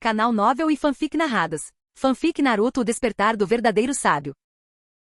Canal Novel e Fanfic Narradas. Fanfic Naruto: O Despertar do Verdadeiro Sábio.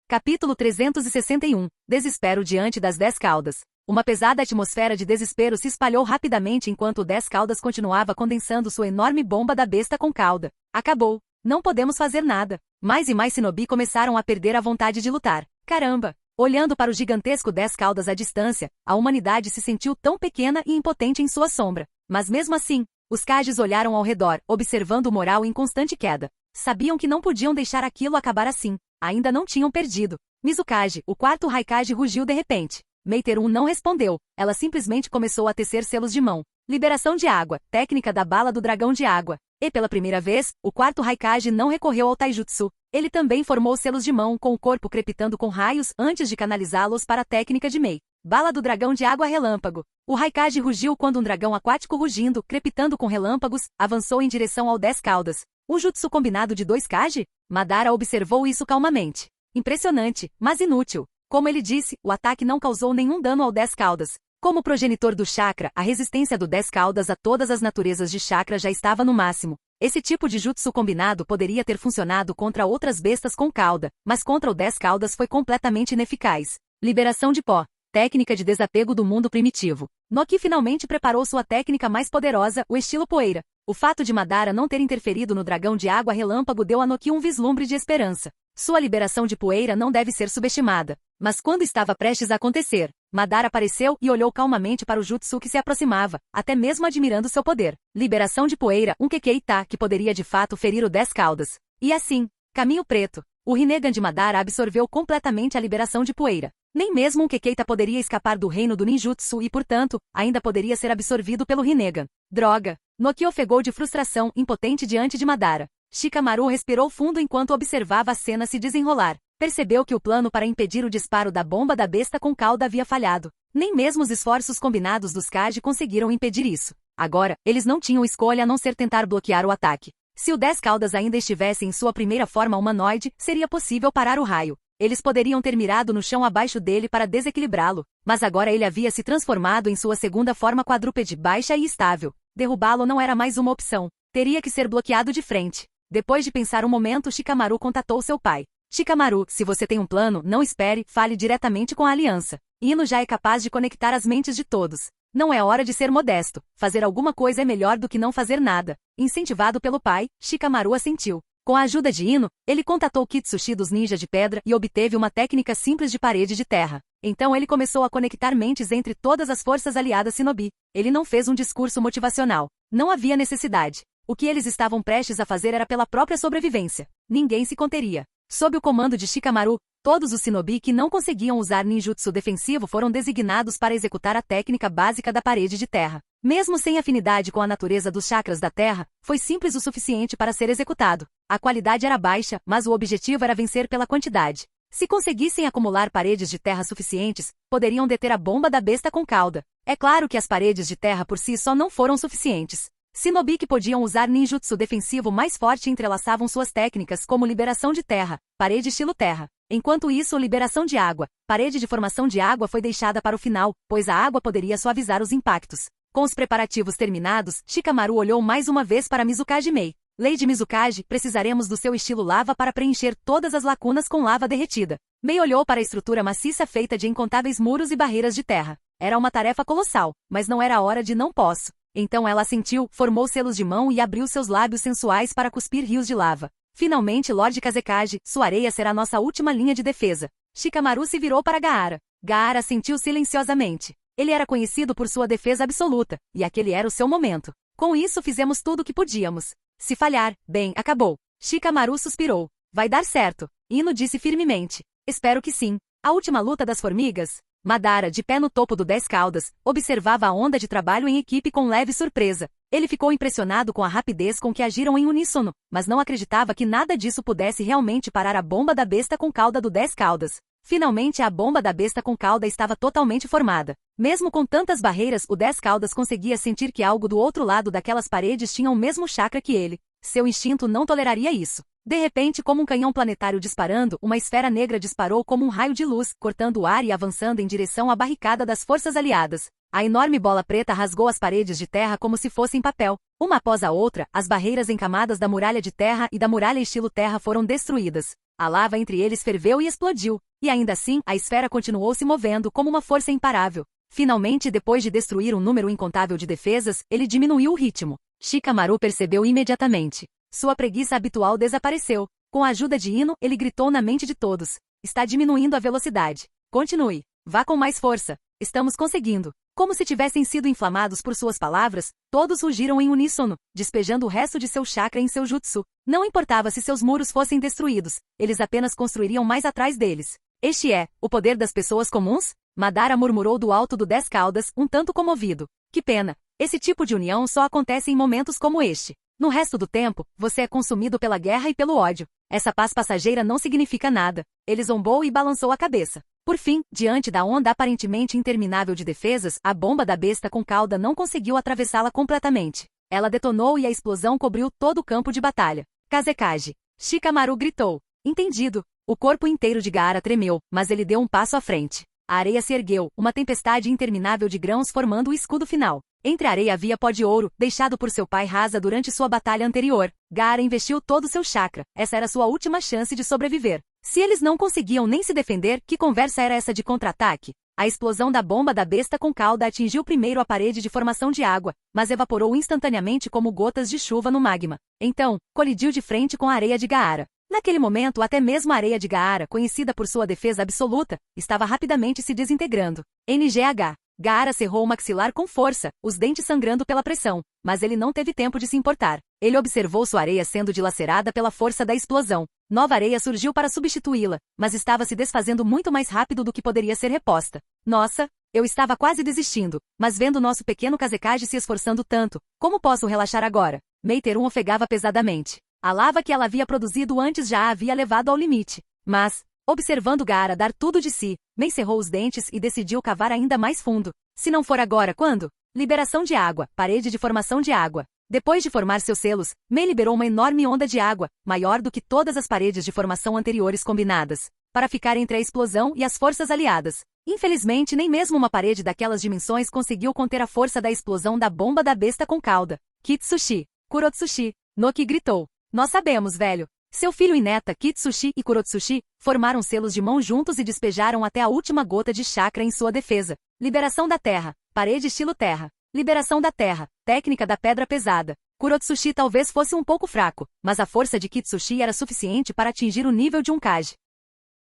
Capítulo 361. Desespero diante das 10 caudas. Uma pesada atmosfera de desespero se espalhou rapidamente enquanto o 10 caudas continuava condensando sua enorme bomba da besta com cauda. Acabou. Não podemos fazer nada. Mais e mais shinobi começaram a perder a vontade de lutar. Caramba! Olhando para o gigantesco 10 caudas à distância, a humanidade se sentiu tão pequena e impotente em sua sombra. Mas mesmo assim, os Kages olharam ao redor, observando o moral em constante queda. Sabiam que não podiam deixar aquilo acabar assim. Ainda não tinham perdido. Mizukage, o quarto Raikage, rugiu de repente. Meiteru não respondeu. Ela simplesmente começou a tecer selos de mão. Liberação de água, técnica da bala do dragão de água. E pela primeira vez, o quarto Raikage não recorreu ao taijutsu. Ele também formou selos de mão com o corpo crepitando com raios antes de canalizá-los para a técnica de Mei. Bala do dragão de água relâmpago. O Raikage rugiu quando um dragão aquático rugindo, crepitando com relâmpagos, avançou em direção ao 10 caudas. Um jutsu combinado de 2 Kage? Madara observou isso calmamente. Impressionante, mas inútil. Como ele disse, o ataque não causou nenhum dano ao 10 caudas. Como progenitor do chakra, a resistência do 10 caudas a todas as naturezas de chakra já estava no máximo. Esse tipo de jutsu combinado poderia ter funcionado contra outras bestas com cauda, mas contra o 10 caudas foi completamente ineficaz. Liberação de pó. Técnica de desapego do mundo primitivo. Noki finalmente preparou sua técnica mais poderosa, o estilo poeira. O fato de Madara não ter interferido no dragão de água relâmpago deu a Noki um vislumbre de esperança. Sua liberação de poeira não deve ser subestimada. Mas quando estava prestes a acontecer, Madara apareceu e olhou calmamente para o jutsu que se aproximava, até mesmo admirando seu poder. Liberação de poeira, um Kekeita que poderia de fato ferir o 10 caudas. E assim, caminho preto. O Rinnegan de Madara absorveu completamente a liberação de poeira. Nem mesmo um Kekeita poderia escapar do reino do ninjutsu e, portanto, ainda poderia ser absorvido pelo Rinnegan. Droga! Noki ofegou de frustração, impotente diante de Madara. Shikamaru respirou fundo enquanto observava a cena se desenrolar. Percebeu que o plano para impedir o disparo da bomba da besta com cauda havia falhado. Nem mesmo os esforços combinados dos Kage conseguiram impedir isso. Agora, eles não tinham escolha a não ser tentar bloquear o ataque. Se o 10 caudas ainda estivesse em sua primeira forma humanoide, seria possível parar o raio. Eles poderiam ter mirado no chão abaixo dele para desequilibrá-lo, mas agora ele havia se transformado em sua segunda forma quadrúpede baixa e estável. Derrubá-lo não era mais uma opção. Teria que ser bloqueado de frente. Depois de pensar um momento, Shikamaru contatou seu pai. Shikamaru, se você tem um plano, não espere, fale diretamente com a aliança. Ino já é capaz de conectar as mentes de todos. Não é hora de ser modesto. Fazer alguma coisa é melhor do que não fazer nada. Incentivado pelo pai, Shikamaru assentiu. Com a ajuda de Ino, ele contatou Kitsushi dos ninjas de pedra e obteve uma técnica simples de parede de terra. Então ele começou a conectar mentes entre todas as forças aliadas shinobi. Ele não fez um discurso motivacional. Não havia necessidade. O que eles estavam prestes a fazer era pela própria sobrevivência. Ninguém se conteria. Sob o comando de Shikamaru, todos os shinobi que não conseguiam usar ninjutsu defensivo foram designados para executar a técnica básica da parede de terra. Mesmo sem afinidade com a natureza dos chakras da terra, foi simples o suficiente para ser executado. A qualidade era baixa, mas o objetivo era vencer pela quantidade. Se conseguissem acumular paredes de terra suficientes, poderiam deter a bomba da besta com cauda. É claro que as paredes de terra por si só não foram suficientes. Shinobi que podiam usar ninjutsu defensivo mais forte entrelaçavam suas técnicas como liberação de terra, parede estilo terra. Enquanto isso, liberação de água, parede de formação de água foi deixada para o final, pois a água poderia suavizar os impactos. Com os preparativos terminados, Shikamaru olhou mais uma vez para Mizukage Mei. Lady Mizukage, precisaremos do seu estilo lava para preencher todas as lacunas com lava derretida. Mei olhou para a estrutura maciça feita de incontáveis muros e barreiras de terra. Era uma tarefa colossal, mas não era hora de não posso. Então ela assentiu, formou selos de mão e abriu seus lábios sensuais para cuspir rios de lava. Finalmente, Lord Kazekage, sua areia será nossa última linha de defesa. Shikamaru se virou para Gaara. Gaara assentiu silenciosamente. Ele era conhecido por sua defesa absoluta, e aquele era o seu momento. Com isso fizemos tudo o que podíamos. Se falhar, bem, acabou. Shikamaru suspirou. Vai dar certo. Ino disse firmemente. Espero que sim. A última luta das formigas? Madara, de pé no topo do 10 caudas, observava a onda de trabalho em equipe com leve surpresa. Ele ficou impressionado com a rapidez com que agiram em uníssono, mas não acreditava que nada disso pudesse realmente parar a bomba da besta com cauda do 10 caudas. Finalmente a bomba da besta com cauda estava totalmente formada. Mesmo com tantas barreiras, o 10 caudas conseguia sentir que algo do outro lado daquelas paredes tinha o mesmo chakra que ele. Seu instinto não toleraria isso. De repente, como um canhão planetário disparando, uma esfera negra disparou como um raio de luz, cortando o ar e avançando em direção à barricada das forças aliadas. A enorme bola preta rasgou as paredes de terra como se fossem papel. Uma após a outra, as barreiras em camadas da muralha de terra e da muralha estilo terra foram destruídas. A lava entre eles ferveu e explodiu. E ainda assim, a esfera continuou se movendo como uma força imparável. Finalmente, depois de destruir um número incontável de defesas, ele diminuiu o ritmo. Shikamaru percebeu imediatamente. Sua preguiça habitual desapareceu. Com a ajuda de Ino, ele gritou na mente de todos. Está diminuindo a velocidade. Continue. Vá com mais força. Estamos conseguindo. Como se tivessem sido inflamados por suas palavras, todos rugiram em uníssono, despejando o resto de seu chakra em seu jutsu. Não importava se seus muros fossem destruídos, eles apenas construiriam mais atrás deles. Este é o poder das pessoas comuns? Madara murmurou do alto do 10 caudas, um tanto comovido. Que pena. Esse tipo de união só acontece em momentos como este. No resto do tempo, você é consumido pela guerra e pelo ódio. Essa paz passageira não significa nada. Ele zombou e balançou a cabeça. Por fim, diante da onda aparentemente interminável de defesas, a bomba da besta com cauda não conseguiu atravessá-la completamente. Ela detonou e a explosão cobriu todo o campo de batalha. Kazekage. Shikamaru gritou. Entendido. O corpo inteiro de Gaara tremeu, mas ele deu um passo à frente. A areia se ergueu, uma tempestade interminável de grãos formando o escudo final. Entre a areia havia pó de ouro, deixado por seu pai rasa durante sua batalha anterior. Gaara investiu todo seu chakra. Essa era sua última chance de sobreviver. Se eles não conseguiam nem se defender, que conversa era essa de contra-ataque? A explosão da bomba da besta com cauda atingiu primeiro a parede de formação de água, mas evaporou instantaneamente como gotas de chuva no magma. Então, colidiu de frente com a areia de Gaara. Naquele momento, até mesmo a areia de Gaara, conhecida por sua defesa absoluta, estava rapidamente se desintegrando. NGH. Gaara cerrou o maxilar com força, os dentes sangrando pela pressão, mas ele não teve tempo de se importar. Ele observou sua areia sendo dilacerada pela força da explosão. Nova areia surgiu para substituí-la, mas estava se desfazendo muito mais rápido do que poderia ser reposta. Nossa, eu estava quase desistindo, mas vendo nosso pequeno Kazekage se esforçando tanto, como posso relaxar agora? Meiterum ofegava pesadamente. A lava que ela havia produzido antes já a havia levado ao limite. Mas, observando Gaara dar tudo de si, Mei cerrou os dentes e decidiu cavar ainda mais fundo. Se não for agora, quando? Liberação de água, parede de formação de água. Depois de formar seus selos, Mei liberou uma enorme onda de água, maior do que todas as paredes de formação anteriores combinadas, para ficar entre a explosão e as forças aliadas. Infelizmente, nem mesmo uma parede daquelas dimensões conseguiu conter a força da explosão da bomba da besta com cauda. Kitsushi. Kurotsushi. Noki gritou. Nós sabemos, velho. Seu filho e neta, Kitsushi e Kurotsushi, formaram selos de mão juntos e despejaram até a última gota de chakra em sua defesa. Liberação da terra. Parede estilo terra. Liberação da terra. Técnica da pedra pesada. Kurotsushi talvez fosse um pouco fraco, mas a força de Kitsushi era suficiente para atingir o nível de um Kage.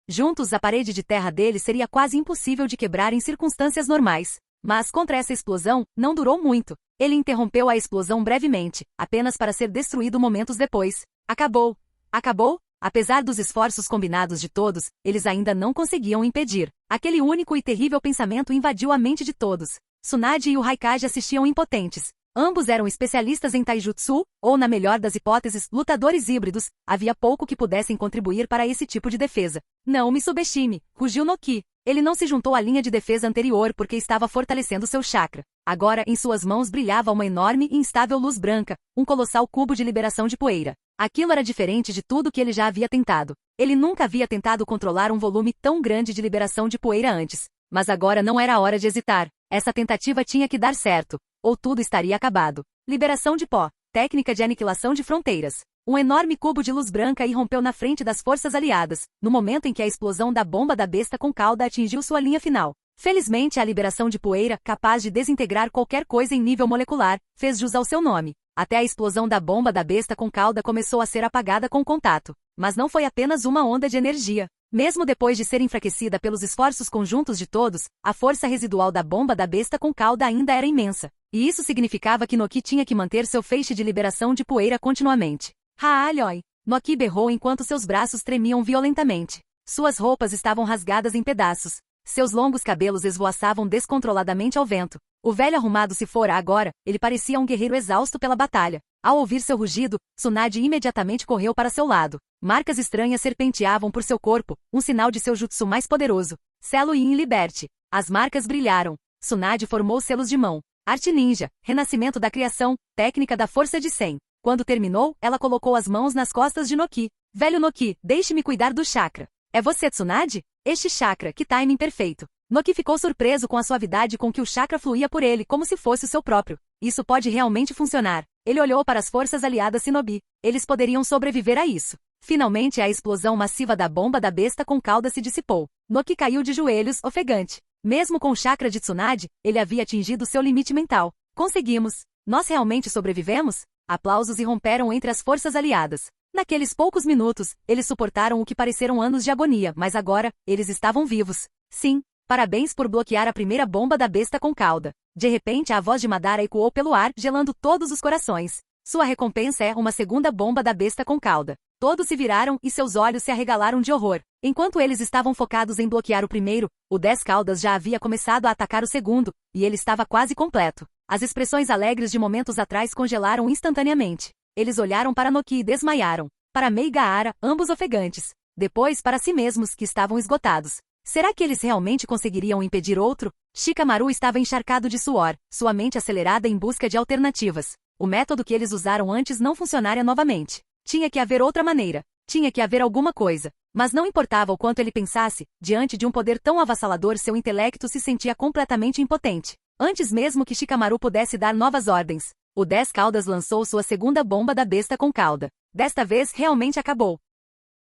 Juntos, a parede de terra dele seria quase impossível de quebrar em circunstâncias normais. Mas contra essa explosão, não durou muito. Ele interrompeu a explosão brevemente, apenas para ser destruído momentos depois. Acabou. Acabou? Apesar dos esforços combinados de todos, eles ainda não conseguiam impedir. Aquele único e terrível pensamento invadiu a mente de todos. Tsunade e o Raikage assistiam impotentes. Ambos eram especialistas em taijutsu, ou na melhor das hipóteses, lutadores híbridos. Havia pouco que pudessem contribuir para esse tipo de defesa. Não me subestime, rugiu Noki. Ele não se juntou à linha de defesa anterior porque estava fortalecendo seu chakra. Agora, em suas mãos brilhava uma enorme e instável luz branca, um colossal cubo de liberação de poeira. Aquilo era diferente de tudo que ele já havia tentado. Ele nunca havia tentado controlar um volume tão grande de liberação de poeira antes. Mas agora não era a hora de hesitar. Essa tentativa tinha que dar certo, ou tudo estaria acabado. Liberação de pó. Técnica de aniquilação de fronteiras. Um enorme cubo de luz branca irrompeu na frente das forças aliadas, no momento em que a explosão da bomba da besta com cauda atingiu sua linha final. Felizmente, a liberação de poeira, capaz de desintegrar qualquer coisa em nível molecular, fez jus ao seu nome. Até a explosão da bomba da besta com cauda começou a ser apagada com contato. Mas não foi apenas uma onda de energia. Mesmo depois de ser enfraquecida pelos esforços conjuntos de todos, a força residual da bomba da besta com cauda ainda era imensa. E isso significava que Noki tinha que manter seu feixe de liberação de poeira continuamente. Haalhoi! Noki berrou enquanto seus braços tremiam violentamente. Suas roupas estavam rasgadas em pedaços. Seus longos cabelos esvoaçavam descontroladamente ao vento. O velho arrumado se fora agora, ele parecia um guerreiro exausto pela batalha. Ao ouvir seu rugido, Tsunade imediatamente correu para seu lado. Marcas estranhas serpenteavam por seu corpo, um sinal de seu jutsu mais poderoso. Selo Yin Liberte. As marcas brilharam. Tsunade formou selos de mão. Arte ninja, renascimento da criação, técnica da força de 100. Quando terminou, ela colocou as mãos nas costas de Noki. Velho Noki, deixe-me cuidar do chakra. É você, Tsunade? Este chakra, que timing perfeito. Noki ficou surpreso com a suavidade com que o chakra fluía por ele como se fosse o seu próprio. Isso pode realmente funcionar. Ele olhou para as forças aliadas Shinobi. Eles poderiam sobreviver a isso. Finalmente a explosão massiva da bomba da besta com cauda se dissipou. Noki caiu de joelhos, ofegante. Mesmo com o chakra de Tsunade, ele havia atingido seu limite mental. Conseguimos! Nós realmente sobrevivemos? Aplausos irromperam entre as forças aliadas. Naqueles poucos minutos, eles suportaram o que pareceram anos de agonia, mas agora, eles estavam vivos. Sim, parabéns por bloquear a primeira bomba da besta com cauda. De repente a voz de Madara ecoou pelo ar, gelando todos os corações. Sua recompensa é uma segunda bomba da besta com cauda. Todos se viraram e seus olhos se arregalaram de horror. Enquanto eles estavam focados em bloquear o primeiro, o 10 Caudas já havia começado a atacar o segundo, e ele estava quase completo. As expressões alegres de momentos atrás congelaram instantaneamente. Eles olharam para Noki e desmaiaram. Para Mei e Gaara, ambos ofegantes. Depois para si mesmos, que estavam esgotados. Será que eles realmente conseguiriam impedir outro? Shikamaru estava encharcado de suor, sua mente acelerada em busca de alternativas. O método que eles usaram antes não funcionaria novamente. Tinha que haver outra maneira. Tinha que haver alguma coisa. Mas não importava o quanto ele pensasse, diante de um poder tão avassalador seu intelecto se sentia completamente impotente. Antes mesmo que Shikamaru pudesse dar novas ordens, o 10 Caudas lançou sua segunda bomba da besta com cauda. Desta vez realmente acabou.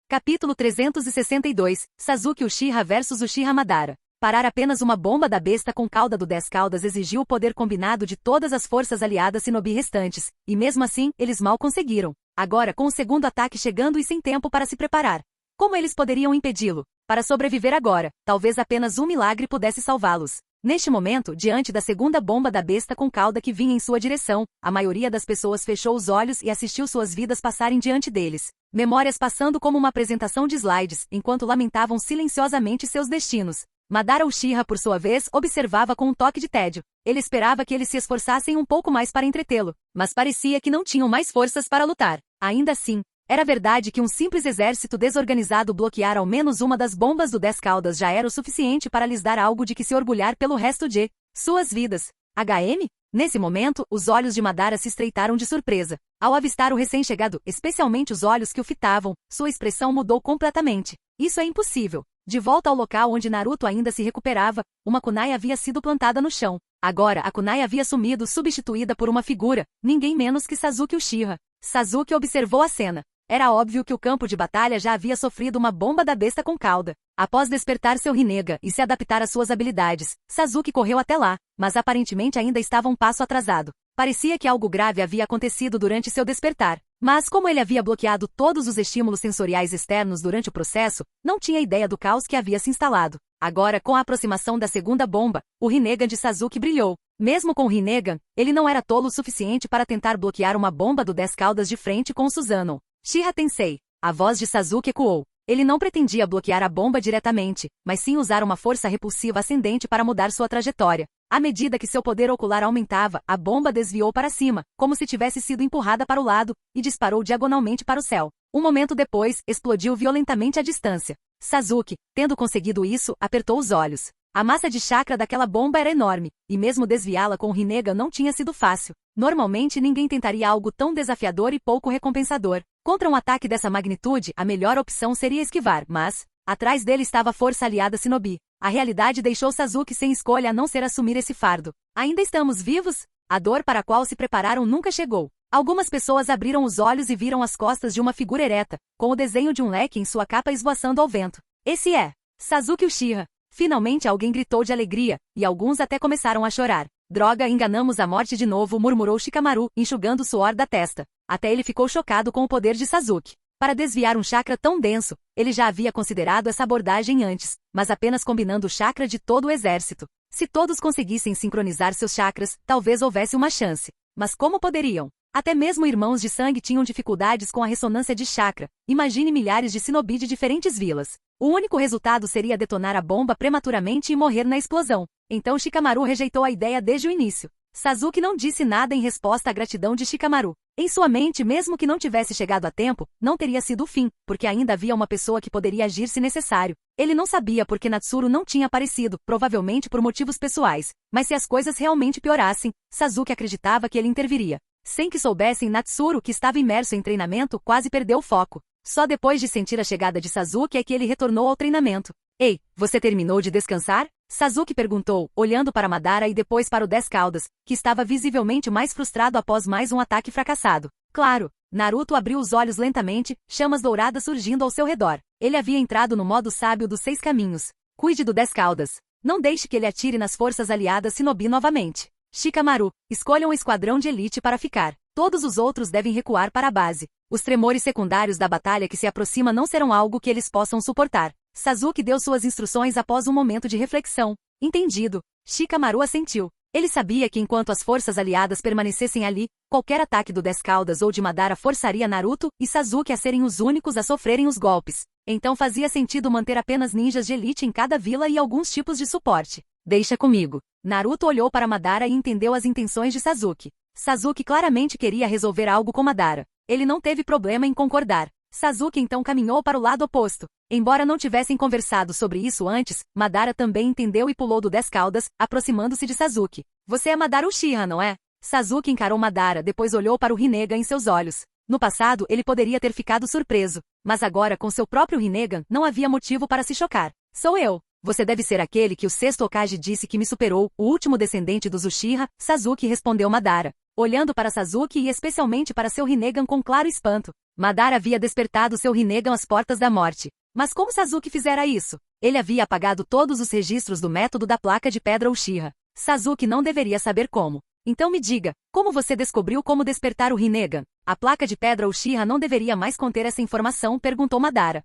Capítulo 362, Sasuke Uchiha vs Uchiha Madara. Parar apenas uma bomba da besta com cauda do 10 Caudas exigiu o poder combinado de todas as forças aliadas Shinobi restantes, e mesmo assim, eles mal conseguiram. Agora com o segundo ataque chegando e sem tempo para se preparar. Como eles poderiam impedi-lo? Para sobreviver agora, talvez apenas um milagre pudesse salvá-los. Neste momento, diante da segunda bomba da besta com cauda que vinha em sua direção, a maioria das pessoas fechou os olhos e assistiu suas vidas passarem diante deles. Memórias passando como uma apresentação de slides, enquanto lamentavam silenciosamente seus destinos. Madara Uchiha, por sua vez, observava com um toque de tédio. Ele esperava que eles se esforçassem um pouco mais para entretê-lo, mas parecia que não tinham mais forças para lutar. Ainda assim, era verdade que um simples exército desorganizado bloquear ao menos uma das bombas do 10 Caudas já era o suficiente para lhes dar algo de que se orgulhar pelo resto de suas vidas. HM? Nesse momento, os olhos de Madara se estreitaram de surpresa. Ao avistar o recém-chegado, especialmente os olhos que o fitavam, sua expressão mudou completamente. Isso é impossível. De volta ao local onde Naruto ainda se recuperava, uma kunai havia sido plantada no chão. Agora a kunai havia sumido, substituída por uma figura, ninguém menos que Sasuke Uchiha. Sasuke observou a cena. Era óbvio que o campo de batalha já havia sofrido uma bomba da besta com cauda. Após despertar seu Rinnegan e se adaptar às suas habilidades, Sasuke correu até lá, mas aparentemente ainda estava um passo atrasado. Parecia que algo grave havia acontecido durante seu despertar. Mas como ele havia bloqueado todos os estímulos sensoriais externos durante o processo, não tinha ideia do caos que havia se instalado. Agora, com a aproximação da segunda bomba, o Rinnegan de Sasuke brilhou. Mesmo com o Rinnegan, ele não era tolo o suficiente para tentar bloquear uma bomba do 10 Caudas de frente com Susanoo. Uchiha Tensei. A voz de Sasuke ecoou. Ele não pretendia bloquear a bomba diretamente, mas sim usar uma força repulsiva ascendente para mudar sua trajetória. À medida que seu poder ocular aumentava, a bomba desviou para cima, como se tivesse sido empurrada para o lado, e disparou diagonalmente para o céu. Um momento depois, explodiu violentamente à distância. Sasuke, tendo conseguido isso, apertou os olhos. A massa de chakra daquela bomba era enorme, e mesmo desviá-la com o Rinnegan não tinha sido fácil. Normalmente ninguém tentaria algo tão desafiador e pouco recompensador. Contra um ataque dessa magnitude, a melhor opção seria esquivar, mas atrás dele estava a força aliada Shinobi. A realidade deixou Sasuke sem escolha a não ser assumir esse fardo. Ainda estamos vivos? A dor para a qual se prepararam nunca chegou. Algumas pessoas abriram os olhos e viram as costas de uma figura ereta, com o desenho de um leque em sua capa esvoaçando ao vento. Esse é Sasuke Uchiha. Finalmente alguém gritou de alegria, e alguns até começaram a chorar. Droga, enganamos a morte de novo, murmurou Shikamaru, enxugando o suor da testa. Até ele ficou chocado com o poder de Sasuke. Para desviar um chakra tão denso, ele já havia considerado essa abordagem antes, mas apenas combinando o chakra de todo o exército. Se todos conseguissem sincronizar seus chakras, talvez houvesse uma chance. Mas como poderiam? Até mesmo irmãos de sangue tinham dificuldades com a ressonância de chakra. Imagine milhares de Shinobi de diferentes vilas. O único resultado seria detonar a bomba prematuramente e morrer na explosão. Então Shikamaru rejeitou a ideia desde o início. Sasuke não disse nada em resposta à gratidão de Shikamaru. Em sua mente, mesmo que não tivesse chegado a tempo, não teria sido o fim, porque ainda havia uma pessoa que poderia agir se necessário. Ele não sabia por que Natsuru não tinha aparecido, provavelmente por motivos pessoais. Mas se as coisas realmente piorassem, Sasuke acreditava que ele interviria. Sem que soubessem, Natsuru, que estava imerso em treinamento, quase perdeu o foco. Só depois de sentir a chegada de Sasuke é que ele retornou ao treinamento. Ei, você terminou de descansar? Sasuke perguntou, olhando para Madara e depois para o 10 Caudas, que estava visivelmente mais frustrado após mais um ataque fracassado. Claro. Naruto abriu os olhos lentamente, chamas douradas surgindo ao seu redor. Ele havia entrado no modo sábio dos 6 caminhos. Cuide do 10 Caudas. Não deixe que ele atire nas forças aliadas Shinobi novamente. Shikamaru, escolha um esquadrão de elite para ficar. Todos os outros devem recuar para a base. Os tremores secundários da batalha que se aproxima não serão algo que eles possam suportar. Sasuke deu suas instruções após um momento de reflexão. Entendido. Shikamaru assentiu. Ele sabia que enquanto as forças aliadas permanecessem ali, qualquer ataque do 10 Caudas ou de Madara forçaria Naruto e Sasuke a serem os únicos a sofrerem os golpes. Então fazia sentido manter apenas ninjas de elite em cada vila e alguns tipos de suporte. Deixa comigo. Naruto olhou para Madara e entendeu as intenções de Sasuke. Sasuke claramente queria resolver algo com Madara. Ele não teve problema em concordar. Sasuke então caminhou para o lado oposto. Embora não tivessem conversado sobre isso antes, Madara também entendeu e pulou do 10 Caudas, aproximando-se de Sasuke. Você é Madara Uchiha, não é? Sasuke encarou Madara, depois olhou para o Rinnegan em seus olhos. No passado, ele poderia ter ficado surpreso. Mas agora, com seu próprio Rinnegan, não havia motivo para se chocar. Sou eu. Você deve ser aquele que o 6º Hokage disse que me superou, o último descendente dos Uchiha, Sasuke respondeu Madara, olhando para Sasuke e especialmente para seu Rinnegan com claro espanto. Madara havia despertado seu Rinnegan às portas da morte. Mas como Sasuke fizera isso? Ele havia apagado todos os registros do método da placa de pedra Uchiha. Sasuke não deveria saber como. Então me diga, como você descobriu como despertar o Rinnegan? A placa de pedra Uchiha não deveria mais conter essa informação, perguntou Madara.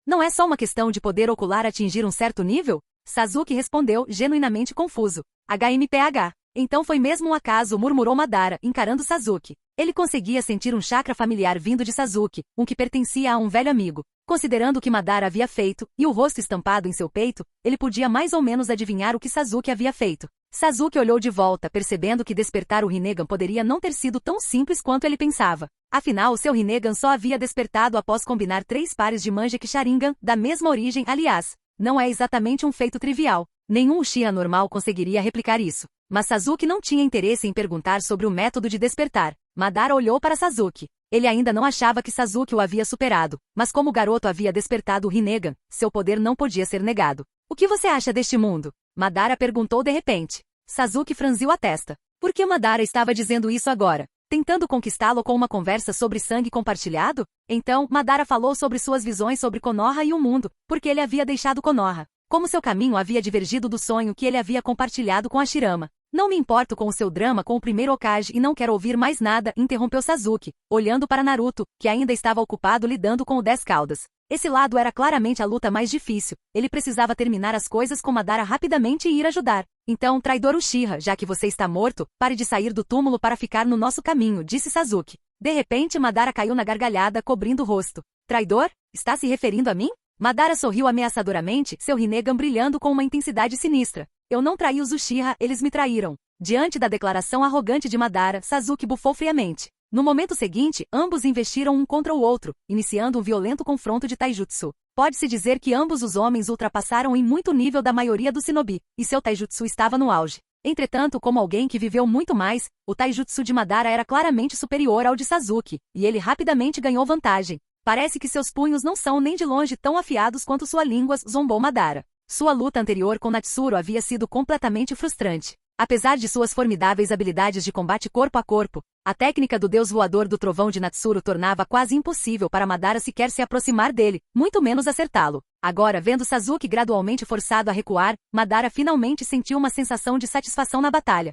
Não é só uma questão de poder ocular atingir um certo nível? Sasuke respondeu, genuinamente confuso. HMPH. Então foi mesmo um acaso, murmurou Madara, encarando Sasuke. Ele conseguia sentir um chakra familiar vindo de Sasuke, um que pertencia a um velho amigo. Considerando o que Madara havia feito, e o rosto estampado em seu peito, ele podia mais ou menos adivinhar o que Sasuke havia feito. Sasuke olhou de volta, percebendo que despertar o Rinnegan poderia não ter sido tão simples quanto ele pensava. Afinal, seu Rinnegan só havia despertado após combinar 3 pares de Mangekyou Sharingan, da mesma origem, aliás. Não é exatamente um feito trivial. Nenhum Uchiha normal conseguiria replicar isso. Mas Sasuke não tinha interesse em perguntar sobre o método de despertar. Madara olhou para Sasuke. Ele ainda não achava que Sasuke o havia superado, mas como o garoto havia despertado o Rinnegan, seu poder não podia ser negado. O que você acha deste mundo? Madara perguntou de repente. Sasuke franziu a testa. Por que Madara estava dizendo isso agora? Tentando conquistá-lo com uma conversa sobre sangue compartilhado? Então, Madara falou sobre suas visões sobre Konoha e o mundo, porque ele havia deixado Konoha. Como seu caminho havia divergido do sonho que ele havia compartilhado com Hashirama. Não me importo com o seu drama com o primeiro Hokage e não quero ouvir mais nada, interrompeu Sasuke, olhando para Naruto, que ainda estava ocupado lidando com o 10 Caudas. Esse lado era claramente a luta mais difícil. Ele precisava terminar as coisas com Madara rapidamente e ir ajudar. Então, traidor Uchiha, já que você está morto, pare de sair do túmulo para ficar no nosso caminho, disse Sasuke. De repente, Madara caiu na gargalhada, cobrindo o rosto. Traidor? Está se referindo a mim? Madara sorriu ameaçadoramente, seu Rinnegan brilhando com uma intensidade sinistra. Eu não traí os Uchiha, eles me traíram. Diante da declaração arrogante de Madara, Sasuke bufou friamente. No momento seguinte, ambos investiram um contra o outro, iniciando um violento confronto de taijutsu. Pode-se dizer que ambos os homens ultrapassaram em muito nível da maioria do shinobi, e seu taijutsu estava no auge. Entretanto, como alguém que viveu muito mais, o taijutsu de Madara era claramente superior ao de Sasuke, e ele rapidamente ganhou vantagem. Parece que seus punhos não são nem de longe tão afiados quanto sua língua, zombou Madara. Sua luta anterior com Natsuru havia sido completamente frustrante. Apesar de suas formidáveis habilidades de combate corpo a corpo, a técnica do deus voador do trovão de Natsuru tornava quase impossível para Madara sequer se aproximar dele, muito menos acertá-lo. Agora, vendo Sasuke gradualmente forçado a recuar, Madara finalmente sentiu uma sensação de satisfação na batalha.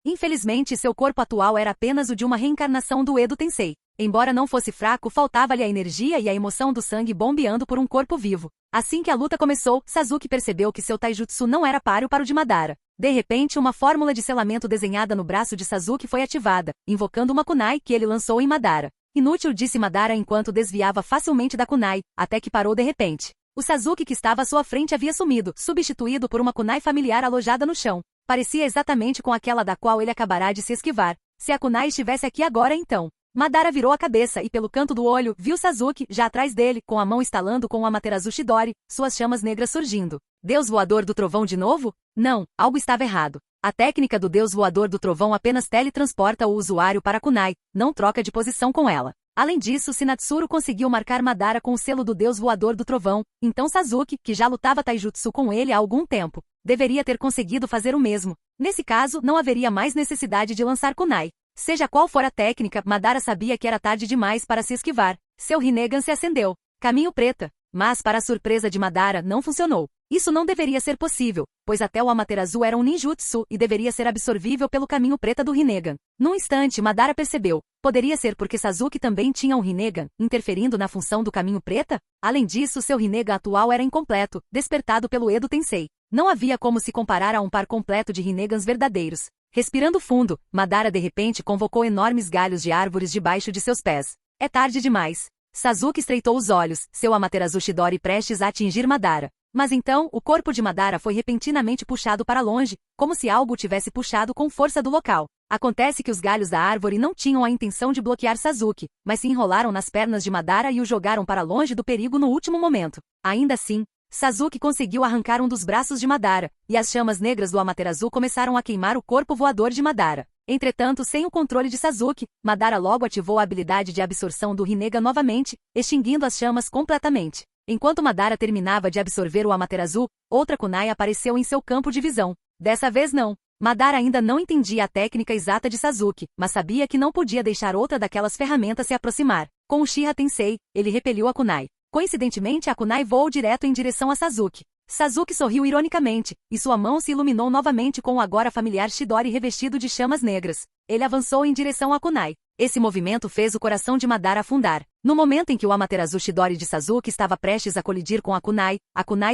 Infelizmente, seu corpo atual era apenas o de uma reencarnação do Edo Tensei. Embora não fosse fraco, faltava-lhe a energia e a emoção do sangue bombeando por um corpo vivo. Assim que a luta começou, Sasuke percebeu que seu taijutsu não era páreo para o de Madara. De repente, uma fórmula de selamento desenhada no braço de Sasuke foi ativada, invocando uma kunai que ele lançou em Madara. Inútil, disse Madara enquanto desviava facilmente da kunai, até que parou de repente. O Sasuke que estava à sua frente havia sumido, substituído por uma kunai familiar alojada no chão. Parecia exatamente com aquela da qual ele acabará de se esquivar. Se a kunai estivesse aqui agora então. Madara virou a cabeça e pelo canto do olho, viu Sasuke, já atrás dele, com a mão estalando com o Amaterasu Chidori, suas chamas negras surgindo. Deus voador do trovão de novo? Não, algo estava errado. A técnica do Deus voador do trovão apenas teletransporta o usuário para a kunai, não troca de posição com ela. Além disso, se Natsuru conseguiu marcar Madara com o selo do Deus voador do trovão, então Sasuke, que já lutava taijutsu com ele há algum tempo, deveria ter conseguido fazer o mesmo. Nesse caso, não haveria mais necessidade de lançar kunai. Seja qual for a técnica, Madara sabia que era tarde demais para se esquivar. Seu Rinnegan se acendeu. Caminho preta. Mas, para a surpresa de Madara, não funcionou. Isso não deveria ser possível, pois até o Amaterasu era um ninjutsu e deveria ser absorvível pelo caminho preta do Rinnegan. Num instante, Madara percebeu. Poderia ser porque Sasuke também tinha um Rinnegan, interferindo na função do caminho preta? Além disso, seu Rinnegan atual era incompleto, despertado pelo Edo Tensei. Não havia como se comparar a um par completo de Rinnegans verdadeiros. Respirando fundo, Madara de repente convocou enormes galhos de árvores debaixo de seus pés. É tarde demais. Sasuke estreitou os olhos, seu Amaterasu Chidori prestes a atingir Madara. Mas então, o corpo de Madara foi repentinamente puxado para longe, como se algo o tivesse puxado com força do local. Acontece que os galhos da árvore não tinham a intenção de bloquear Sasuke, mas se enrolaram nas pernas de Madara e o jogaram para longe do perigo no último momento. Ainda assim, Sasuke conseguiu arrancar um dos braços de Madara, e as chamas negras do Amaterasu começaram a queimar o corpo voador de Madara. Entretanto, sem o controle de Sasuke, Madara logo ativou a habilidade de absorção do Rinnegan novamente, extinguindo as chamas completamente. Enquanto Madara terminava de absorver o Amaterasu, outra kunai apareceu em seu campo de visão. Dessa vez não. Madara ainda não entendia a técnica exata de Sasuke, mas sabia que não podia deixar outra daquelas ferramentas se aproximar. Com o Uchiha Tensei, ele repeliu a kunai. Coincidentemente, a kunai voou direto em direção a Sasuke. Sasuke sorriu ironicamente, e sua mão se iluminou novamente com o agora familiar Chidori revestido de chamas negras. Ele avançou em direção à kunai. Esse movimento fez o coração de Madara afundar. No momento em que o Amaterasu Chidori de Sasuke estava prestes a colidir com a kunai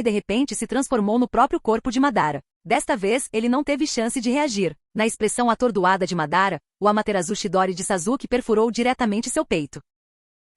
de repente se transformou no próprio corpo de Madara. Desta vez, ele não teve chance de reagir. Na expressão atordoada de Madara, o Amaterasu Chidori de Sasuke perfurou diretamente seu peito.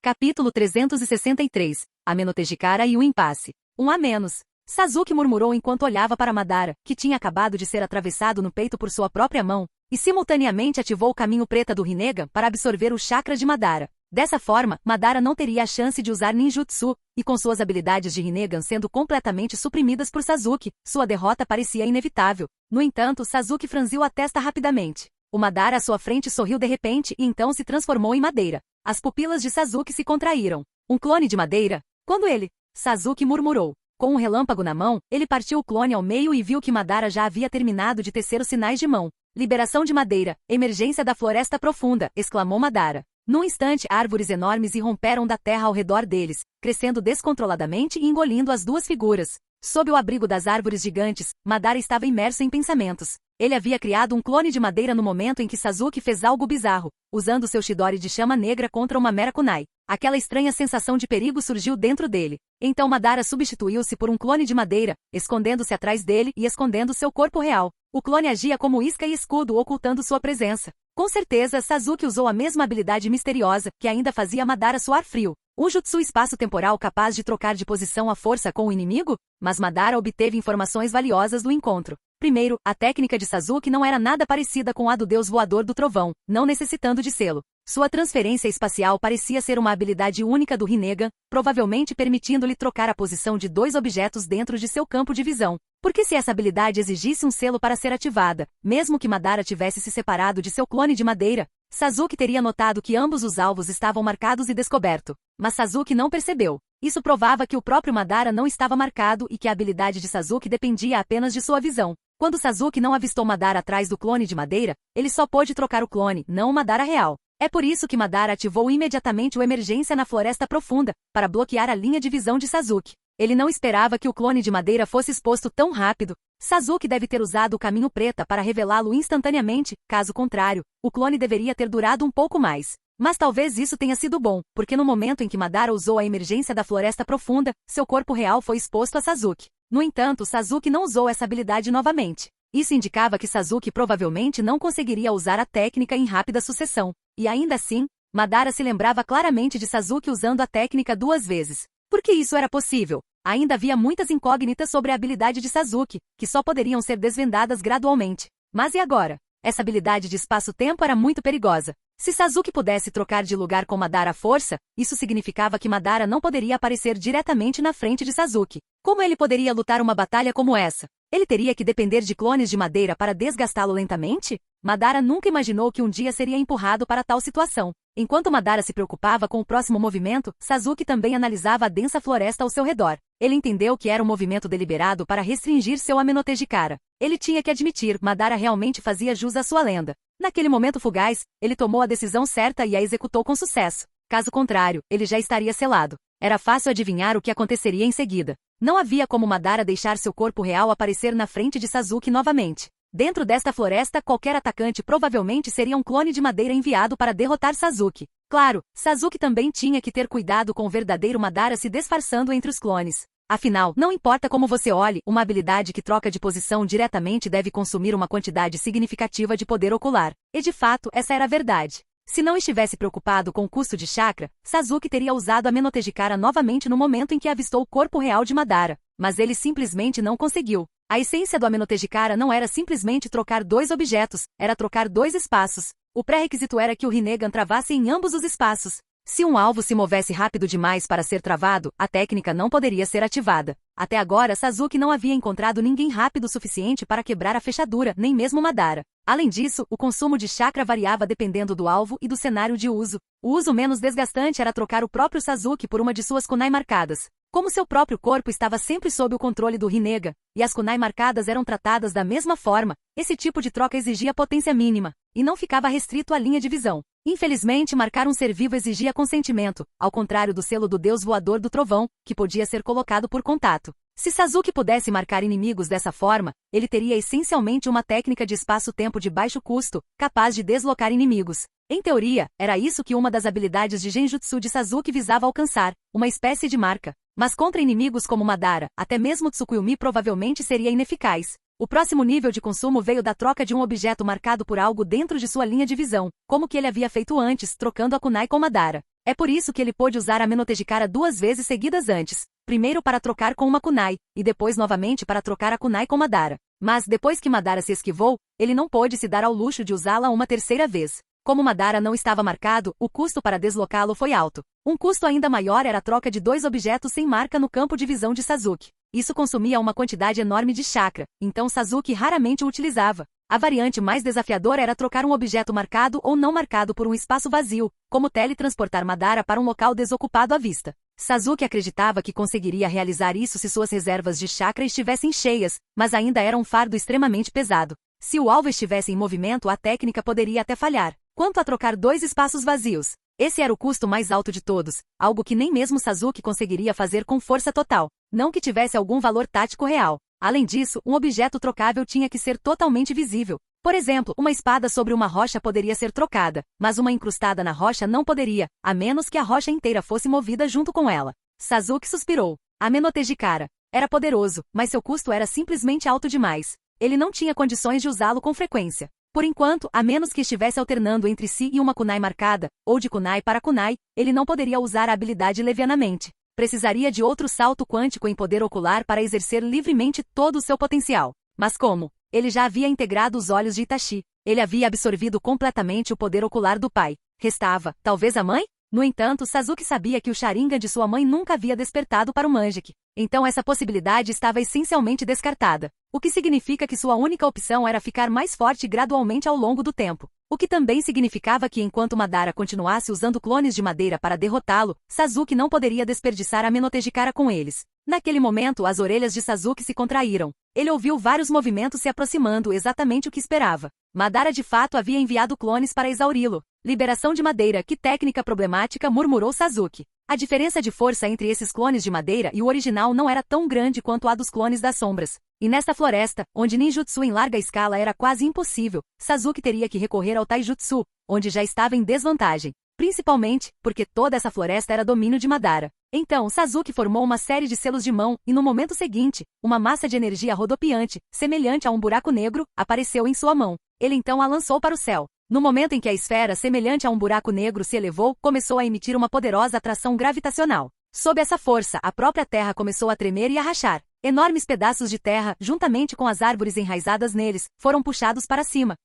Capítulo 363. Amenotejikara e o impasse. A menos. Sasuke murmurou enquanto olhava para Madara, que tinha acabado de ser atravessado no peito por sua própria mão, e simultaneamente ativou o caminho preta do Rinnegan para absorver o chakra de Madara. Dessa forma, Madara não teria a chance de usar ninjutsu, e com suas habilidades de Rinnegan sendo completamente suprimidas por Sasuke, sua derrota parecia inevitável. No entanto, Sasuke franziu a testa rapidamente. O Madara à sua frente sorriu de repente e então se transformou em madeira. As pupilas de Sasuke se contraíram. Um clone de madeira? Quando ele? Sasuke murmurou. Com um relâmpago na mão, ele partiu o clone ao meio e viu que Madara já havia terminado de tecer os sinais de mão. Liberação de madeira, emergência da floresta profunda, exclamou Madara. Num instante, árvores enormes irromperam da terra ao redor deles, crescendo descontroladamente e engolindo as duas figuras. Sob o abrigo das árvores gigantes, Madara estava imerso em pensamentos. Ele havia criado um clone de madeira no momento em que Sasuke fez algo bizarro, usando seu Chidori de chama negra contra uma mera kunai. Aquela estranha sensação de perigo surgiu dentro dele. Então Madara substituiu-se por um clone de madeira, escondendo-se atrás dele e escondendo seu corpo real. O clone agia como isca e escudo ocultando sua presença. Com certeza, Sasuke usou a mesma habilidade misteriosa, que ainda fazia Madara suar frio. Um jutsu espaço-temporal capaz de trocar de posição à força com o inimigo? Mas Madara obteve informações valiosas do encontro. Primeiro, a técnica de Sasuke não era nada parecida com a do deus voador do trovão, não necessitando de selo. Sua transferência espacial parecia ser uma habilidade única do Rinnegan, provavelmente permitindo-lhe trocar a posição de dois objetos dentro de seu campo de visão. Porque se essa habilidade exigisse um selo para ser ativada, mesmo que Madara tivesse se separado de seu clone de madeira, Sasuke teria notado que ambos os alvos estavam marcados e descoberto. Mas Sasuke não percebeu. Isso provava que o próprio Madara não estava marcado e que a habilidade de Sasuke dependia apenas de sua visão. Quando Sasuke não avistou Madara atrás do clone de madeira, ele só pôde trocar o clone, não o Madara real. É por isso que Madara ativou imediatamente o Emergência na Floresta Profunda, para bloquear a linha de visão de Sasuke. Ele não esperava que o clone de madeira fosse exposto tão rápido. Sasuke deve ter usado o caminho preta para revelá-lo instantaneamente, caso contrário, o clone deveria ter durado um pouco mais. Mas talvez isso tenha sido bom, porque no momento em que Madara usou a Emergência da Floresta Profunda, seu corpo real foi exposto a Sasuke. No entanto, Sasuke não usou essa habilidade novamente. Isso indicava que Sasuke provavelmente não conseguiria usar a técnica em rápida sucessão. E ainda assim, Madara se lembrava claramente de Sasuke usando a técnica 2 vezes. Por que isso era possível? Ainda havia muitas incógnitas sobre a habilidade de Sasuke, que só poderiam ser desvendadas gradualmente. Mas e agora? Essa habilidade de espaço-tempo era muito perigosa. Se Sasuke pudesse trocar de lugar com Madara à força, isso significava que Madara não poderia aparecer diretamente na frente de Sasuke. Como ele poderia lutar uma batalha como essa? Ele teria que depender de clones de madeira para desgastá-lo lentamente? Madara nunca imaginou que um dia seria empurrado para tal situação. Enquanto Madara se preocupava com o próximo movimento, Sasuke também analisava a densa floresta ao seu redor. Ele entendeu que era um movimento deliberado para restringir seu Amenhotei de cara. Ele tinha que admitir, Madara realmente fazia jus à sua lenda. Naquele momento fugaz, ele tomou a decisão certa e a executou com sucesso. Caso contrário, ele já estaria selado. Era fácil adivinhar o que aconteceria em seguida. Não havia como Madara deixar seu corpo real aparecer na frente de Sasuke novamente. Dentro desta floresta, qualquer atacante provavelmente seria um clone de madeira enviado para derrotar Sasuke. Claro, Sasuke também tinha que ter cuidado com o verdadeiro Madara se disfarçando entre os clones. Afinal, não importa como você olhe, uma habilidade que troca de posição diretamente deve consumir uma quantidade significativa de poder ocular. E de fato, essa era a verdade. Se não estivesse preocupado com o custo de chakra, Sasuke teria usado a Amenhotei de cara novamente no momento em que avistou o corpo real de Madara. Mas ele simplesmente não conseguiu. A essência do Amenhotei de cara não era simplesmente trocar dois objetos, era trocar dois espaços. O pré-requisito era que o Rinnegan travasse em ambos os espaços. Se um alvo se movesse rápido demais para ser travado, a técnica não poderia ser ativada. Até agora, Sasuke não havia encontrado ninguém rápido o suficiente para quebrar a fechadura, nem mesmo Madara. Além disso, o consumo de chakra variava dependendo do alvo e do cenário de uso. O uso menos desgastante era trocar o próprio Sasuke por uma de suas kunai marcadas. Como seu próprio corpo estava sempre sob o controle do Rinnegan, e as kunai marcadas eram tratadas da mesma forma, esse tipo de troca exigia potência mínima, e não ficava restrito à linha de visão. Infelizmente, marcar um ser vivo exigia consentimento, ao contrário do selo do deus voador do trovão, que podia ser colocado por contato. Se Sasuke pudesse marcar inimigos dessa forma, ele teria essencialmente uma técnica de espaço-tempo de baixo custo, capaz de deslocar inimigos. Em teoria, era isso que uma das habilidades de Genjutsu de Sasuke visava alcançar, uma espécie de marca. Mas contra inimigos como Madara, até mesmo Tsukuyomi provavelmente seria ineficaz. O próximo nível de consumo veio da troca de um objeto marcado por algo dentro de sua linha de visão, como que ele havia feito antes, trocando a kunai com Madara. É por isso que ele pôde usar a Amenhotei de cara 2 vezes seguidas antes. Primeiro para trocar com uma kunai, e depois novamente para trocar a kunai com Madara. Mas depois que Madara se esquivou, ele não pôde se dar ao luxo de usá-la uma terceira vez. Como Madara não estava marcado, o custo para deslocá-lo foi alto. Um custo ainda maior era a troca de 2 objetos sem marca no campo de visão de Sasuke. Isso consumia uma quantidade enorme de chakra, então Sasuke raramente o utilizava. A variante mais desafiadora era trocar um objeto marcado ou não marcado por um espaço vazio, como teletransportar Madara para um local desocupado à vista. Sasuke acreditava que conseguiria realizar isso se suas reservas de chakra estivessem cheias, mas ainda era um fardo extremamente pesado. Se o alvo estivesse em movimento, a técnica poderia até falhar. Quanto a trocar 2 espaços vazios, esse era o custo mais alto de todos, algo que nem mesmo Sasuke conseguiria fazer com força total, não que tivesse algum valor tático real. Além disso, um objeto trocável tinha que ser totalmente visível. Por exemplo, uma espada sobre uma rocha poderia ser trocada, mas uma incrustada na rocha não poderia, a menos que a rocha inteira fosse movida junto com ela. Sasuke suspirou. Amenhotei de cara. Era poderoso, mas seu custo era simplesmente alto demais. Ele não tinha condições de usá-lo com frequência. Por enquanto, a menos que estivesse alternando entre si e uma kunai marcada, ou de kunai para kunai, ele não poderia usar a habilidade levianamente. Precisaria de outro salto quântico em poder ocular para exercer livremente todo o seu potencial. Mas como? Ele já havia integrado os olhos de Itachi. Ele havia absorvido completamente o poder ocular do pai. Restava, talvez a mãe? No entanto, Sasuke sabia que o Sharingan de sua mãe nunca havia despertado para o Mangekyou. Então essa possibilidade estava essencialmente descartada. O que significa que sua única opção era ficar mais forte gradualmente ao longo do tempo. O que também significava que enquanto Madara continuasse usando clones de madeira para derrotá-lo, Sasuke não poderia desperdiçar a Amenhotei de cara com eles. Naquele momento, as orelhas de Sasuke se contraíram. Ele ouviu vários movimentos se aproximando, exatamente o que esperava. Madara de fato havia enviado clones para exauri-lo. Liberação de madeira, que técnica problemática, murmurou Sasuke. A diferença de força entre esses clones de madeira e o original não era tão grande quanto a dos clones das sombras. E nesta floresta, onde ninjutsu em larga escala era quase impossível, Sasuke teria que recorrer ao taijutsu, onde já estava em desvantagem. Principalmente, porque toda essa floresta era domínio de Madara. Então, Sasuke formou uma série de selos de mão, e no momento seguinte, uma massa de energia rodopiante, semelhante a um buraco negro, apareceu em sua mão. Ele então a lançou para o céu. No momento em que a esfera, semelhante a um buraco negro, se elevou, começou a emitir uma poderosa atração gravitacional. Sob essa força, a própria terra começou a tremer e a rachar. Enormes pedaços de terra, juntamente com as árvores enraizadas neles, foram puxados para cima,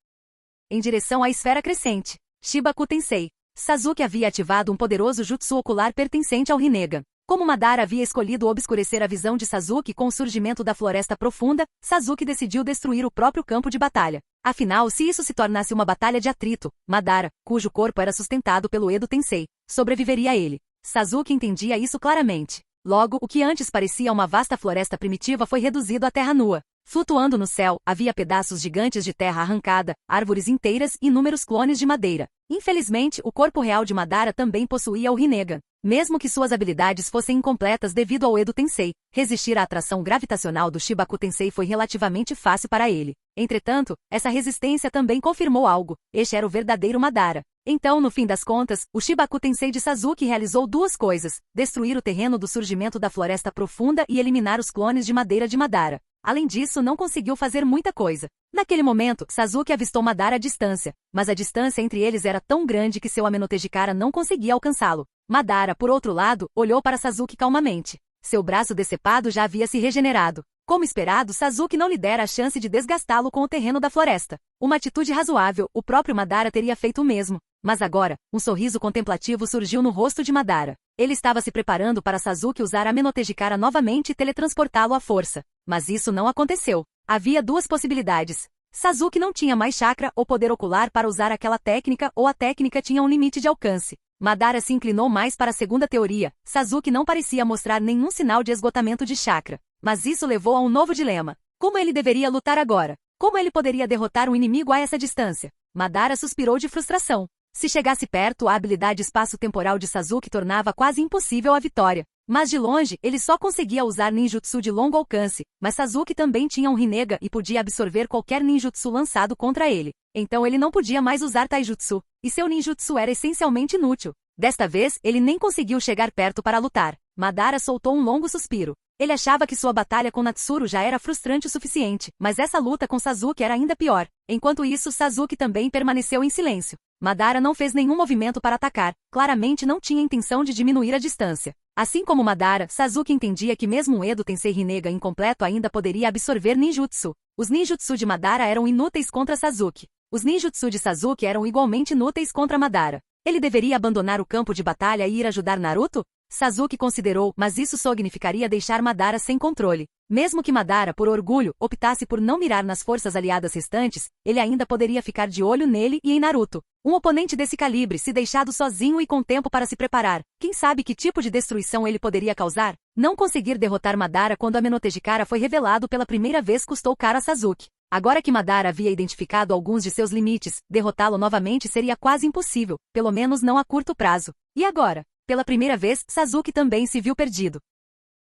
em direção à esfera crescente. Shibaku Tensei. Sasuke havia ativado um poderoso jutsu ocular pertencente ao Rinnegan. Como Madara havia escolhido obscurecer a visão de Sasuke com o surgimento da Floresta Profunda, Sasuke decidiu destruir o próprio campo de batalha. Afinal, se isso se tornasse uma batalha de atrito, Madara, cujo corpo era sustentado pelo Edo Tensei, sobreviveria a ele. Sasuke entendia isso claramente. Logo, o que antes parecia uma vasta floresta primitiva foi reduzido à terra nua. Flutuando no céu, havia pedaços gigantes de terra arrancada, árvores inteiras e inúmeros clones de madeira. Infelizmente, o corpo real de Madara também possuía o Rinnegan. Mesmo que suas habilidades fossem incompletas devido ao Edo Tensei, resistir à atração gravitacional do Shibaku Tensei foi relativamente fácil para ele. Entretanto, essa resistência também confirmou algo: este era o verdadeiro Madara. Então, no fim das contas, o Shibaku Tensei de Sasuke realizou duas coisas: destruir o terreno do surgimento da Floresta Profunda e eliminar os clones de madeira de Madara. Além disso, não conseguiu fazer muita coisa. Naquele momento, Sasuke avistou Madara à distância, mas a distância entre eles era tão grande que seu Amenotejikara não conseguia alcançá-lo. Madara, por outro lado, olhou para Sasuke calmamente. Seu braço decepado já havia se regenerado. Como esperado, Sasuke não lhe dera a chance de desgastá-lo com o terreno da floresta. Uma atitude razoável, o próprio Madara teria feito o mesmo. Mas agora, um sorriso contemplativo surgiu no rosto de Madara. Ele estava se preparando para Sasuke usar Amenotejikara novamente e teletransportá-lo à força. Mas isso não aconteceu. Havia duas possibilidades. Sasuke não tinha mais chakra ou poder ocular para usar aquela técnica, ou a técnica tinha um limite de alcance. Madara se inclinou mais para a segunda teoria. Sasuke não parecia mostrar nenhum sinal de esgotamento de chakra. Mas isso levou a um novo dilema. Como ele deveria lutar agora? Como ele poderia derrotar um inimigo a essa distância? Madara suspirou de frustração. Se chegasse perto, a habilidade espaço-temporal de Sasuke tornava quase impossível a vitória. Mas de longe, ele só conseguia usar ninjutsu de longo alcance, mas Sasuke também tinha um Rinnegan e podia absorver qualquer ninjutsu lançado contra ele. Então ele não podia mais usar taijutsu, e seu ninjutsu era essencialmente inútil. Desta vez, ele nem conseguiu chegar perto para lutar. Madara soltou um longo suspiro. Ele achava que sua batalha com Natsuru já era frustrante o suficiente, mas essa luta com Sasuke era ainda pior. Enquanto isso, Sasuke também permaneceu em silêncio. Madara não fez nenhum movimento para atacar, claramente não tinha intenção de diminuir a distância. Assim como Madara, Sasuke entendia que mesmo o Edo Tensei Rinnegan incompleto ainda poderia absorver ninjutsu. Os ninjutsu de Madara eram inúteis contra Sasuke. Os ninjutsu de Sasuke eram igualmente inúteis contra Madara. Ele deveria abandonar o campo de batalha e ir ajudar Naruto? Sasuke considerou, mas isso significaria deixar Madara sem controle. Mesmo que Madara, por orgulho, optasse por não mirar nas forças aliadas restantes, ele ainda poderia ficar de olho nele e em Naruto. Um oponente desse calibre, se deixado sozinho e com tempo para se preparar, quem sabe que tipo de destruição ele poderia causar? Não conseguir derrotar Madara quando Amenotejikara foi revelado pela primeira vez custou caro a Sasuke. Agora que Madara havia identificado alguns de seus limites, derrotá-lo novamente seria quase impossível, pelo menos não a curto prazo. E agora? Pela primeira vez, Sasuke também se viu perdido.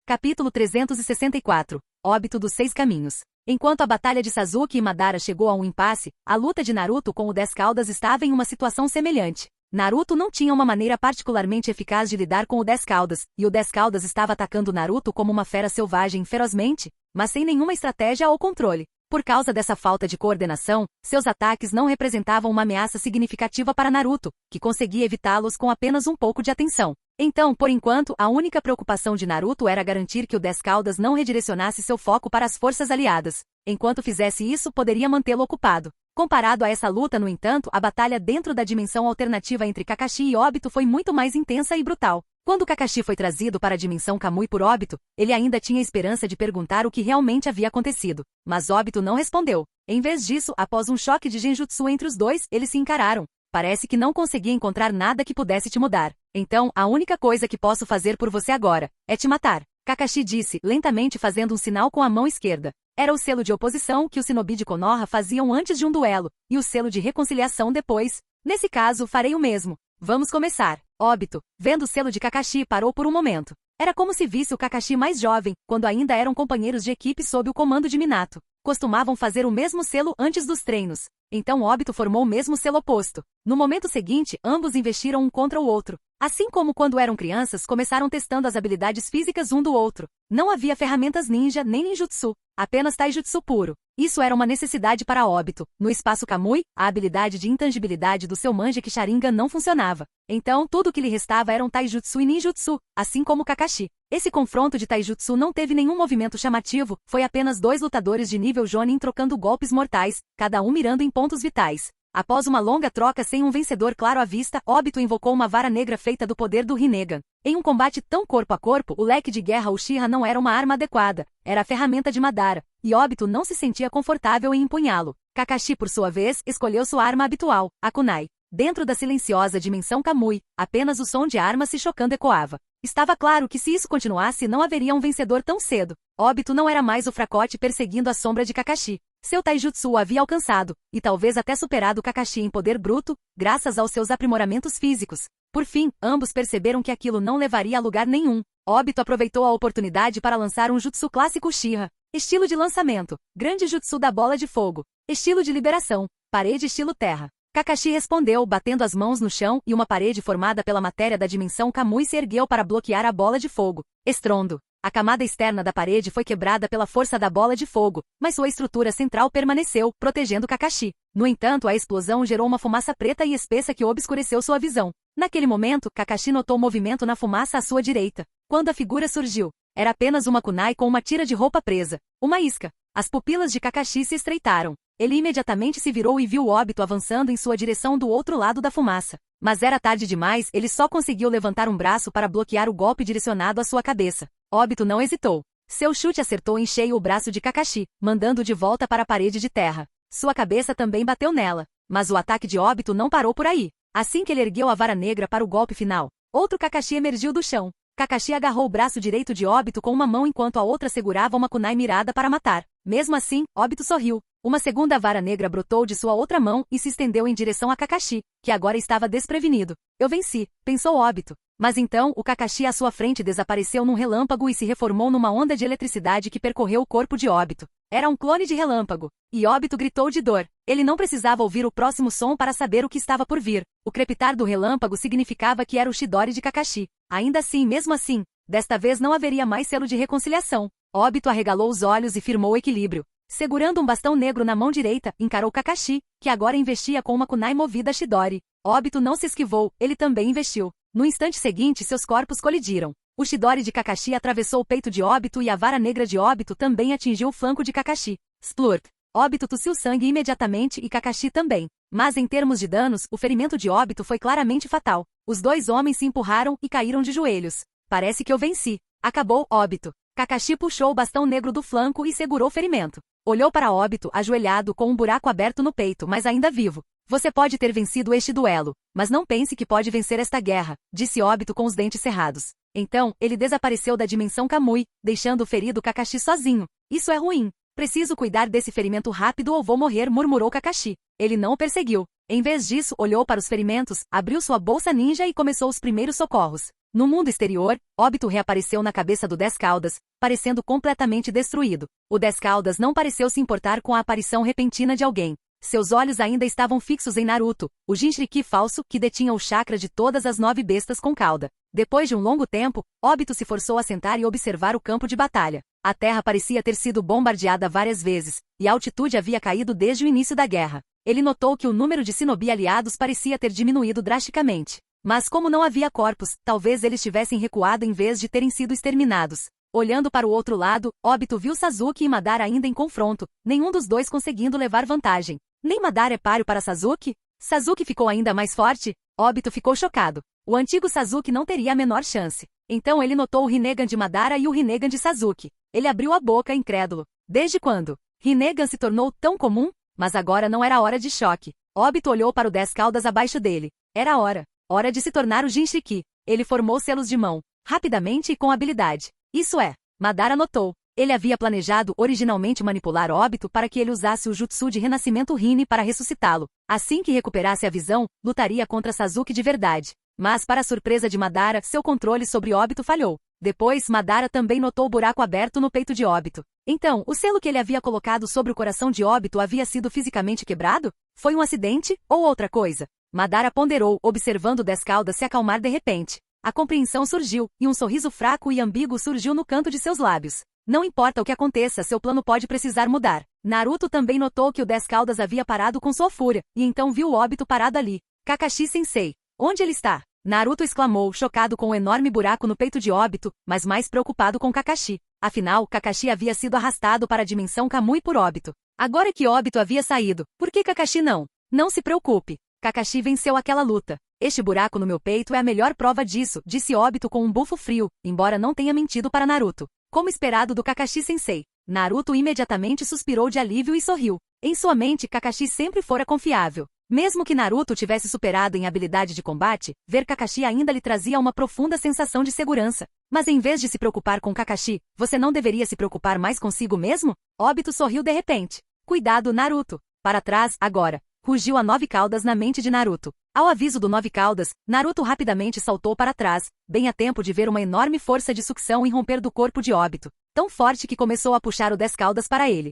Capítulo 364. Óbito dos Seis Caminhos. Enquanto a batalha de Sasuke e Madara chegou a um impasse, a luta de Naruto com o Dez Caudas estava em uma situação semelhante. Naruto não tinha uma maneira particularmente eficaz de lidar com o Dez Caudas, e o Dez Caudas estava atacando Naruto como uma fera selvagem ferozmente, mas sem nenhuma estratégia ou controle. Por causa dessa falta de coordenação, seus ataques não representavam uma ameaça significativa para Naruto, que conseguia evitá-los com apenas um pouco de atenção. Então, por enquanto, a única preocupação de Naruto era garantir que o Dez Caudas não redirecionasse seu foco para as forças aliadas. Enquanto fizesse isso, poderia mantê-lo ocupado. Comparado a essa luta, no entanto, a batalha dentro da dimensão alternativa entre Kakashi e Obito foi muito mais intensa e brutal. Quando Kakashi foi trazido para a dimensão Kamui por Obito, ele ainda tinha esperança de perguntar o que realmente havia acontecido. Mas Obito não respondeu. Em vez disso, após um choque de genjutsu entre os dois, eles se encararam. Parece que não conseguia encontrar nada que pudesse te mudar. Então, a única coisa que posso fazer por você agora é te matar. Kakashi disse, lentamente fazendo um sinal com a mão esquerda. Era o selo de oposição que os shinobi de Konoha faziam antes de um duelo, e o selo de reconciliação depois. Nesse caso, farei o mesmo. Vamos começar. Obito, vendo o selo de Kakashi, parou por um momento. Era como se visse o Kakashi mais jovem, quando ainda eram companheiros de equipe sob o comando de Minato. Costumavam fazer o mesmo selo antes dos treinos. Então Obito formou o mesmo selo oposto. No momento seguinte, ambos investiram um contra o outro. Assim como quando eram crianças, começaram testando as habilidades físicas um do outro. Não havia ferramentas ninja nem ninjutsu, apenas taijutsu puro. Isso era uma necessidade para Obito. No espaço Kamui, a habilidade de intangibilidade do seu Mangekyou Sharingan não funcionava. Então, tudo o que lhe restava eram taijutsu e ninjutsu, assim como Kakashi. Esse confronto de taijutsu não teve nenhum movimento chamativo, foi apenas dois lutadores de nível Jonin trocando golpes mortais, cada um mirando em pontos vitais. Após uma longa troca sem um vencedor claro à vista, Obito invocou uma vara negra feita do poder do Rinnegan. Em um combate tão corpo a corpo, o leque de guerra Uchiha não era uma arma adequada, era a ferramenta de Madara, e Obito não se sentia confortável em empunhá-lo. Kakashi, por sua vez, escolheu sua arma habitual, a kunai. Dentro da silenciosa dimensão Kamui, apenas o som de armas se chocando ecoava. Estava claro que se isso continuasse não haveria um vencedor tão cedo. Obito não era mais o fracote perseguindo a sombra de Kakashi. Seu taijutsu o havia alcançado, e talvez até superado Kakashi em poder bruto, graças aos seus aprimoramentos físicos. Por fim, ambos perceberam que aquilo não levaria a lugar nenhum. Obito aproveitou a oportunidade para lançar um jutsu clássico Uchiha. Estilo de lançamento, grande jutsu da bola de fogo. Estilo de liberação, parede estilo terra. Kakashi respondeu, batendo as mãos no chão, e uma parede formada pela matéria da dimensão Kamui se ergueu para bloquear a bola de fogo. Estrondo. A camada externa da parede foi quebrada pela força da bola de fogo, mas sua estrutura central permaneceu, protegendo Kakashi. No entanto, a explosão gerou uma fumaça preta e espessa que obscureceu sua visão. Naquele momento, Kakashi notou movimento na fumaça à sua direita. Quando a figura surgiu, era apenas uma kunai com uma tira de roupa presa. Uma isca. As pupilas de Kakashi se estreitaram. Ele imediatamente se virou e viu Obito avançando em sua direção do outro lado da fumaça. Mas era tarde demais, ele só conseguiu levantar um braço para bloquear o golpe direcionado à sua cabeça. Obito não hesitou. Seu chute acertou em cheio o braço de Kakashi, mandando-o de volta para a parede de terra. Sua cabeça também bateu nela. Mas o ataque de Obito não parou por aí. Assim que ele ergueu a vara negra para o golpe final, outro Kakashi emergiu do chão. Kakashi agarrou o braço direito de Obito com uma mão enquanto a outra segurava uma kunai mirada para matar. Mesmo assim, Obito sorriu. Uma segunda vara negra brotou de sua outra mão e se estendeu em direção a Kakashi, que agora estava desprevenido. Eu venci, pensou Obito. Mas então, o Kakashi à sua frente desapareceu num relâmpago e se reformou numa onda de eletricidade que percorreu o corpo de Obito. Era um clone de relâmpago. E Obito gritou de dor. Ele não precisava ouvir o próximo som para saber o que estava por vir. O crepitar do relâmpago significava que era o Chidori de Kakashi. Ainda assim, mesmo assim, desta vez não haveria mais selo de reconciliação. Obito arregalou os olhos e firmou o equilíbrio. Segurando um bastão negro na mão direita, encarou Kakashi, que agora investia com uma kunai movida a Chidori. Obito não se esquivou, ele também investiu. No instante seguinte, seus corpos colidiram. O Chidori de Kakashi atravessou o peito de Obito e a vara negra de Obito também atingiu o flanco de Kakashi. Splurt. Obito tossiu sangue imediatamente e Kakashi também. Mas em termos de danos, o ferimento de Obito foi claramente fatal. Os dois homens se empurraram e caíram de joelhos. Parece que eu venci. Acabou, Obito. Kakashi puxou o bastão negro do flanco e segurou o ferimento. Olhou para Obito, ajoelhado com um buraco aberto no peito, mas ainda vivo. Você pode ter vencido este duelo, mas não pense que pode vencer esta guerra, disse Obito com os dentes cerrados. Então, ele desapareceu da dimensão Kamui, deixando o ferido Kakashi sozinho. Isso é ruim. Preciso cuidar desse ferimento rápido ou vou morrer, murmurou Kakashi. Ele não o perseguiu. Em vez disso, olhou para os ferimentos, abriu sua bolsa ninja e começou os primeiros socorros. No mundo exterior, Obito reapareceu na cabeça do Dez Caudas, parecendo completamente destruído. O Dez Caudas não pareceu se importar com a aparição repentina de alguém. Seus olhos ainda estavam fixos em Naruto, o Jinchuriki falso que detinha o chakra de todas as 9 bestas com cauda. Depois de um longo tempo, Obito se forçou a sentar e observar o campo de batalha. A terra parecia ter sido bombardeada várias vezes, e a altitude havia caído desde o início da guerra. Ele notou que o número de shinobi aliados parecia ter diminuído drasticamente. Mas como não havia corpos, talvez eles tivessem recuado em vez de terem sido exterminados. Olhando para o outro lado, Obito viu Sasuke e Madara ainda em confronto, nenhum dos dois conseguindo levar vantagem. Nem Madara é páreo para Sasuke? Sasuke ficou ainda mais forte? Obito ficou chocado. O antigo Sasuke não teria a menor chance. Então ele notou o Rinnegan de Madara e o Rinnegan de Sasuke. Ele abriu a boca incrédulo. Desde quando? Rinnegan se tornou tão comum? Mas agora não era hora de choque. Obito olhou para o Dez Caudas abaixo dele. Era hora. Hora de se tornar o Jinchuriki. Ele formou selos de mão. Rapidamente e com habilidade. Isso é. Madara notou. Ele havia planejado originalmente manipular Obito para que ele usasse o jutsu de renascimento Rini para ressuscitá-lo. Assim que recuperasse a visão, lutaria contra Sasuke de verdade. Mas para a surpresa de Madara, seu controle sobre Obito falhou. Depois, Madara também notou o buraco aberto no peito de Obito. Então, o selo que ele havia colocado sobre o coração de Obito havia sido fisicamente quebrado? Foi um acidente, ou outra coisa? Madara ponderou, observando o Dez Caudas se acalmar de repente. A compreensão surgiu, e um sorriso fraco e ambíguo surgiu no canto de seus lábios. Não importa o que aconteça, seu plano pode precisar mudar. Naruto também notou que o Dez Caudas havia parado com sua fúria, e então viu o Obito parado ali. Kakashi-sensei. Onde ele está? Naruto exclamou, chocado com o enorme buraco no peito de Obito, mas mais preocupado com Kakashi. Afinal, Kakashi havia sido arrastado para a dimensão Kamui por Obito. Agora que Obito havia saído, por que Kakashi não? Não se preocupe. Kakashi venceu aquela luta. Este buraco no meu peito é a melhor prova disso, disse Obito com um bufo frio, embora não tenha mentido para Naruto. Como esperado do Kakashi-sensei, Naruto imediatamente suspirou de alívio e sorriu. Em sua mente, Kakashi sempre fora confiável. Mesmo que Naruto tivesse superado em habilidade de combate, ver Kakashi ainda lhe trazia uma profunda sensação de segurança. Mas em vez de se preocupar com Kakashi, você não deveria se preocupar mais consigo mesmo? Obito sorriu de repente. Cuidado, Naruto. Para trás, agora. Rugiu a Nove Caudas na mente de Naruto. Ao aviso do Nove Caudas, Naruto rapidamente saltou para trás, bem a tempo de ver uma enorme força de sucção irromper do corpo de Obito, tão forte que começou a puxar o Dez Caudas para ele.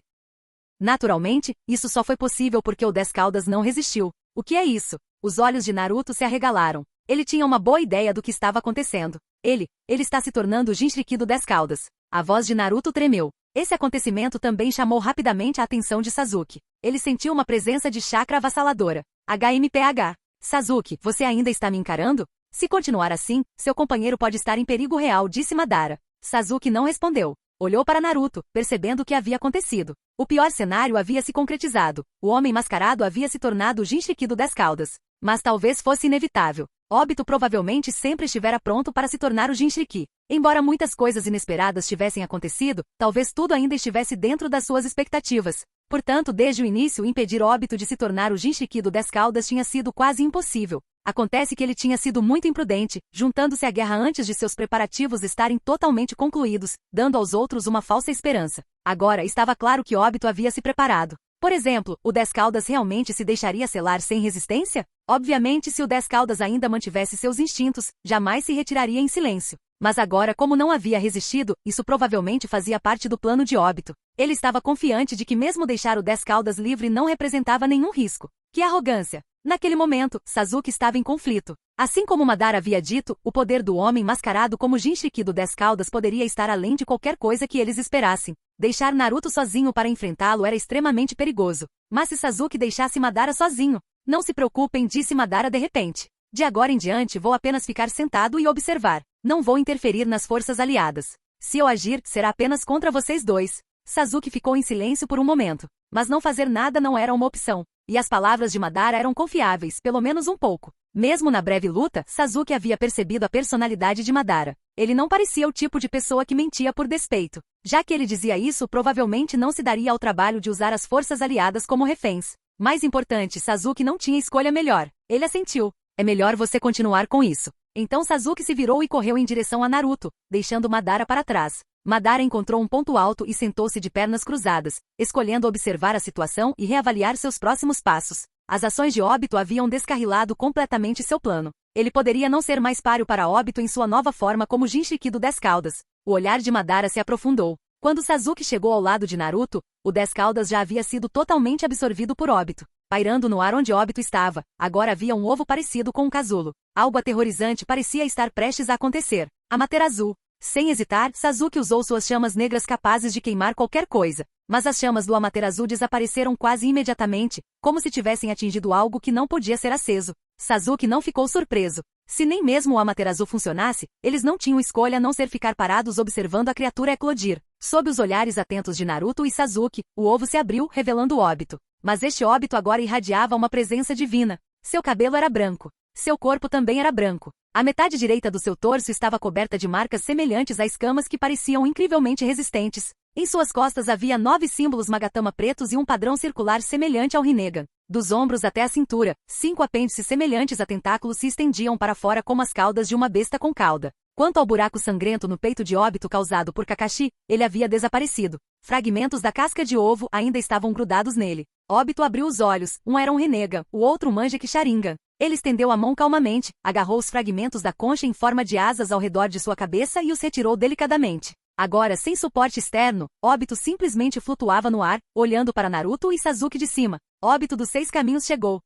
Naturalmente, isso só foi possível porque o Dez Caudas não resistiu. O que é isso? Os olhos de Naruto se arregalaram. Ele tinha uma boa ideia do que estava acontecendo. Ele está se tornando o Jinchuriki do Dez Caudas. A voz de Naruto tremeu. Esse acontecimento também chamou rapidamente a atenção de Sasuke. Ele sentiu uma presença de chakra avassaladora. HMPH. Sasuke, você ainda está me encarando? Se continuar assim, seu companheiro pode estar em perigo real, disse Madara. Sasuke não respondeu. Olhou para Naruto, percebendo o que havia acontecido. O pior cenário havia se concretizado. O homem mascarado havia se tornado o Jinchuriki do Dez Caudas. Mas talvez fosse inevitável. Obito provavelmente sempre estivera pronto para se tornar o Jinchuriki. Embora muitas coisas inesperadas tivessem acontecido, talvez tudo ainda estivesse dentro das suas expectativas. Portanto, desde o início, impedir Obito de se tornar o Jinchuriki do Dez Caudas tinha sido quase impossível. Acontece que ele tinha sido muito imprudente, juntando-se à guerra antes de seus preparativos estarem totalmente concluídos, dando aos outros uma falsa esperança. Agora estava claro que Obito havia se preparado. Por exemplo, o Dez Caudas realmente se deixaria selar sem resistência? Obviamente, se o Dez Caudas ainda mantivesse seus instintos, jamais se retiraria em silêncio. Mas agora, como não havia resistido, isso provavelmente fazia parte do plano de Obito. Ele estava confiante de que mesmo deixar o Dez Caudas livre não representava nenhum risco. Que arrogância! Naquele momento, Sasuke estava em conflito. Assim como Madara havia dito, o poder do homem mascarado como Jinchuriki do Dez Caudas poderia estar além de qualquer coisa que eles esperassem. Deixar Naruto sozinho para enfrentá-lo era extremamente perigoso. Mas se Sasuke deixasse Madara sozinho? Não se preocupem, disse Madara de repente. De agora em diante vou apenas ficar sentado e observar. Não vou interferir nas forças aliadas. Se eu agir, será apenas contra vocês dois. Sasuke ficou em silêncio por um momento. Mas não fazer nada não era uma opção. E as palavras de Madara eram confiáveis, pelo menos um pouco. Mesmo na breve luta, Sasuke havia percebido a personalidade de Madara. Ele não parecia o tipo de pessoa que mentia por despeito. Já que ele dizia isso, provavelmente não se daria ao trabalho de usar as forças aliadas como reféns. Mais importante, Sasuke não tinha escolha melhor. Ele assentiu. É melhor você continuar com isso. Então Sasuke se virou e correu em direção a Naruto, deixando Madara para trás. Madara encontrou um ponto alto e sentou-se de pernas cruzadas, escolhendo observar a situação e reavaliar seus próximos passos. As ações de Obito haviam descarrilado completamente seu plano. Ele poderia não ser mais páreo para Obito em sua nova forma como Jinchuriki do Dez Caudas. O olhar de Madara se aprofundou. Quando Sasuke chegou ao lado de Naruto, o Dez Caudas já havia sido totalmente absorvido por Obito. Pairando no ar onde Obito estava, agora havia um ovo parecido com um casulo. Algo aterrorizante parecia estar prestes a acontecer. Amaterasu. Sem hesitar, Sasuke usou suas chamas negras capazes de queimar qualquer coisa. Mas as chamas do Amaterasu desapareceram quase imediatamente, como se tivessem atingido algo que não podia ser aceso. Sasuke não ficou surpreso. Se nem mesmo o Amaterasu funcionasse, eles não tinham escolha a não ser ficar parados observando a criatura eclodir. Sob os olhares atentos de Naruto e Sasuke, o ovo se abriu, revelando Obito. Mas este Obito agora irradiava uma presença divina. Seu cabelo era branco. Seu corpo também era branco. A metade direita do seu torso estava coberta de marcas semelhantes a escamas que pareciam incrivelmente resistentes. Em suas costas havia 9 símbolos Magatama pretos e um padrão circular semelhante ao Rinnegan. Dos ombros até a cintura, 5 apêndices semelhantes a tentáculos se estendiam para fora como as caudas de uma besta com cauda. Quanto ao buraco sangrento no peito de Obito causado por Kakashi, ele havia desaparecido. Fragmentos da casca de ovo ainda estavam grudados nele. Obito abriu os olhos, um era um Rinnegan, o outro um Mangekyou Sharingan. Ele estendeu a mão calmamente, agarrou os fragmentos da concha em forma de asas ao redor de sua cabeça e os retirou delicadamente. Agora, sem suporte externo, Obito simplesmente flutuava no ar, olhando para Naruto e Sasuke de cima. Obito dos 6 caminhos chegou.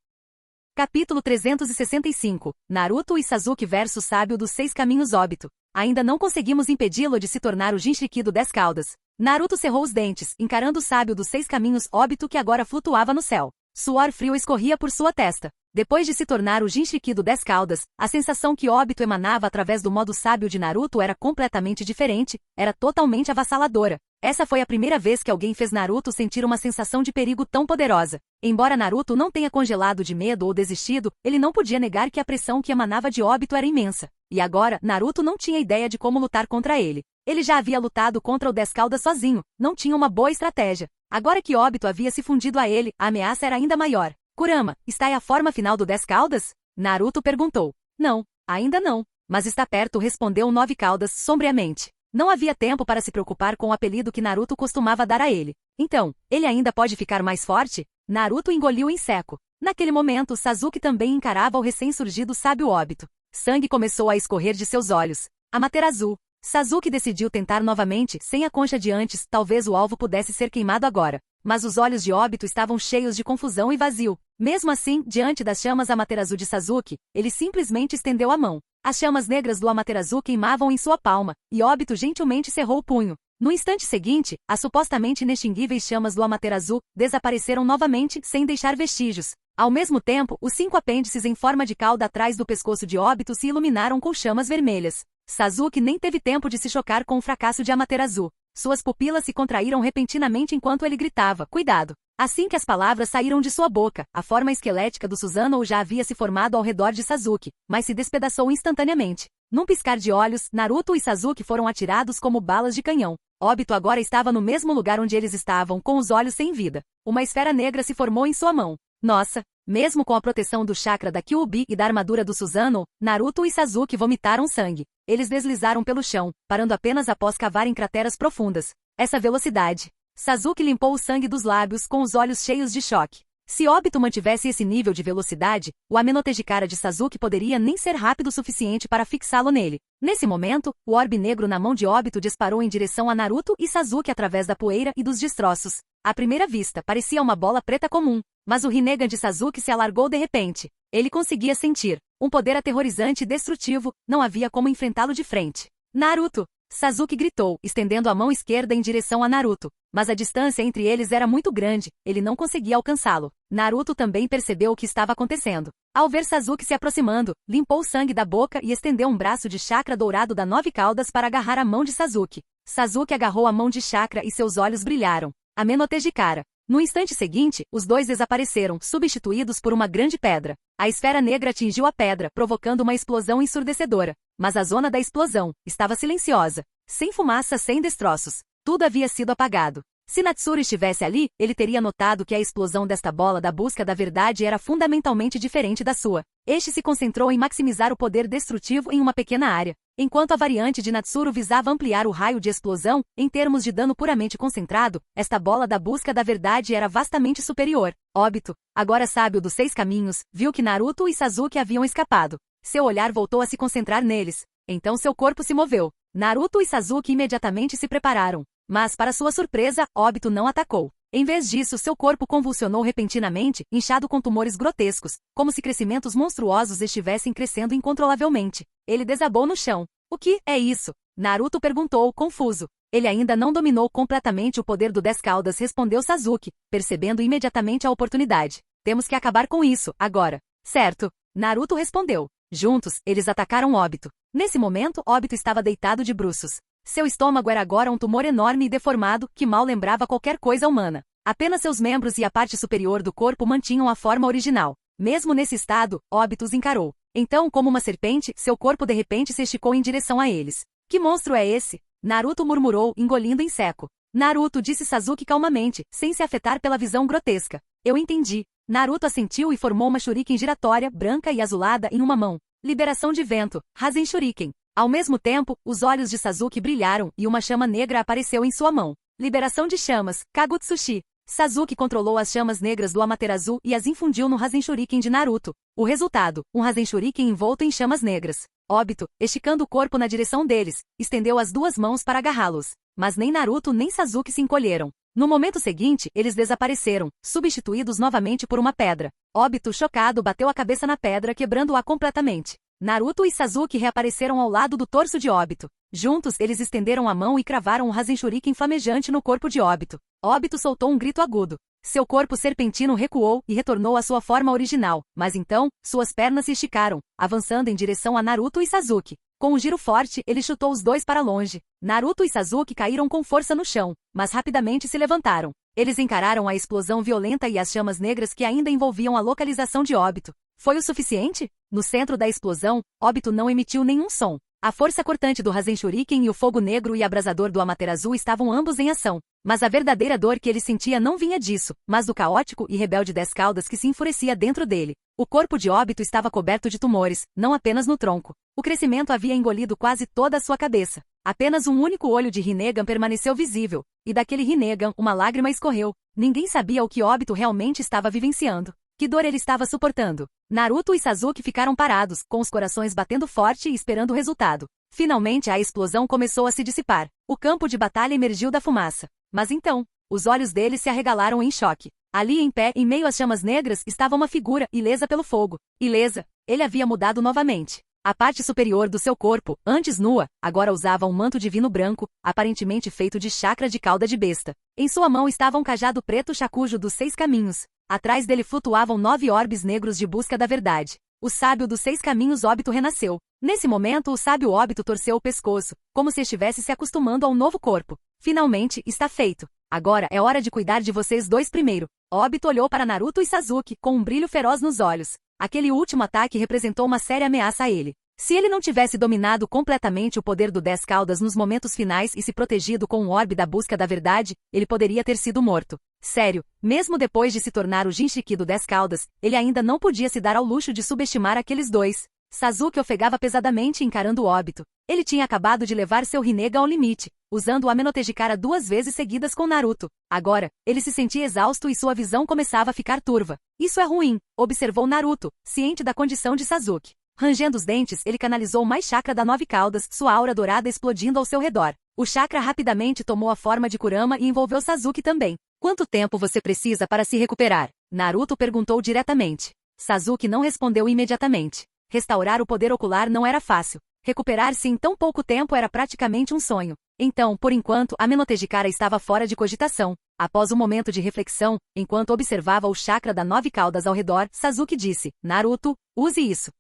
Capítulo 365. Naruto e Sasuke versus Sábio dos 6 caminhos Obito. Ainda não conseguimos impedi-lo de se tornar o Jinchuriki do 10 caudas. Naruto cerrou os dentes, encarando o Sábio dos 6 caminhos Obito que agora flutuava no céu. Suor frio escorria por sua testa. Depois de se tornar o Jinchuriki do 10 Caudas, a sensação que Obito emanava através do modo sábio de Naruto era completamente diferente, era totalmente avassaladora. Essa foi a primeira vez que alguém fez Naruto sentir uma sensação de perigo tão poderosa. Embora Naruto não tenha congelado de medo ou desistido, ele não podia negar que a pressão que emanava de Obito era imensa. E agora, Naruto não tinha ideia de como lutar contra ele. Ele já havia lutado contra o 10 Caudas sozinho, não tinha uma boa estratégia. Agora que Obito havia se fundido a ele, a ameaça era ainda maior. Kurama, está aí a forma final do 10 Caudas? Naruto perguntou. Não, ainda não. Mas está perto, respondeu o 9 Caudas, sombriamente. Não havia tempo para se preocupar com o apelido que Naruto costumava dar a ele. Então, ele ainda pode ficar mais forte? Naruto engoliu em seco. Naquele momento, Sasuke também encarava o recém-surgido sábio Obito. Sangue começou a escorrer de seus olhos. Amaterasu. Sasuke decidiu tentar novamente, sem a concha de antes, talvez o alvo pudesse ser queimado agora. Mas os olhos de Obito estavam cheios de confusão e vazio. Mesmo assim, diante das chamas Amaterasu de Sasuke, ele simplesmente estendeu a mão. As chamas negras do Amaterasu queimavam em sua palma, e Obito gentilmente cerrou o punho. No instante seguinte, as supostamente inextinguíveis chamas do Amaterasu desapareceram novamente, sem deixar vestígios. Ao mesmo tempo, os 5 apêndices em forma de cauda atrás do pescoço de Obito se iluminaram com chamas vermelhas. Sasuke nem teve tempo de se chocar com o fracasso de Amaterasu. Suas pupilas se contraíram repentinamente enquanto ele gritava, cuidado. Assim que as palavras saíram de sua boca, a forma esquelética do Susanoo já havia se formado ao redor de Sasuke, mas se despedaçou instantaneamente. Num piscar de olhos, Naruto e Sasuke foram atirados como balas de canhão. Obito agora estava no mesmo lugar onde eles estavam, com os olhos sem vida. Uma esfera negra se formou em sua mão. Nossa! Mesmo com a proteção do chakra da Kyuubi e da armadura do Susanoo, Naruto e Sasuke vomitaram sangue. Eles deslizaram pelo chão, parando apenas após cavarem crateras profundas. Essa velocidade! Sasuke limpou o sangue dos lábios com os olhos cheios de choque. Se Obito mantivesse esse nível de velocidade, o Amenotejikara de Sasuke poderia nem ser rápido o suficiente para fixá-lo nele. Nesse momento, o orbe negro na mão de Obito disparou em direção a Naruto e Sasuke através da poeira e dos destroços. À primeira vista, parecia uma bola preta comum, mas o Rinnegan de Sasuke se alargou de repente. Ele conseguia sentir um poder aterrorizante e destrutivo, não havia como enfrentá-lo de frente. Naruto! Sasuke gritou, estendendo a mão esquerda em direção a Naruto. Mas a distância entre eles era muito grande, ele não conseguia alcançá-lo. Naruto também percebeu o que estava acontecendo. Ao ver Sasuke se aproximando, limpou o sangue da boca e estendeu um braço de chakra dourado da 9 Caudas para agarrar a mão de Sasuke. Sasuke agarrou a mão de chakra e seus olhos brilharam. Amenotejikara. No instante seguinte, os dois desapareceram, substituídos por uma grande pedra. A esfera negra atingiu a pedra, provocando uma explosão ensurdecedora. Mas a zona da explosão estava silenciosa. Sem fumaça, sem destroços. Tudo havia sido apagado. Se Natsuru estivesse ali, ele teria notado que a explosão desta bola da busca da verdade era fundamentalmente diferente da sua. Este se concentrou em maximizar o poder destrutivo em uma pequena área, enquanto a variante de Natsuru visava ampliar o raio de explosão, em termos de dano puramente concentrado, esta bola da busca da verdade era vastamente superior. Obito, agora sábio dos 6 caminhos, viu que Naruto e Sasuke haviam escapado. Seu olhar voltou a se concentrar neles. Então seu corpo se moveu. Naruto e Sasuke imediatamente se prepararam. Mas, para sua surpresa, Obito não atacou. Em vez disso, seu corpo convulsionou repentinamente, inchado com tumores grotescos, como se crescimentos monstruosos estivessem crescendo incontrolavelmente. Ele desabou no chão. O que é isso? Naruto perguntou, confuso. Ele ainda não dominou completamente o poder do 10 Caudas, respondeu Sasuke, percebendo imediatamente a oportunidade. Temos que acabar com isso, agora. Certo. Naruto respondeu. Juntos, eles atacaram Obito. Nesse momento, Obito estava deitado de bruços. Seu estômago era agora um tumor enorme e deformado, que mal lembrava qualquer coisa humana. Apenas seus membros e a parte superior do corpo mantinham a forma original. Mesmo nesse estado, Obito os encarou. Então, como uma serpente, seu corpo de repente se esticou em direção a eles. Que monstro é esse? Naruto murmurou, engolindo em seco. Naruto, disse Sasuke calmamente, sem se afetar pela visão grotesca. Eu entendi. Naruto assentiu e formou uma shuriken giratória, branca e azulada em uma mão. Liberação de vento, Rasen Shuriken. Ao mesmo tempo, os olhos de Sasuke brilharam e uma chama negra apareceu em sua mão. Liberação de chamas, Kagutsushi. Sasuke controlou as chamas negras do Amaterasu e as infundiu no Rasen Shuriken de Naruto. O resultado, um Rasen Shuriken envolto em chamas negras. Obito, esticando o corpo na direção deles, estendeu as 2 mãos para agarrá-los. Mas nem Naruto nem Sasuke se encolheram. No momento seguinte, eles desapareceram, substituídos novamente por uma pedra. Obito, chocado, bateu a cabeça na pedra, quebrando-a completamente. Naruto e Sasuke reapareceram ao lado do torso de Obito. Juntos, eles estenderam a mão e cravaram um Rasen Shuriken flamejante no corpo de Obito. Obito soltou um grito agudo. Seu corpo serpentino recuou e retornou à sua forma original, mas então, suas pernas se esticaram, avançando em direção a Naruto e Sasuke. Com um giro forte, ele chutou os dois para longe. Naruto e Sasuke caíram com força no chão, mas rapidamente se levantaram. Eles encararam a explosão violenta e as chamas negras que ainda envolviam a localização de Obito. Foi o suficiente? No centro da explosão, Obito não emitiu nenhum som. A força cortante do Rasen Shuriken e o fogo negro e abrasador do Amaterasu estavam ambos em ação. Mas a verdadeira dor que ele sentia não vinha disso, mas do caótico e rebelde 10 caudas que se enfurecia dentro dele. O corpo de Obito estava coberto de tumores, não apenas no tronco. O crescimento havia engolido quase toda a sua cabeça. Apenas um único olho de Rinnegan permaneceu visível, e daquele Rinnegan uma lágrima escorreu. Ninguém sabia o que Obito realmente estava vivenciando. Que dor ele estava suportando. Naruto e Sasuke ficaram parados, com os corações batendo forte e esperando o resultado. Finalmente a explosão começou a se dissipar. O campo de batalha emergiu da fumaça. Mas então, os olhos deles se arregalaram em choque. Ali em pé, em meio às chamas negras, estava uma figura, ilesa pelo fogo. Ilesa, ele havia mudado novamente. A parte superior do seu corpo, antes nua, agora usava um manto divino branco, aparentemente feito de chakra de cauda de besta. Em sua mão estava um cajado preto chacujo dos 6 caminhos. Atrás dele flutuavam 9 orbes negros de busca da verdade. O sábio dos 6 caminhos Obito renasceu. Nesse momento o sábio Obito torceu o pescoço, como se estivesse se acostumando ao novo corpo. Finalmente, está feito. Agora é hora de cuidar de vocês dois primeiro. Obito olhou para Naruto e Sasuke, com um brilho feroz nos olhos. Aquele último ataque representou uma séria ameaça a ele. Se ele não tivesse dominado completamente o poder do 10 caudas nos momentos finais e se protegido com um orbe da busca da verdade, ele poderia ter sido morto. Sério, mesmo depois de se tornar o Jinchiki do 10 caudas, ele ainda não podia se dar ao luxo de subestimar aqueles dois. Sasuke ofegava pesadamente encarando Obito. Ele tinha acabado de levar seu Rinnegan ao limite, usando o Amenotejikara 2 vezes seguidas com Naruto. Agora, ele se sentia exausto e sua visão começava a ficar turva. Isso é ruim, observou Naruto, ciente da condição de Sasuke. Rangendo os dentes, ele canalizou mais chakra da 9 caudas, sua aura dourada explodindo ao seu redor. O chakra rapidamente tomou a forma de Kurama e envolveu Sasuke também. Quanto tempo você precisa para se recuperar? Naruto perguntou diretamente. Sasuke não respondeu imediatamente. Restaurar o poder ocular não era fácil. Recuperar-se em tão pouco tempo era praticamente um sonho. Então, por enquanto, Amenotejikara estava fora de cogitação. Após um momento de reflexão, enquanto observava o chakra da 9 caudas ao redor, Sasuke disse, Naruto, use isso.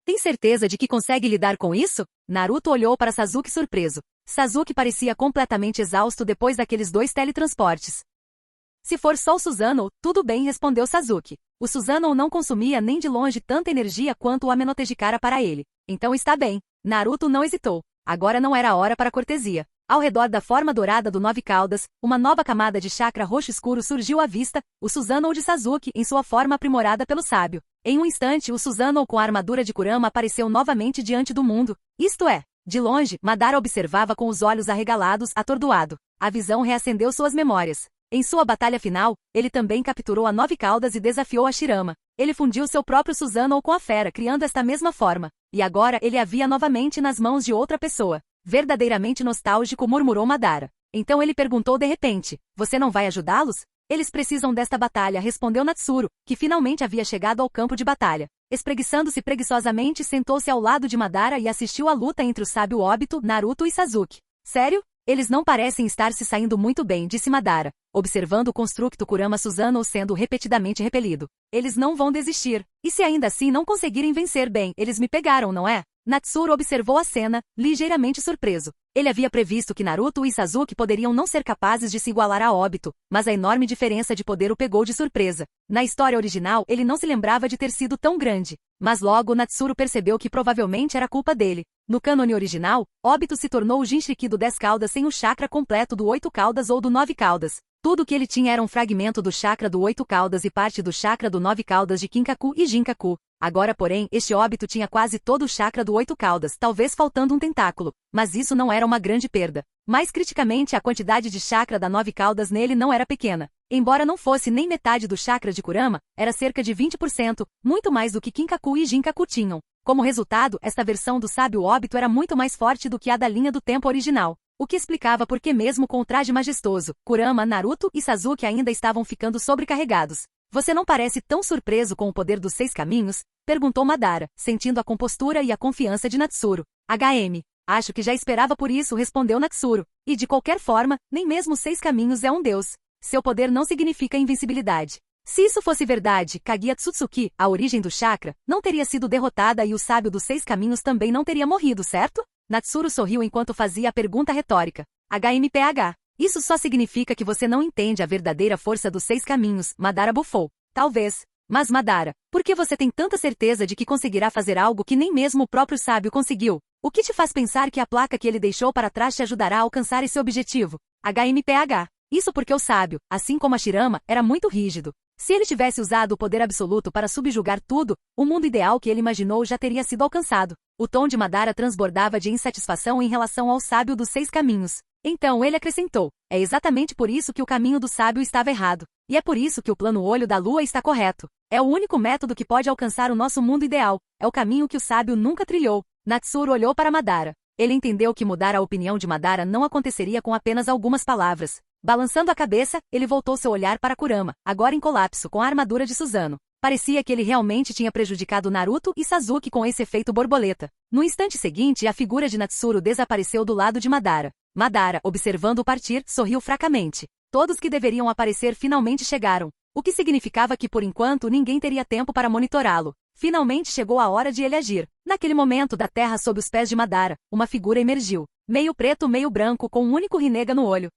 Tem certeza de que consegue lidar com isso? Naruto olhou para Sasuke surpreso. Sasuke parecia completamente exausto depois daqueles 2 teletransportes. Se for só o Susanoo, tudo bem, respondeu Sasuke. O Susanoo não consumia nem de longe tanta energia quanto o Amenotejikara para ele. Então está bem. Naruto não hesitou. Agora não era a hora para cortesia. Ao redor da forma dourada do 9 caudas, uma nova camada de chakra roxo escuro surgiu à vista, o Susanoo de Sasuke em sua forma aprimorada pelo sábio. Em um instante o Susanoo com a armadura de Kurama apareceu novamente diante do mundo. Isto é, de longe, Madara observava com os olhos arregalados, atordoado. A visão reacendeu suas memórias. Em sua batalha final, ele também capturou a 9 caudas e desafiou a Shirama. Ele fundiu seu próprio Susanoo com a fera, criando esta mesma forma. E agora ele a via novamente nas mãos de outra pessoa. Verdadeiramente nostálgico, murmurou Madara. Então ele perguntou de repente, você não vai ajudá-los? Eles precisam desta batalha, respondeu Natsuru, que finalmente havia chegado ao campo de batalha. Espreguiçando-se preguiçosamente, sentou-se ao lado de Madara e assistiu à luta entre o sábio Obito, Naruto e Sasuke. Sério? Eles não parecem estar se saindo muito bem, disse Madara, observando o constructo Kurama Susanoo sendo repetidamente repelido. Eles não vão desistir. E se ainda assim não conseguirem vencer bem, eles me pegaram, não é? Natsuru observou a cena, ligeiramente surpreso. Ele havia previsto que Naruto e Sasuke poderiam não ser capazes de se igualar a Obito, mas a enorme diferença de poder o pegou de surpresa. Na história original, ele não se lembrava de ter sido tão grande. Mas logo Natsuru percebeu que provavelmente era culpa dele. No cânone original, Obito se tornou o Jinchiki do 10 caudas sem o chakra completo do 8 caudas ou do 9 caudas. Tudo o que ele tinha era um fragmento do chakra do 8 caudas e parte do chakra do 9 caudas de Kinkaku e Jinkaku. Agora, porém, este Obito tinha quase todo o chakra do 8 caudas, talvez faltando um tentáculo. Mas isso não era uma grande perda. Mais criticamente, a quantidade de chakra da 9 caudas nele não era pequena. Embora não fosse nem metade do chakra de Kurama, era cerca de 20%, muito mais do que Kinkaku e Jinkaku tinham. Como resultado, esta versão do sábio Obito era muito mais forte do que a da linha do tempo original. O que explicava por que mesmo com o traje majestoso, Kurama, Naruto e Sasuke ainda estavam ficando sobrecarregados. Você não parece tão surpreso com o poder dos 6 caminhos? Perguntou Madara, sentindo a compostura e a confiança de Natsuru. Acho que já esperava por isso, respondeu Natsuru. E de qualquer forma, nem mesmo 6 caminhos é um deus. seu poder não significa invencibilidade. Se isso fosse verdade, Kaguya Tsutsuki, a origem do chakra, não teria sido derrotada e o sábio dos 6 caminhos também não teria morrido, certo? Natsuru sorriu enquanto fazia a pergunta retórica. HMPH. Isso só significa que você não entende a verdadeira força dos 6 caminhos, Madara bufou. Talvez. Mas Madara, por que você tem tanta certeza de que conseguirá fazer algo que nem mesmo o próprio sábio conseguiu? O que te faz pensar que a placa que ele deixou para trás te ajudará a alcançar esse objetivo? HMPH. Isso porque o sábio, assim como a Shirama, era muito rígido. Se ele tivesse usado o poder absoluto para subjugar tudo, o mundo ideal que ele imaginou já teria sido alcançado. O tom de Madara transbordava de insatisfação em relação ao sábio dos 6 caminhos. Então ele acrescentou, é exatamente por isso que o caminho do sábio estava errado. E é por isso que o plano olho da lua está correto. É o único método que pode alcançar o nosso mundo ideal. É o caminho que o sábio nunca trilhou. Natsuru olhou para Madara. Ele entendeu que mudar a opinião de Madara não aconteceria com apenas algumas palavras. Balançando a cabeça, ele voltou seu olhar para Kurama, agora em colapso com a armadura de Susanoo. Parecia que ele realmente tinha prejudicado Naruto e Sasuke com esse efeito borboleta. No instante seguinte, a figura de Natsuru desapareceu do lado de Madara. Madara, observando-o partir, sorriu fracamente. Todos que deveriam aparecer finalmente chegaram, o que significava que por enquanto ninguém teria tempo para monitorá-lo. Finalmente chegou a hora de ele agir. Naquele momento, da terra sob os pés de Madara, uma figura emergiu. Meio preto, meio branco, com um único rinega no olho.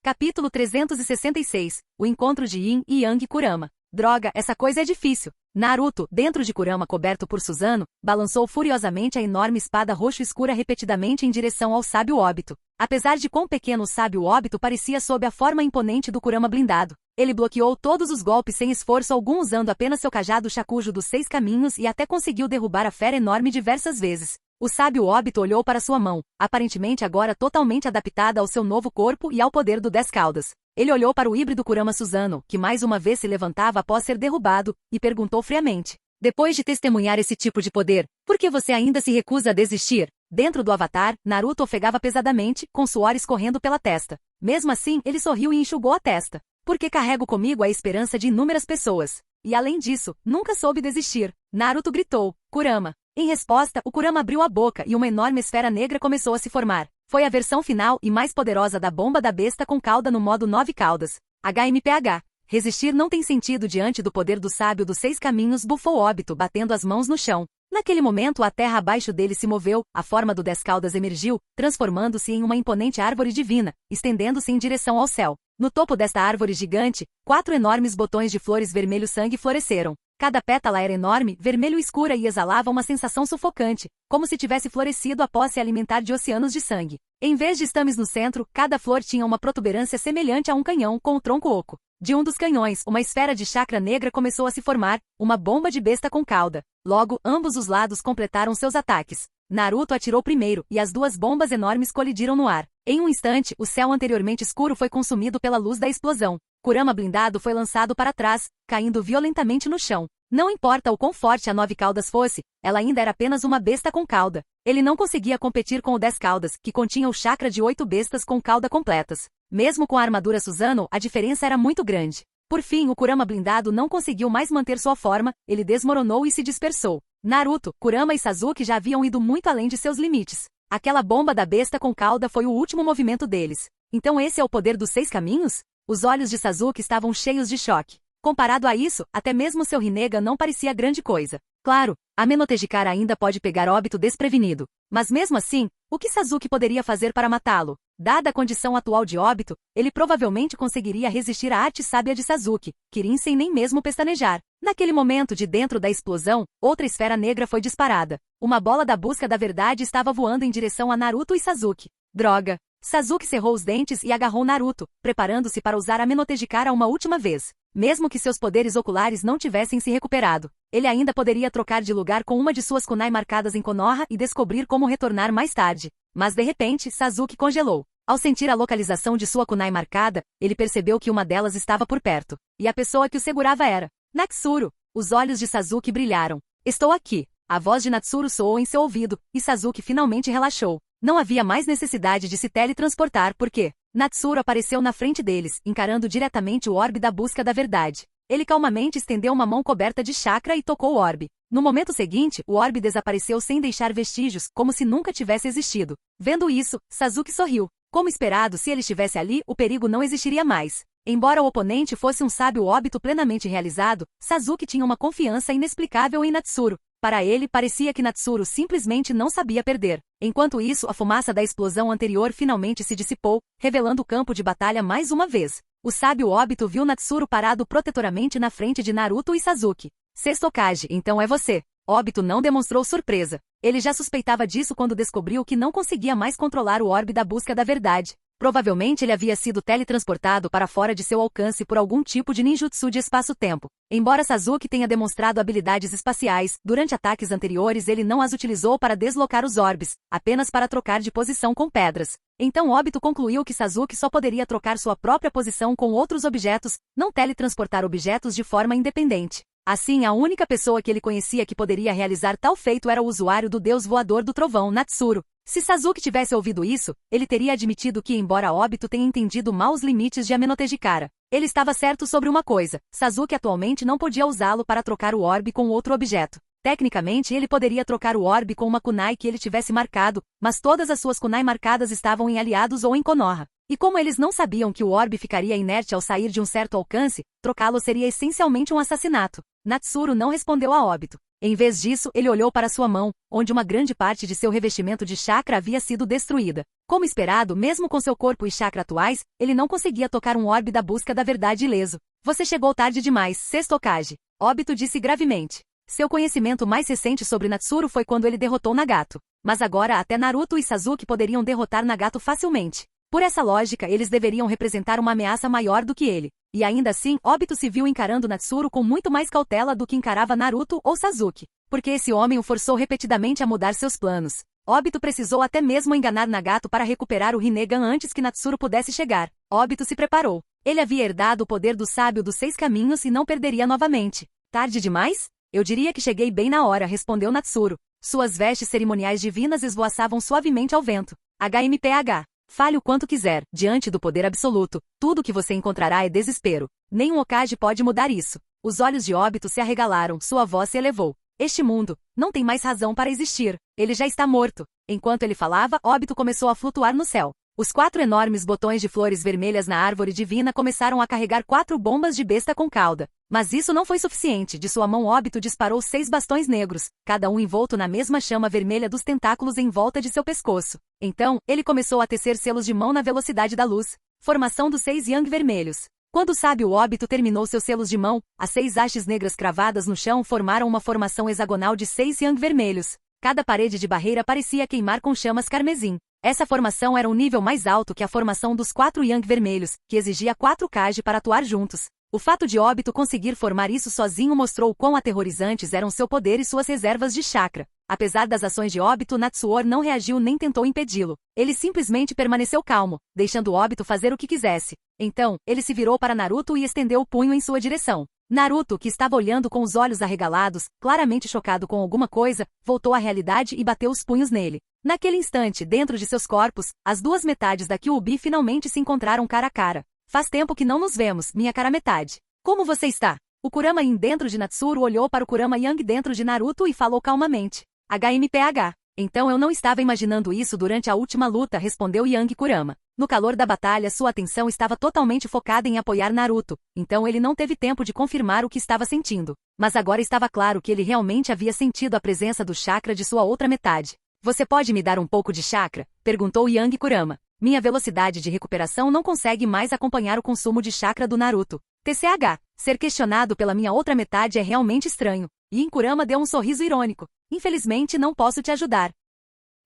Capítulo 366. O encontro de Yin e Yang Kurama. Droga, essa coisa é difícil. Naruto, dentro de Kurama coberto por Susanoo, balançou furiosamente a enorme espada roxo escura repetidamente em direção ao sábio óbito. Apesar de quão pequeno o sábio óbito parecia sob a forma imponente do Kurama blindado, ele bloqueou todos os golpes sem esforço algum usando apenas seu cajado Shakujo dos 6 caminhos e até conseguiu derrubar a fera enorme diversas vezes. O sábio óbito olhou para sua mão, aparentemente agora totalmente adaptada ao seu novo corpo e ao poder do 10 caudas. Ele olhou para o híbrido Kurama Susanoo, que mais uma vez se levantava após ser derrubado, e perguntou friamente. Depois de testemunhar esse tipo de poder, por que você ainda se recusa a desistir? Dentro do avatar, Naruto ofegava pesadamente, com suor escorrendo pela testa. Mesmo assim, ele sorriu e enxugou a testa. Porque carrego comigo a esperança de inúmeras pessoas. E além disso, nunca soube desistir. Naruto gritou, Kurama. Em resposta, o Kurama abriu a boca e uma enorme esfera negra começou a se formar. Foi a versão final e mais poderosa da bomba da besta com cauda no modo 9 caudas. HMPH. Resistir não tem sentido diante do poder do sábio dos 6 caminhos, bufou óbito, batendo as mãos no chão. Naquele momento a terra abaixo dele se moveu, a forma do 10 caudas emergiu, transformando-se em uma imponente árvore divina, estendendo-se em direção ao céu. No topo desta árvore gigante, 4 enormes botões de flores vermelho sangue floresceram. Cada pétala era enorme, vermelho escura e exalava uma sensação sufocante, como se tivesse florescido após se alimentar de oceanos de sangue. Em vez de estames no centro, cada flor tinha uma protuberância semelhante a um canhão com o tronco oco. De um dos canhões, uma esfera de chakra negra começou a se formar, uma bomba de besta com cauda. Logo, ambos os lados completaram seus ataques. Naruto atirou primeiro, e as 2 bombas enormes colidiram no ar. Em um instante, o céu anteriormente escuro foi consumido pela luz da explosão. Kurama blindado foi lançado para trás, caindo violentamente no chão. Não importa o quão forte a 9 caudas fosse, ela ainda era apenas uma besta com cauda. Ele não conseguia competir com o 10 caudas, que continha o chakra de 8 bestas com cauda completas. Mesmo com a armadura Susanoo, a diferença era muito grande. Por fim, o Kurama blindado não conseguiu mais manter sua forma, ele desmoronou e se dispersou. Naruto, Kurama e Sasuke já haviam ido muito além de seus limites. Aquela bomba da besta com cauda foi o último movimento deles. Então esse é o poder dos 6 caminhos? Os olhos de Sasuke estavam cheios de choque. Comparado a isso, até mesmo seu rinega não parecia grande coisa. Claro, a Menotejikara ainda pode pegar óbito desprevenido. Mas mesmo assim, o que Sasuke poderia fazer para matá-lo? Dada a condição atual de óbito, ele provavelmente conseguiria resistir à arte sábia de Sasuke, Kirin sem nem mesmo pestanejar. Naquele momento de dentro da explosão, outra esfera negra foi disparada. Uma bola da busca da verdade estava voando em direção a Naruto e Sasuke. Droga! Sasuke cerrou os dentes e agarrou Naruto, preparando-se para usar a Menotejikara uma última vez. Mesmo que seus poderes oculares não tivessem se recuperado, ele ainda poderia trocar de lugar com uma de suas kunai marcadas em Konoha e descobrir como retornar mais tarde. Mas de repente, Sasuke congelou. Ao sentir a localização de sua kunai marcada, ele percebeu que uma delas estava por perto. E a pessoa que o segurava era Natsuru. Os olhos de Sasuke brilharam. Estou aqui. A voz de Natsuru soou em seu ouvido, e Sasuke finalmente relaxou. Não havia mais necessidade de se teletransportar porque Natsuru apareceu na frente deles, encarando diretamente o orbe da busca da verdade. Ele calmamente estendeu uma mão coberta de chakra e tocou o orbe. No momento seguinte, o orbe desapareceu sem deixar vestígios, como se nunca tivesse existido. Vendo isso, Sasuke sorriu. Como esperado, se ele estivesse ali, o perigo não existiria mais. Embora o oponente fosse um sábio Obito plenamente realizado, Sasuke tinha uma confiança inexplicável em Natsuru. Para ele, parecia que Natsuru simplesmente não sabia perder. Enquanto isso, a fumaça da explosão anterior finalmente se dissipou, revelando o campo de batalha mais uma vez. O sábio Obito viu Natsuru parado protetoramente na frente de Naruto e Sasuke. Sexto Hokage, então é você. Obito não demonstrou surpresa. Ele já suspeitava disso quando descobriu que não conseguia mais controlar o orbe da busca da verdade. Provavelmente ele havia sido teletransportado para fora de seu alcance por algum tipo de ninjutsu de espaço-tempo. Embora Sasuke tenha demonstrado habilidades espaciais, durante ataques anteriores ele não as utilizou para deslocar os orbes, apenas para trocar de posição com pedras. Então Obito concluiu que Sasuke só poderia trocar sua própria posição com outros objetos, não teletransportar objetos de forma independente. Assim, a única pessoa que ele conhecia que poderia realizar tal feito era o usuário do deus voador do trovão, Natsuru. Se Sasuke tivesse ouvido isso, ele teria admitido que, embora Obito tenha entendido mal os limites de Amenotejikara, ele estava certo sobre uma coisa: Sasuke atualmente não podia usá-lo para trocar o orbe com outro objeto. Tecnicamente, ele poderia trocar o orbe com uma kunai que ele tivesse marcado, mas todas as suas kunai marcadas estavam em aliados ou em Konoha. E como eles não sabiam que o orbe ficaria inerte ao sair de um certo alcance, trocá-lo seria essencialmente um assassinato. Natsuru não respondeu a Obito. Em vez disso, ele olhou para sua mão, onde uma grande parte de seu revestimento de chakra havia sido destruída. Como esperado, mesmo com seu corpo e chakra atuais, ele não conseguia tocar um orbe da busca da verdade ileso. Você chegou tarde demais, sexto Hokage. Obito disse gravemente. Seu conhecimento mais recente sobre Natsuru foi quando ele derrotou Nagato. Mas agora até Naruto e Sasuke poderiam derrotar Nagato facilmente. Por essa lógica, eles deveriam representar uma ameaça maior do que ele. E ainda assim, Obito se viu encarando Natsuru com muito mais cautela do que encarava Naruto ou Sasuke. Porque esse homem o forçou repetidamente a mudar seus planos. Obito precisou até mesmo enganar Nagato para recuperar o Rinnegan antes que Natsuru pudesse chegar. Obito se preparou. Ele havia herdado o poder do sábio dos 6 caminhos e não perderia novamente. Tarde demais? Eu diria que cheguei bem na hora, respondeu Natsuru. Suas vestes cerimoniais divinas esvoaçavam suavemente ao vento. HMPH. Fale o quanto quiser, diante do poder absoluto, tudo que você encontrará é desespero. Nenhum Hokage pode mudar isso. Os olhos de Obito se arregalaram, sua voz se elevou. Este mundo não tem mais razão para existir. Ele já está morto. Enquanto ele falava, Obito começou a flutuar no céu. Os 4 enormes botões de flores vermelhas na árvore divina começaram a carregar 4 bombas de besta com cauda. Mas isso não foi suficiente. De sua mão Obito disparou 6 bastões negros, cada um envolto na mesma chama vermelha dos tentáculos em volta de seu pescoço. Então, ele começou a tecer selos de mão na velocidade da luz. Formação dos 6 Yang vermelhos. Quando o sábio Obito terminou seus selos de mão, as 6 hastes negras cravadas no chão formaram uma formação hexagonal de 6 Yang vermelhos. Cada parede de barreira parecia queimar com chamas carmesim. Essa formação era um nível mais alto que a formação dos 4 Yang vermelhos, que exigia 4 Kage para atuar juntos. O fato de Obito conseguir formar isso sozinho mostrou quão aterrorizantes eram seu poder e suas reservas de chakra. Apesar das ações de Obito, Natsuor não reagiu nem tentou impedi-lo. Ele simplesmente permaneceu calmo, deixando Obito fazer o que quisesse. Então, ele se virou para Naruto e estendeu o punho em sua direção. Naruto, que estava olhando com os olhos arregalados, claramente chocado com alguma coisa, voltou à realidade e bateu os punhos nele. Naquele instante, dentro de seus corpos, as 2 metades da Kyuubi finalmente se encontraram cara a cara. Faz tempo que não nos vemos, minha cara metade. Como você está? O Kurama Yin dentro de Natsuru olhou para o Kurama Yang dentro de Naruto e falou calmamente. HMPH. Então eu não estava imaginando isso durante a última luta, respondeu Yang Kurama. No calor da batalha, sua atenção estava totalmente focada em apoiar Naruto, então ele não teve tempo de confirmar o que estava sentindo. Mas agora estava claro que ele realmente havia sentido a presença do chakra de sua outra metade. Você pode me dar um pouco de chakra? Perguntou Yang Kurama. Minha velocidade de recuperação não consegue mais acompanhar o consumo de chakra do Naruto. TCH. Ser questionado pela minha outra metade é realmente estranho. Yin Kurama deu um sorriso irônico. Infelizmente não posso te ajudar.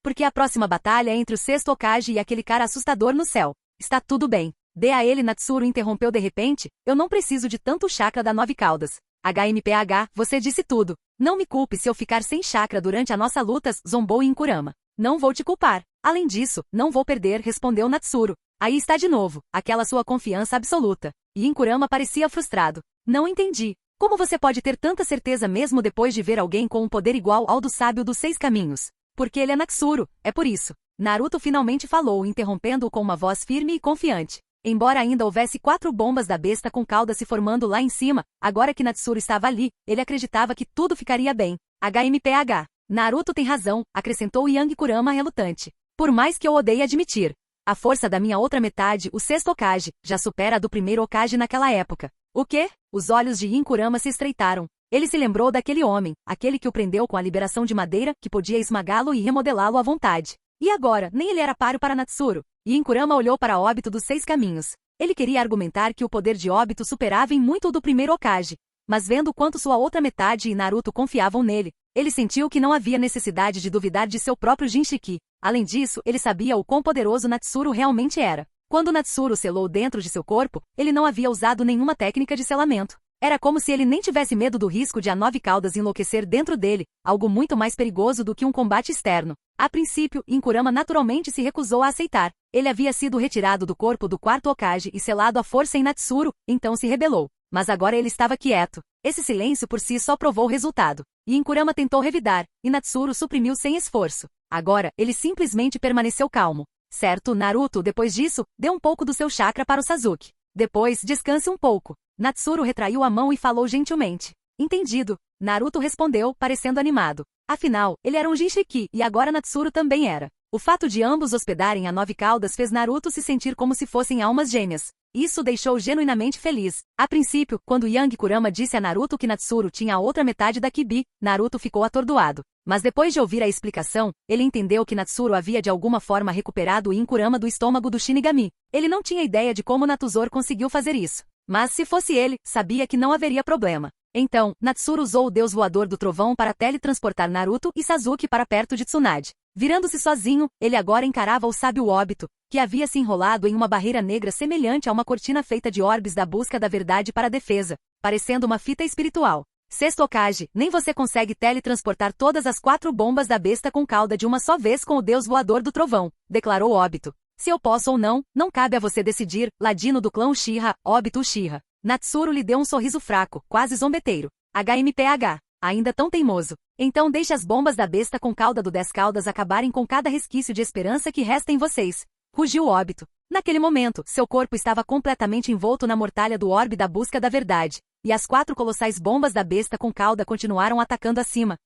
Porque a próxima batalha é entre o sexto Hokage e aquele cara assustador no céu. Está tudo bem. Dê a ele, Natsuru interrompeu de repente. Eu não preciso de tanto chakra da 9 caudas. HMPH, você disse tudo. Não me culpe se eu ficar sem chakra durante a nossa luta, zombou Yin Kurama. Não vou te culpar. Além disso, não vou perder, respondeu Natsuru. Aí está de novo, aquela sua confiança absoluta. Yin Kurama parecia frustrado. Não entendi. Como você pode ter tanta certeza mesmo depois de ver alguém com um poder igual ao do sábio dos 6 caminhos? Porque ele é Natsuru, é por isso. Naruto finalmente falou, interrompendo-o com uma voz firme e confiante. Embora ainda houvesse 4 bombas da besta com cauda se formando lá em cima, agora que Natsuru estava ali, ele acreditava que tudo ficaria bem. HMPH. Naruto tem razão, acrescentou Yang Kurama relutante. Por mais que eu odeie admitir. A força da minha outra metade, o sexto Hokage, já supera a do primeiro Hokage naquela época. O quê? Os olhos de Yin Kurama se estreitaram. Ele se lembrou daquele homem, aquele que o prendeu com a liberação de madeira, que podia esmagá-lo e remodelá-lo à vontade. E agora, nem ele era páreo para Natsuru. Yin Kurama olhou para Obito dos Seis Caminhos. Ele queria argumentar que o poder de Obito superava em muito o do primeiro Hokage. Mas vendo quanto sua outra metade e Naruto confiavam nele, ele sentiu que não havia necessidade de duvidar de seu próprio Jinchiki. Além disso, ele sabia o quão poderoso Natsuru realmente era. Quando Natsuru selou dentro de seu corpo, ele não havia usado nenhuma técnica de selamento. Era como se ele nem tivesse medo do risco de a Nove Caudas enlouquecer dentro dele, algo muito mais perigoso do que um combate externo. A princípio, Yin Kurama naturalmente se recusou a aceitar. Ele havia sido retirado do corpo do quarto Hokage e selado à força em Natsuru, então se rebelou. Mas agora ele estava quieto. Esse silêncio por si só provou o resultado. Yin Kurama tentou revidar, e Natsuru suprimiu sem esforço. Agora, ele simplesmente permaneceu calmo. Certo, Naruto, depois disso, deu um pouco do seu chakra para o Sasuke. Depois, descanse um pouco. Natsuru retraiu a mão e falou gentilmente. Entendido. Naruto respondeu, parecendo animado. Afinal, ele era um Jinchiki, e agora Natsuru também era. O fato de ambos hospedarem a Nove Caudas fez Naruto se sentir como se fossem almas gêmeas. Isso o deixou genuinamente feliz. A princípio, quando Yang Kurama disse a Naruto que Natsuru tinha a outra metade da Kibi, Naruto ficou atordoado. Mas depois de ouvir a explicação, ele entendeu que Natsuru havia de alguma forma recuperado o Yin Kurama do estômago do Shinigami. Ele não tinha ideia de como Natuzor conseguiu fazer isso. Mas se fosse ele, sabia que não haveria problema. Então, Natsuru usou o Deus Voador do Trovão para teletransportar Naruto e Sasuke para perto de Tsunade. Virando-se sozinho, ele agora encarava o sábio Obito, que havia se enrolado em uma barreira negra semelhante a uma cortina feita de orbes da busca da verdade para a defesa, parecendo uma fita espiritual. Sexto Hokage, nem você consegue teletransportar todas as 4 bombas da besta com cauda de uma só vez com o Deus Voador do Trovão, declarou Obito. Se eu posso ou não, não cabe a você decidir, ladino do clã Uchiha, Obito Uchiha. Natsuru lhe deu um sorriso fraco, quase zombeteiro. HMPH. Ainda tão teimoso. Então deixe as bombas da besta com cauda do 10 caudas acabarem com cada resquício de esperança que resta em vocês. Rugiu Obito. Naquele momento, seu corpo estava completamente envolto na mortalha do orbe da busca da verdade, e as 4 colossais bombas da besta com cauda continuaram atacando acima.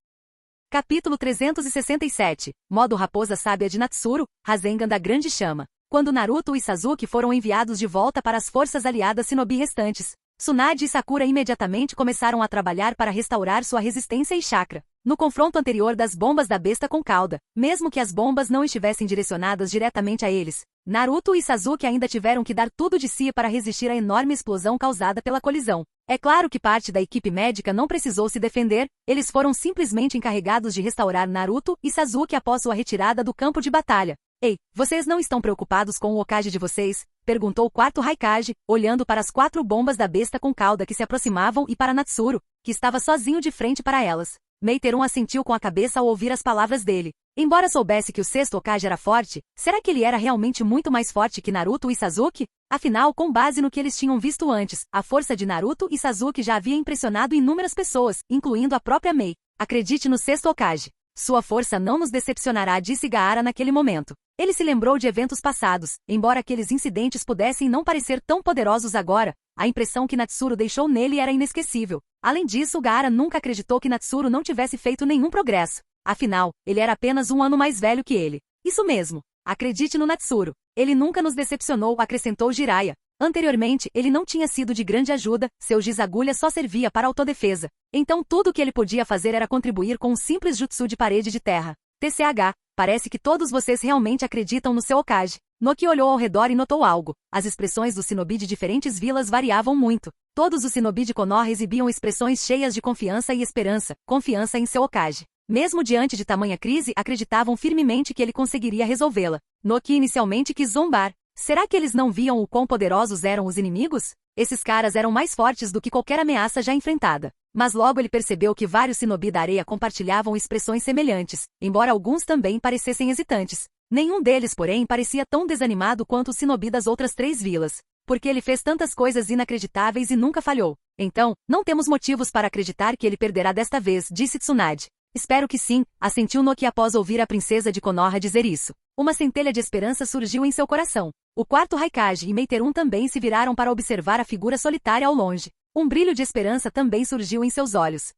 Capítulo 367. Modo Raposa Sábia de Natsuru, Rasengan da Grande Chama. Quando Naruto e Sasuke foram enviados de volta para as forças aliadas Shinobi restantes, Tsunade e Sakura imediatamente começaram a trabalhar para restaurar sua resistência e chakra. No confronto anterior das bombas da besta com cauda, mesmo que as bombas não estivessem direcionadas diretamente a eles, Naruto e Sasuke ainda tiveram que dar tudo de si para resistir à enorme explosão causada pela colisão. É claro que parte da equipe médica não precisou se defender, eles foram simplesmente encarregados de restaurar Naruto e Sasuke após sua retirada do campo de batalha. Ei, vocês não estão preocupados com o Hokage de vocês? Perguntou o quarto Raikage, olhando para as 4 bombas da besta com cauda que se aproximavam e para Natsuru, que estava sozinho de frente para elas. Meiteron assentiu com a cabeça ao ouvir as palavras dele. Embora soubesse que o sexto Hokage era forte, será que ele era realmente muito mais forte que Naruto e Sasuke? Afinal, com base no que eles tinham visto antes, a força de Naruto e Sasuke já havia impressionado inúmeras pessoas, incluindo a própria Mei. Acredite no sexto Hokage. Sua força não nos decepcionará, disse Gaara naquele momento. Ele se lembrou de eventos passados, embora aqueles incidentes pudessem não parecer tão poderosos agora, a impressão que Natsuru deixou nele era inesquecível. Além disso, Gaara nunca acreditou que Natsuru não tivesse feito nenhum progresso. Afinal, ele era apenas 1 ano mais velho que ele. Isso mesmo. Acredite no Natsuru. Ele nunca nos decepcionou, acrescentou Jiraiya. Anteriormente, ele não tinha sido de grande ajuda, seu giz-agulha só servia para autodefesa. Então tudo o que ele podia fazer era contribuir com um simples jutsu de parede de terra. TCH, parece que todos vocês realmente acreditam no seu Hokage. Noki olhou ao redor e notou algo. As expressões dos shinobi de diferentes vilas variavam muito. Todos os shinobi de Konoha exibiam expressões cheias de confiança e esperança, confiança em seu Hokage. Mesmo diante de tamanha crise, acreditavam firmemente que ele conseguiria resolvê-la. Noki inicialmente quis zombar. Será que eles não viam o quão poderosos eram os inimigos? Esses caras eram mais fortes do que qualquer ameaça já enfrentada. Mas logo ele percebeu que vários shinobi da areia compartilhavam expressões semelhantes, embora alguns também parecessem hesitantes. Nenhum deles, porém, parecia tão desanimado quanto o shinobi das outras 3 vilas. Porque ele fez tantas coisas inacreditáveis e nunca falhou. Então, não temos motivos para acreditar que ele perderá desta vez, disse Tsunade. Espero que sim, assentiu Noki após ouvir a princesa de Konoha dizer isso. Uma centelha de esperança surgiu em seu coração. O quarto Raikage e Meiteron também se viraram para observar a figura solitária ao longe. Um brilho de esperança também surgiu em seus olhos.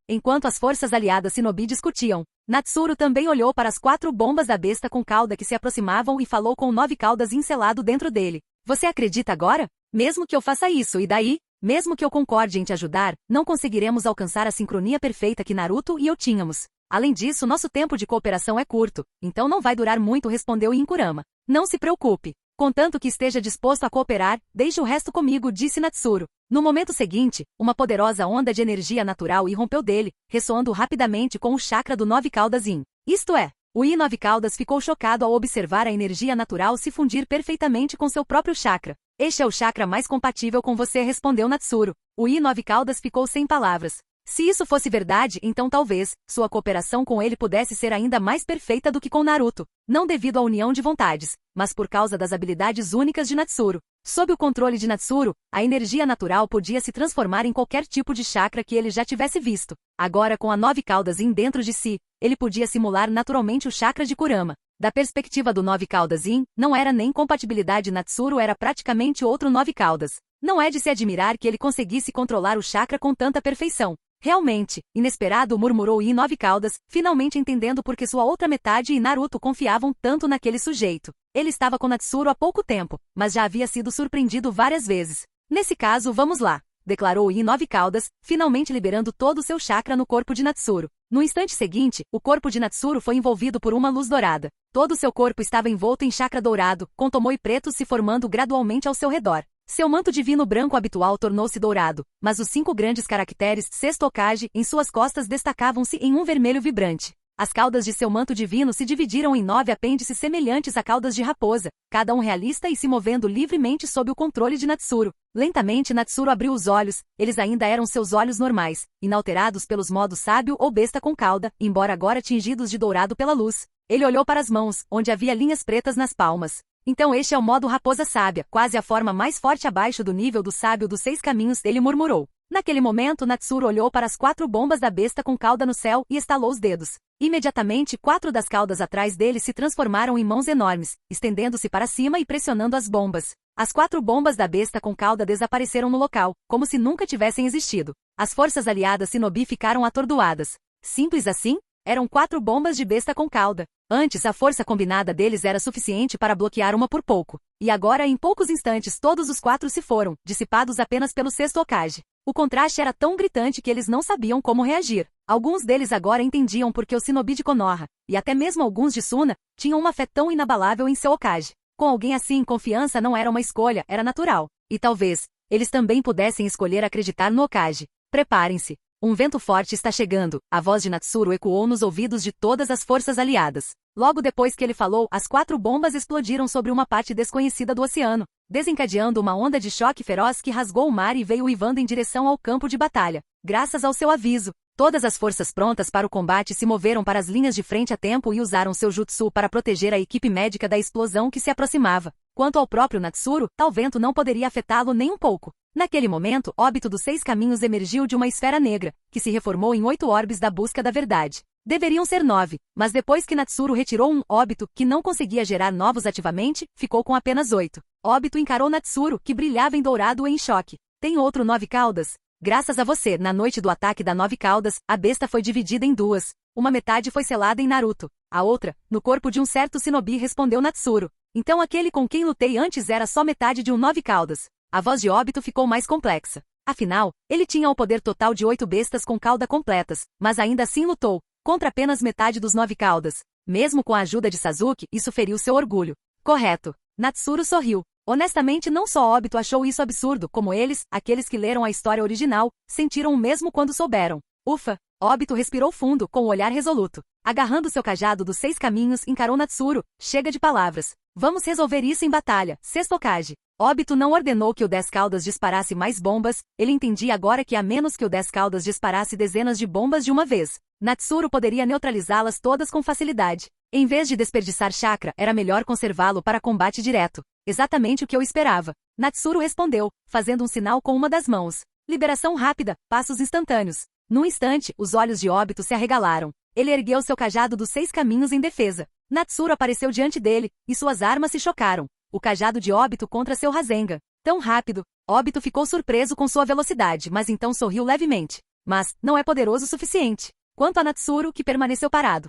Enquanto as forças aliadas Shinobi discutiam, Natsuru também olhou para as 4 bombas da besta com cauda que se aproximavam e falou com 9 caudas encelado dentro dele. Você acredita agora? Mesmo que eu faça isso, e daí? Mesmo que eu concorde em te ajudar, não conseguiremos alcançar a sincronia perfeita que Naruto e eu tínhamos. Além disso, nosso tempo de cooperação é curto, então não vai durar muito, respondeu Inkurama. Não se preocupe. Contanto que esteja disposto a cooperar, deixe o resto comigo, disse Natsuru. No momento seguinte, uma poderosa onda de energia natural irrompeu dele, ressoando rapidamente com o chakra do 9 caudas Yin. Isto é, o I 9 caudas ficou chocado ao observar a energia natural se fundir perfeitamente com seu próprio chakra. Este é o chakra mais compatível com você, respondeu Natsuru. O I 9 caudas ficou sem palavras. Se isso fosse verdade, então talvez sua cooperação com ele pudesse ser ainda mais perfeita do que com Naruto, não devido à união de vontades, mas por causa das habilidades únicas de Natsuru. Sob o controle de Natsuru, a energia natural podia se transformar em qualquer tipo de chakra que ele já tivesse visto. Agora, com a 9 caudas Yin dentro de si, ele podia simular naturalmente o chakra de Kurama. Da perspectiva do 9 caudas Yin, não era nem compatibilidade, Natsuru era praticamente outro 9 caudas. Não é de se admirar que ele conseguisse controlar o chakra com tanta perfeição. Realmente, inesperado, murmurou I 9 caudas, finalmente entendendo por que sua outra metade e Naruto confiavam tanto naquele sujeito. Ele estava com Natsuru há pouco tempo, mas já havia sido surpreendido várias vezes. Nesse caso, vamos lá, declarou I 9 caudas, finalmente liberando todo o seu chakra no corpo de Natsuru. No instante seguinte, o corpo de Natsuru foi envolvido por uma luz dourada. Todo o seu corpo estava envolto em chakra dourado, com tomoe pretos se formando gradualmente ao seu redor. Seu manto divino branco habitual tornou-se dourado, mas os 5 grandes caracteres Sexto Hokage em suas costas destacavam-se em um vermelho vibrante. As caudas de seu manto divino se dividiram em 9 apêndices semelhantes a caudas de raposa, cada um realista e se movendo livremente sob o controle de Natsuru. Lentamente Natsuru abriu os olhos, eles ainda eram seus olhos normais, inalterados pelos modos sábio ou besta com cauda, embora agora tingidos de dourado pela luz. Ele olhou para as mãos, onde havia linhas pretas nas palmas. Então este é o modo raposa sábia, quase a forma mais forte abaixo do nível do sábio dos 6 caminhos, ele murmurou. Naquele momento Natsuru olhou para as 4 bombas da besta com cauda no céu e estalou os dedos. Imediatamente 4 das caudas atrás dele se transformaram em mãos enormes, estendendo-se para cima e pressionando as bombas. As 4 bombas da besta com cauda desapareceram no local, como se nunca tivessem existido. As forças aliadas Shinobi ficaram atordoadas. Simples assim? Eram 4 bombas de besta com cauda. Antes, a força combinada deles era suficiente para bloquear uma por pouco. E agora, em poucos instantes, todos os 4 se foram, dissipados apenas pelo Sexto Hokage. O contraste era tão gritante que eles não sabiam como reagir. Alguns deles agora entendiam porque o Shinobi de Konoha, e até mesmo alguns de Suna, tinham uma fé tão inabalável em seu Hokage. Com alguém assim, confiança não era uma escolha, era natural. E talvez, eles também pudessem escolher acreditar no Hokage. Preparem-se. Um vento forte está chegando, a voz de Natsuru ecoou nos ouvidos de todas as forças aliadas. Logo depois que ele falou, as 4 bombas explodiram sobre uma parte desconhecida do oceano, desencadeando uma onda de choque feroz que rasgou o mar e veio uivando em direção ao campo de batalha. Graças ao seu aviso, todas as forças prontas para o combate se moveram para as linhas de frente a tempo e usaram seu jutsu para proteger a equipe médica da explosão que se aproximava. Quanto ao próprio Natsuru, tal vento não poderia afetá-lo nem um pouco. Naquele momento, óbito dos 6 caminhos emergiu de uma esfera negra, que se reformou em 8 orbes da busca da verdade. Deveriam ser 9, mas depois que Natsuru retirou um óbito que não conseguia gerar novos ativamente, ficou com apenas 8. Óbito encarou Natsuru, que brilhava em dourado e em choque. Tem outro 9 caudas? Graças a você, na noite do ataque da 9 caudas, a besta foi dividida em 2. Uma metade foi selada em Naruto. A outra, no corpo de um certo Shinobi, respondeu Natsuru. Então aquele com quem lutei antes era só metade de um 9 caudas. A voz de óbito ficou mais complexa. Afinal, ele tinha o poder total de 8 bestas com cauda completas, mas ainda assim lutou, contra apenas metade dos 9 caudas. Mesmo com a ajuda de Sasuke, isso feriu seu orgulho. Correto. Natsuru sorriu. Honestamente, não só óbito achou isso absurdo, como eles, aqueles que leram a história original, sentiram o mesmo quando souberam. Ufa! Óbito respirou fundo, com o olhar resoluto. Agarrando seu cajado dos 6 caminhos, encarou Natsuru. Chega de palavras. Vamos resolver isso em batalha, Sexto Hokage. Óbito não ordenou que o 10 caudas disparasse mais bombas, ele entendia agora que a menos que o 10 caudas disparasse dezenas de bombas de uma vez, Natsuru poderia neutralizá-las todas com facilidade. Em vez de desperdiçar chakra, era melhor conservá-lo para combate direto. Exatamente o que eu esperava. Natsuru respondeu, fazendo um sinal com uma das mãos. Liberação rápida, passos instantâneos. Num instante, os olhos de Óbito se arregalaram. Ele ergueu seu cajado dos 6 caminhos em defesa. Natsuru apareceu diante dele, e suas armas se chocaram. O cajado de Óbito contra seu Rasengan. Tão rápido. Óbito ficou surpreso com sua velocidade, mas então sorriu levemente. mas não é poderoso o suficiente. Quanto a Natsuru, que permaneceu parado.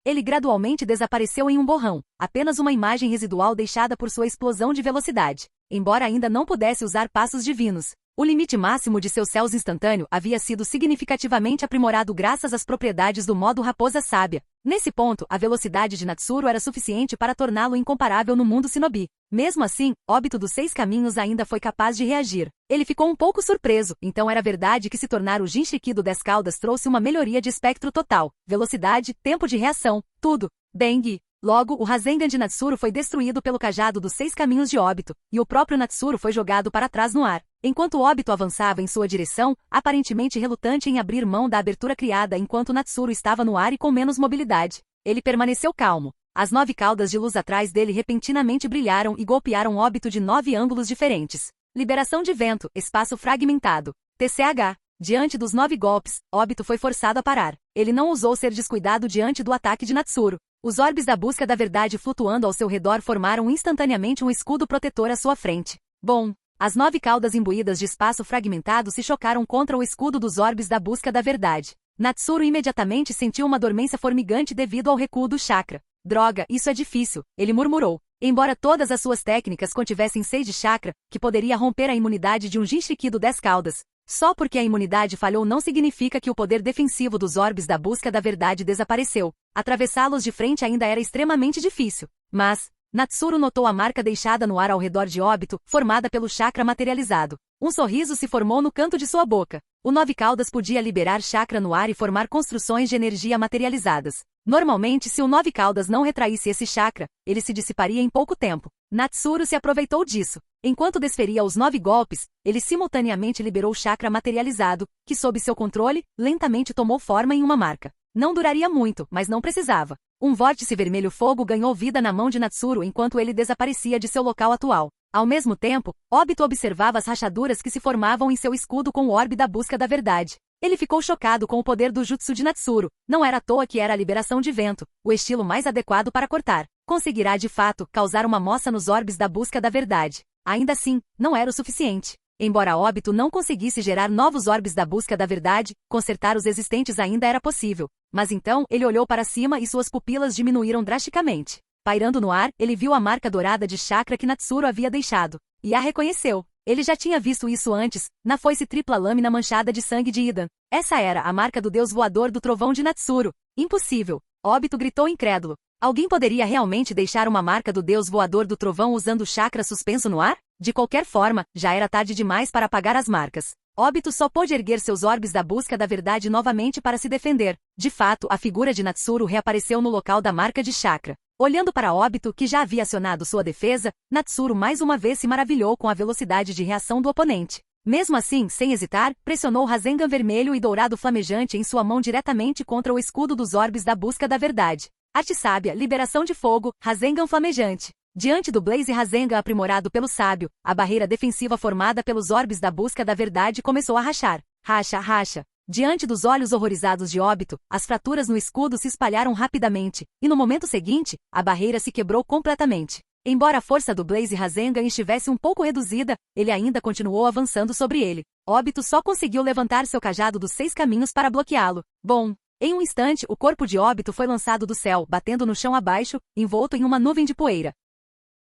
Ele gradualmente desapareceu em um borrão, apenas uma imagem residual deixada por sua explosão de velocidade. Embora ainda não pudesse usar passos divinos, o limite máximo de seu céus instantâneo havia sido significativamente aprimorado graças às propriedades do modo raposa sábia. Nesse ponto, a velocidade de Natsuru era suficiente para torná-lo incomparável no mundo shinobi. Mesmo assim, Obito dos Seis Caminhos ainda foi capaz de reagir. Ele ficou um pouco surpreso, então era verdade que se tornar o Jinchuriki do 10 caudas trouxe uma melhoria de espectro total, velocidade, tempo de reação, tudo. Bang! Logo, o Rasengan de Natsuru foi destruído pelo cajado dos 6 caminhos de Obito, e o próprio Natsuru foi jogado para trás no ar. Enquanto Obito avançava em sua direção, aparentemente relutante em abrir mão da abertura criada enquanto Natsuru estava no ar e com menos mobilidade, ele permaneceu calmo. As 9 caudas de luz atrás dele repentinamente brilharam e golpearam Obito de 9 ângulos diferentes. Liberação de vento, espaço fragmentado. TCH. Diante dos 9 golpes, Obito foi forçado a parar. Ele não ousou ser descuidado diante do ataque de Natsuru. Os orbes da busca da verdade flutuando ao seu redor formaram instantaneamente um escudo protetor à sua frente. Bom, as 9 caudas imbuídas de espaço fragmentado se chocaram contra o escudo dos orbes da busca da verdade. Natsuru imediatamente sentiu uma dormência formigante devido ao recuo do chakra. Droga, isso é difícil, ele murmurou. Embora todas as suas técnicas contivessem 6 de chakra, que poderia romper a imunidade de um Jinchuriki do 10 caudas. Só porque a imunidade falhou não significa que o poder defensivo dos orbes da busca da verdade desapareceu. Atravessá-los de frente ainda era extremamente difícil. Mas, Natsuru notou a marca deixada no ar ao redor de Obito, formada pelo chakra materializado. Um sorriso se formou no canto de sua boca. O 9 caudas podia liberar chakra no ar e formar construções de energia materializadas. Normalmente, se o 9 caudas não retraísse esse chakra, ele se dissiparia em pouco tempo. Natsuru se aproveitou disso. Enquanto desferia os 9 golpes, ele simultaneamente liberou o chakra materializado, que sob seu controle, lentamente tomou forma em uma marca. Não duraria muito, mas não precisava. Um vórtice vermelho fogo ganhou vida na mão de Natsuru enquanto ele desaparecia de seu local atual. Ao mesmo tempo, Obito observava as rachaduras que se formavam em seu escudo com o orbe da busca da verdade. Ele ficou chocado com o poder do jutsu de Natsuru. Não era à toa que era a liberação de vento, o estilo mais adequado para cortar. Conseguirá de fato causar uma moça nos orbes da busca da verdade. Ainda assim, não era o suficiente. Embora Obito não conseguisse gerar novos orbes da busca da verdade, consertar os existentes ainda era possível. Mas então, ele olhou para cima e suas pupilas diminuíram drasticamente. Pairando no ar, ele viu a marca dourada de chakra que Natsuru havia deixado. E a reconheceu. Ele já tinha visto isso antes, na foice tripla lâmina manchada de sangue de Idan. Essa era a marca do deus voador do trovão de Natsuru. Impossível! Obito gritou incrédulo. Alguém poderia realmente deixar uma marca do deus voador do trovão usando o chakra suspenso no ar? De qualquer forma, já era tarde demais para apagar as marcas. Obito só pôde erguer seus orbes da busca da verdade novamente para se defender. De fato, a figura de Natsuru reapareceu no local da marca de chakra. Olhando para Obito, que já havia acionado sua defesa, Natsuru mais uma vez se maravilhou com a velocidade de reação do oponente. Mesmo assim, sem hesitar, pressionou o Rasengan vermelho e dourado flamejante em sua mão diretamente contra o escudo dos orbes da busca da verdade. Arte sábia, liberação de fogo, Rasengan flamejante. Diante do Blaze Rasengan aprimorado pelo sábio, a barreira defensiva formada pelos orbes da busca da verdade começou a rachar. Racha, racha. Diante dos olhos horrorizados de Obito, as fraturas no escudo se espalharam rapidamente, e no momento seguinte, a barreira se quebrou completamente. Embora a força do Blaze Rasengan estivesse um pouco reduzida, ele ainda continuou avançando sobre ele. Obito só conseguiu levantar seu cajado dos 6 caminhos para bloqueá-lo. Bom, em um instante, o corpo de Obito foi lançado do céu, batendo no chão abaixo, envolto em uma nuvem de poeira.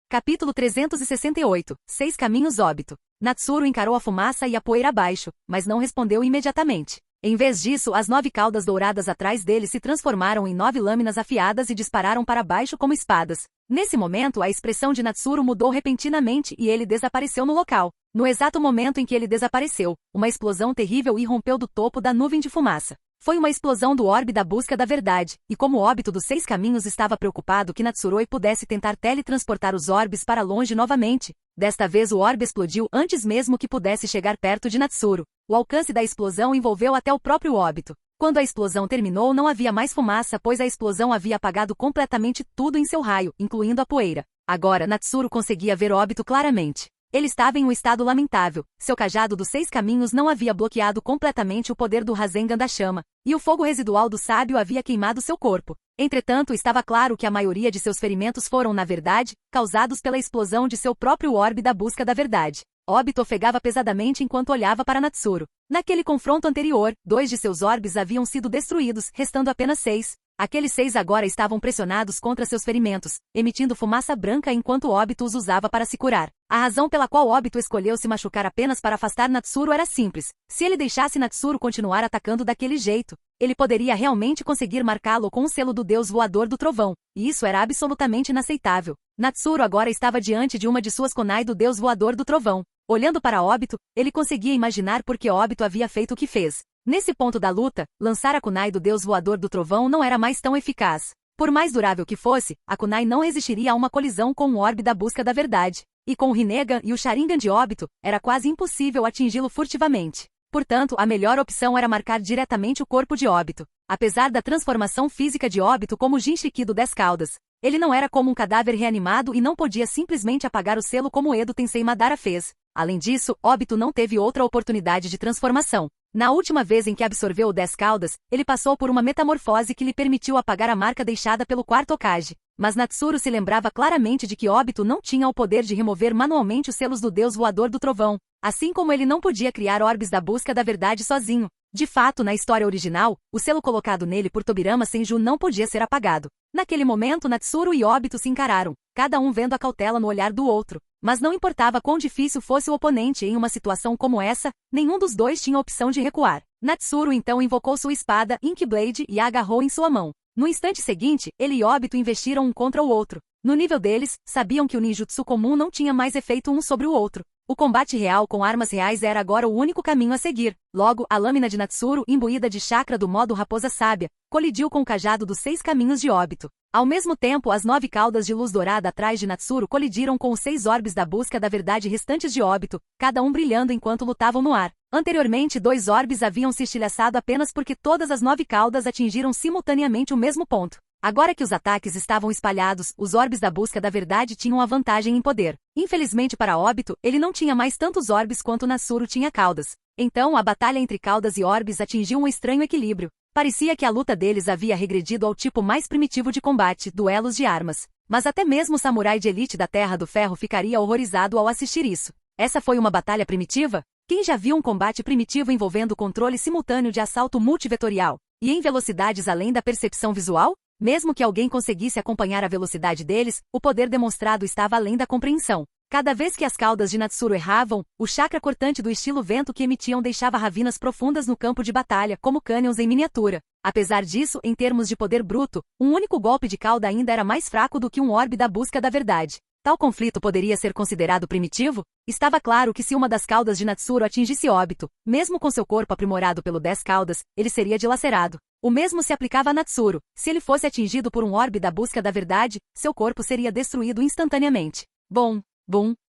Capítulo 368. 6 caminhos Obito. Natsuru encarou a fumaça e a poeira abaixo, mas não respondeu imediatamente. Em vez disso, as 9 caudas douradas atrás dele se transformaram em 9 lâminas afiadas e dispararam para baixo como espadas. Nesse momento, a expressão de Natsuru mudou repentinamente e ele desapareceu no local. No exato momento em que ele desapareceu, uma explosão terrível irrompeu do topo da nuvem de fumaça. Foi uma explosão do orbe da busca da verdade, e como o Obito dos 6 caminhos estava preocupado que Natsuroi pudesse tentar teletransportar os orbes para longe novamente, desta vez o orbe explodiu antes mesmo que pudesse chegar perto de Natsuru. O alcance da explosão envolveu até o próprio Obito. Quando a explosão terminou não havia mais fumaça pois a explosão havia apagado completamente tudo em seu raio, incluindo a poeira. Agora Natsuru conseguia ver Obito claramente. Ele estava em um estado lamentável, seu cajado dos 6 caminhos não havia bloqueado completamente o poder do Rasengan da chama, e o fogo residual do sábio havia queimado seu corpo. Entretanto, estava claro que a maioria de seus ferimentos foram, na verdade, causados pela explosão de seu próprio orbe da busca da verdade. Obito ofegava pesadamente enquanto olhava para Natsuru. Naquele confronto anterior, 2 de seus orbes haviam sido destruídos, restando apenas 6. Aqueles 6 agora estavam pressionados contra seus ferimentos, emitindo fumaça branca enquanto Obito os usava para se curar. A razão pela qual Obito escolheu se machucar apenas para afastar Natsuru era simples. Se ele deixasse Natsuru continuar atacando daquele jeito, ele poderia realmente conseguir marcá-lo com o selo do deus voador do trovão, e isso era absolutamente inaceitável. Natsuru agora estava diante de uma de suas kunai do deus voador do trovão. Olhando para Obito, ele conseguia imaginar por que Obito havia feito o que fez. Nesse ponto da luta, lançar a kunai do deus voador do trovão não era mais tão eficaz. Por mais durável que fosse, a kunai não resistiria a uma colisão com o orbe da busca da verdade. E com o Rinnegan e o Sharingan de Obito, era quase impossível atingi-lo furtivamente. Portanto, a melhor opção era marcar diretamente o corpo de Obito. Apesar da transformação física de Obito como Jinchiki do 10 Caudas, ele não era como um cadáver reanimado e não podia simplesmente apagar o selo como Edo Tensei Madara fez. Além disso, Obito não teve outra oportunidade de transformação. Na última vez em que absorveu o 10 Caudas, ele passou por uma metamorfose que lhe permitiu apagar a marca deixada pelo quarto Hokage. Mas Natsuru se lembrava claramente de que Obito não tinha o poder de remover manualmente os selos do deus voador do trovão, assim como ele não podia criar orbes da busca da verdade sozinho. De fato, na história original, o selo colocado nele por Tobirama Senju não podia ser apagado. Naquele momento, Natsuru e Obito se encararam, cada um vendo a cautela no olhar do outro. Mas não importava quão difícil fosse o oponente em uma situação como essa, nenhum dos dois tinha opção de recuar. Natsuru então invocou sua espada Inkblade e a agarrou em sua mão. No instante seguinte, ele e Obito investiram um contra o outro. No nível deles, sabiam que o ninjutsu comum não tinha mais efeito um sobre o outro. O combate real com armas reais era agora o único caminho a seguir. Logo, a lâmina de Natsuru, imbuída de chakra do modo Raposa Sábia, colidiu com o cajado dos 6 caminhos de Obito. Ao mesmo tempo, as 9 caudas de luz dourada atrás de Natsuru colidiram com os 6 orbes da busca da verdade restantes de Obito, cada um brilhando enquanto lutavam no ar. Anteriormente, 2 orbes haviam se estilhaçado apenas porque todas as 9 caudas atingiram simultaneamente o mesmo ponto. Agora que os ataques estavam espalhados, os orbes da busca da verdade tinham a vantagem em poder. Infelizmente para Obito, ele não tinha mais tantos orbes quanto Natsuru tinha caudas. Então, a batalha entre caudas e orbes atingiu um estranho equilíbrio. Parecia que a luta deles havia regredido ao tipo mais primitivo de combate, duelos de armas. Mas até mesmo o samurai de elite da Terra do Ferro ficaria horrorizado ao assistir isso. Essa foi uma batalha primitiva? Quem já viu um combate primitivo envolvendo controle simultâneo de assalto multivetorial, e em velocidades além da percepção visual? Mesmo que alguém conseguisse acompanhar a velocidade deles, o poder demonstrado estava além da compreensão. Cada vez que as caudas de Natsuru erravam, o chakra cortante do estilo vento que emitiam deixava ravinas profundas no campo de batalha, como cânions em miniatura. Apesar disso, em termos de poder bruto, um único golpe de cauda ainda era mais fraco do que um orbe da busca da verdade. Tal conflito poderia ser considerado primitivo? Estava claro que se uma das caudas de Natsuru atingisse Obito, mesmo com seu corpo aprimorado pelo 10 caudas, ele seria dilacerado. O mesmo se aplicava a Natsuru. Se ele fosse atingido por um orbe da busca da verdade, seu corpo seria destruído instantaneamente. Bom,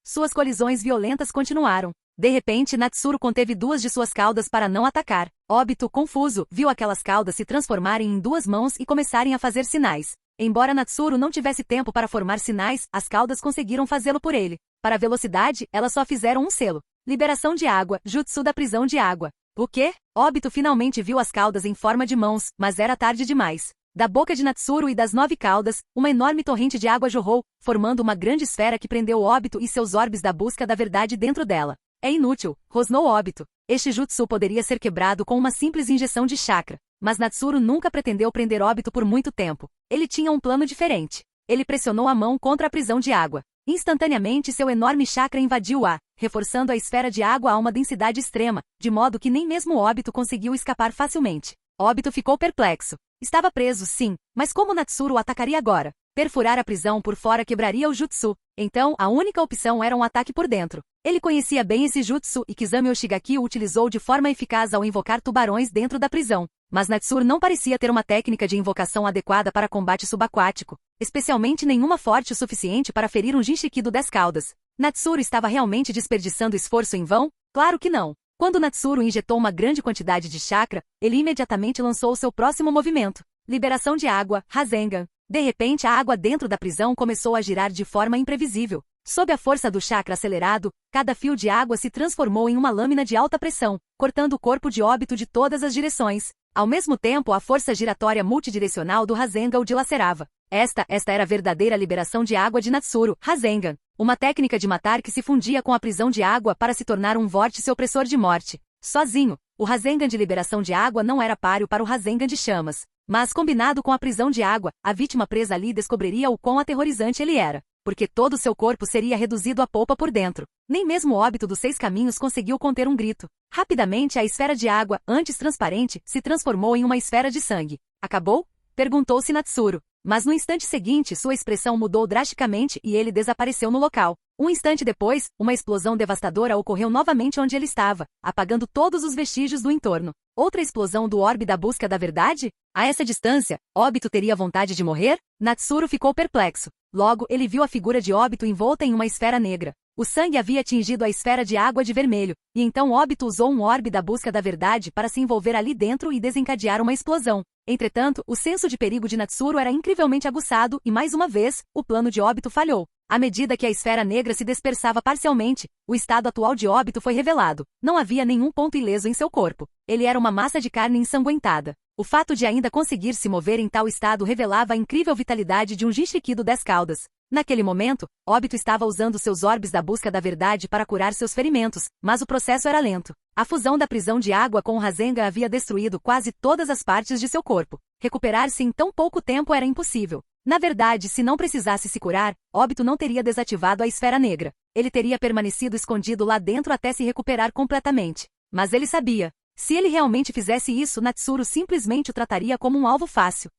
suas colisões violentas continuaram. De repente, Natsuru conteve 2 de suas caudas para não atacar. Obito, confuso, viu aquelas caudas se transformarem em 2 mãos e começarem a fazer sinais. Embora Natsuru não tivesse tempo para formar sinais, as caudas conseguiram fazê-lo por ele. Para a velocidade, elas só fizeram um selo. Liberação de água, jutsu da prisão de água. O quê? Obito finalmente viu as caudas em forma de mãos, mas era tarde demais. Da boca de Natsuru e das 9 caudas, uma enorme torrente de água jorrou, formando uma grande esfera que prendeu Obito e seus orbes da busca da verdade dentro dela. É inútil, rosnou Obito. Este jutsu poderia ser quebrado com uma simples injeção de chakra. Mas Natsuru nunca pretendeu prender Obito por muito tempo. Ele tinha um plano diferente. Ele pressionou a mão contra a prisão de água. Instantaneamente seu enorme chakra invadiu o ar, reforçando a esfera de água a uma densidade extrema, de modo que nem mesmo Obito conseguiu escapar facilmente. Obito ficou perplexo. Estava preso, sim, mas como Natsuru o atacaria agora? Perfurar a prisão por fora quebraria o jutsu. Então, a única opção era um ataque por dentro. Ele conhecia bem esse jutsu e Kizami Oshigaki o utilizou de forma eficaz ao invocar tubarões dentro da prisão. Mas Natsuru não parecia ter uma técnica de invocação adequada para combate subaquático, especialmente nenhuma forte o suficiente para ferir um Jinchiki do 10 caudas. Natsuru estava realmente desperdiçando esforço em vão? Claro que não. Quando Natsuru injetou uma grande quantidade de chakra, ele imediatamente lançou seu próximo movimento. Liberação de água, Rasengan. De repente a água dentro da prisão começou a girar de forma imprevisível. Sob a força do chakra acelerado, cada fio de água se transformou em uma lâmina de alta pressão, cortando o corpo de Obito de todas as direções. Ao mesmo tempo, a força giratória multidirecional do Rasengan o dilacerava. Esta era a verdadeira liberação de água de Natsuru, Rasengan. Uma técnica de matar que se fundia com a prisão de água para se tornar um vórtice opressor de morte. Sozinho, o Rasengan de liberação de água não era páreo para o Rasengan de chamas. Mas combinado com a prisão de água, a vítima presa ali descobriria o quão aterrorizante ele era. Porque todo seu corpo seria reduzido a polpa por dentro. Nem mesmo o óbito dos 6 caminhos conseguiu conter um grito. Rapidamente a esfera de água, antes transparente, se transformou em uma esfera de sangue. Acabou? Perguntou-se Natsuru. Mas no instante seguinte sua expressão mudou drasticamente e ele desapareceu no local. Um instante depois, uma explosão devastadora ocorreu novamente onde ele estava, apagando todos os vestígios do entorno. Outra explosão do orbe da busca da verdade? A essa distância, Obito teria vontade de morrer? Natsuru ficou perplexo. Logo, ele viu a figura de Obito envolta em uma esfera negra. O sangue havia atingido a esfera de água de vermelho, e então Obito usou um orbe da busca da verdade para se envolver ali dentro e desencadear uma explosão. Entretanto, o senso de perigo de Natsuru era incrivelmente aguçado e, mais uma vez, o plano de Obito falhou. À medida que a esfera negra se dispersava parcialmente, o estado atual de Obito foi revelado. Não havia nenhum ponto ileso em seu corpo. Ele era uma massa de carne ensanguentada. O fato de ainda conseguir se mover em tal estado revelava a incrível vitalidade de um Jinchuriki 10 caudas. Naquele momento, Obito estava usando seus orbes da busca da verdade para curar seus ferimentos, mas o processo era lento. A fusão da prisão de água com o Rasengan havia destruído quase todas as partes de seu corpo. Recuperar-se em tão pouco tempo era impossível. Na verdade, se não precisasse se curar, Obito não teria desativado a esfera negra. Ele teria permanecido escondido lá dentro até se recuperar completamente. Mas ele sabia. Se ele realmente fizesse isso, Natsuru simplesmente o trataria como um alvo fácil.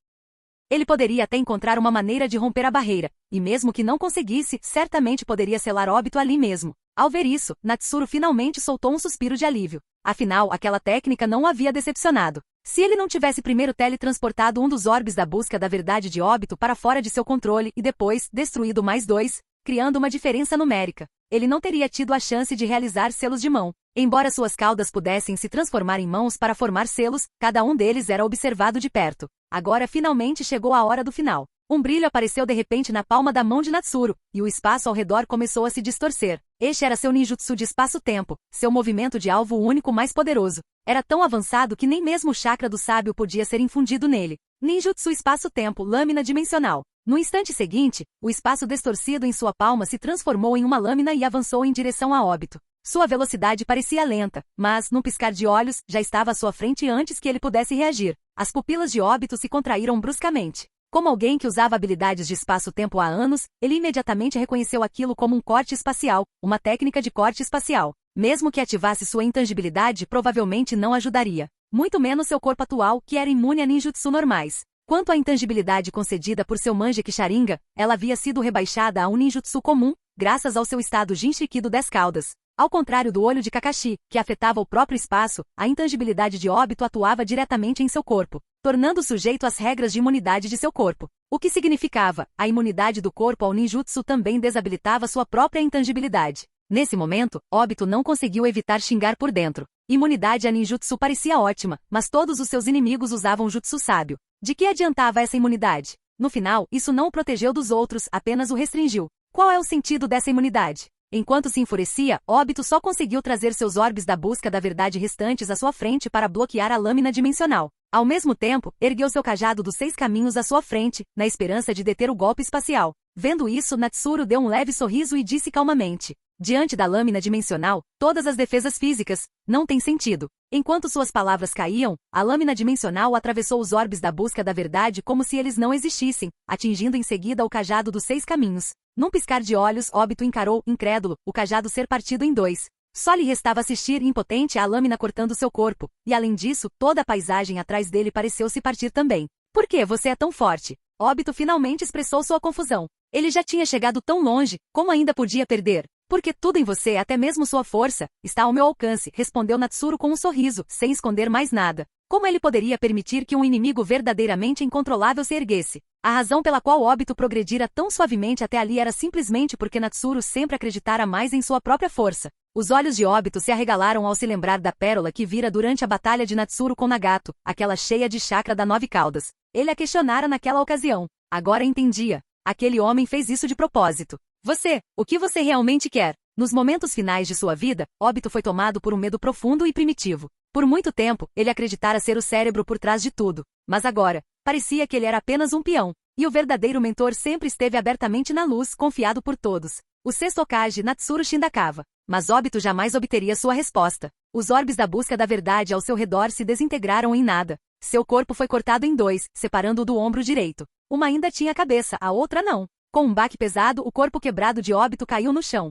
Ele poderia até encontrar uma maneira de romper a barreira, e mesmo que não conseguisse, certamente poderia selar Obito ali mesmo. Ao ver isso, Natsuru finalmente soltou um suspiro de alívio. Afinal, aquela técnica não o havia decepcionado. Se ele não tivesse primeiro teletransportado um dos orbes da busca da verdade de Obito para fora de seu controle e depois destruído mais 2, criando uma diferença numérica, ele não teria tido a chance de realizar selos de mão. Embora suas caudas pudessem se transformar em mãos para formar selos, cada um deles era observado de perto. Agora finalmente chegou a hora do final. Um brilho apareceu de repente na palma da mão de Natsuru, e o espaço ao redor começou a se distorcer. Este era seu ninjutsu de espaço-tempo, seu movimento de alvo único mais poderoso. Era tão avançado que nem mesmo o chakra do sábio podia ser infundido nele. Ninjutsu espaço-tempo, lâmina dimensional. No instante seguinte, o espaço distorcido em sua palma se transformou em uma lâmina e avançou em direção a Obito. Sua velocidade parecia lenta, mas, num piscar de olhos, já estava à sua frente antes que ele pudesse reagir. As pupilas de Obito se contraíram bruscamente. Como alguém que usava habilidades de espaço-tempo há anos, ele imediatamente reconheceu aquilo como um corte espacial, uma técnica de corte espacial. Mesmo que ativasse sua intangibilidade, provavelmente não ajudaria. Muito menos seu corpo atual, que era imune a ninjutsu normais. Quanto à intangibilidade concedida por seu Manjeki Sharingan, ela havia sido rebaixada a um ninjutsu comum, graças ao seu estado Jinchuriki 10 caudas. Ao contrário do olho de Kakashi, que afetava o próprio espaço, a intangibilidade de Obito atuava diretamente em seu corpo, tornando-o sujeito às regras de imunidade de seu corpo. O que significava, a imunidade do corpo ao ninjutsu também desabilitava sua própria intangibilidade. Nesse momento, Obito não conseguiu evitar xingar por dentro. Imunidade a ninjutsu parecia ótima, mas todos os seus inimigos usavam jutsu sábio. De que adiantava essa imunidade? No final, isso não o protegeu dos outros, apenas o restringiu. Qual é o sentido dessa imunidade? Enquanto se enfurecia, Obito só conseguiu trazer seus orbes da busca da verdade restantes à sua frente para bloquear a lâmina dimensional. Ao mesmo tempo, ergueu seu cajado dos 6 caminhos à sua frente, na esperança de deter o golpe espacial. Vendo isso, Natsuru deu um leve sorriso e disse calmamente: diante da lâmina dimensional, todas as defesas físicas não têm sentido. Enquanto suas palavras caíam, a lâmina dimensional atravessou os orbes da busca da verdade como se eles não existissem, atingindo em seguida o cajado dos 6 caminhos. Num piscar de olhos, Obito encarou, incrédulo, o cajado ser partido em 2. Só lhe restava assistir impotente à lâmina cortando seu corpo, e além disso, toda a paisagem atrás dele pareceu se partir também. Por que você é tão forte? Obito finalmente expressou sua confusão. Ele já tinha chegado tão longe, como ainda podia perder? Porque tudo em você, até mesmo sua força, está ao meu alcance, respondeu Natsuru com um sorriso, sem esconder mais nada. Como ele poderia permitir que um inimigo verdadeiramente incontrolável se erguesse? A razão pela qual Obito progredira tão suavemente até ali era simplesmente porque Natsuru sempre acreditara mais em sua própria força. Os olhos de Obito se arregalaram ao se lembrar da pérola que vira durante a batalha de Natsuru com Nagato, aquela cheia de chakra da 9 caudas. Ele a questionara naquela ocasião. Agora entendia. Aquele homem fez isso de propósito. Você, o que você realmente quer? Nos momentos finais de sua vida, Obito foi tomado por um medo profundo e primitivo. Por muito tempo, ele acreditara ser o cérebro por trás de tudo, mas agora, parecia que ele era apenas um peão, e o verdadeiro mentor sempre esteve abertamente na luz, confiado por todos. O sexto Hokage, Natsuru Shindakawa. Mas Obito jamais obteria sua resposta. Os orbes da busca da verdade ao seu redor se desintegraram em nada. Seu corpo foi cortado em dois, separando-o do ombro direito. Uma ainda tinha cabeça, a outra não. Com um baque pesado, o corpo quebrado de Obito caiu no chão.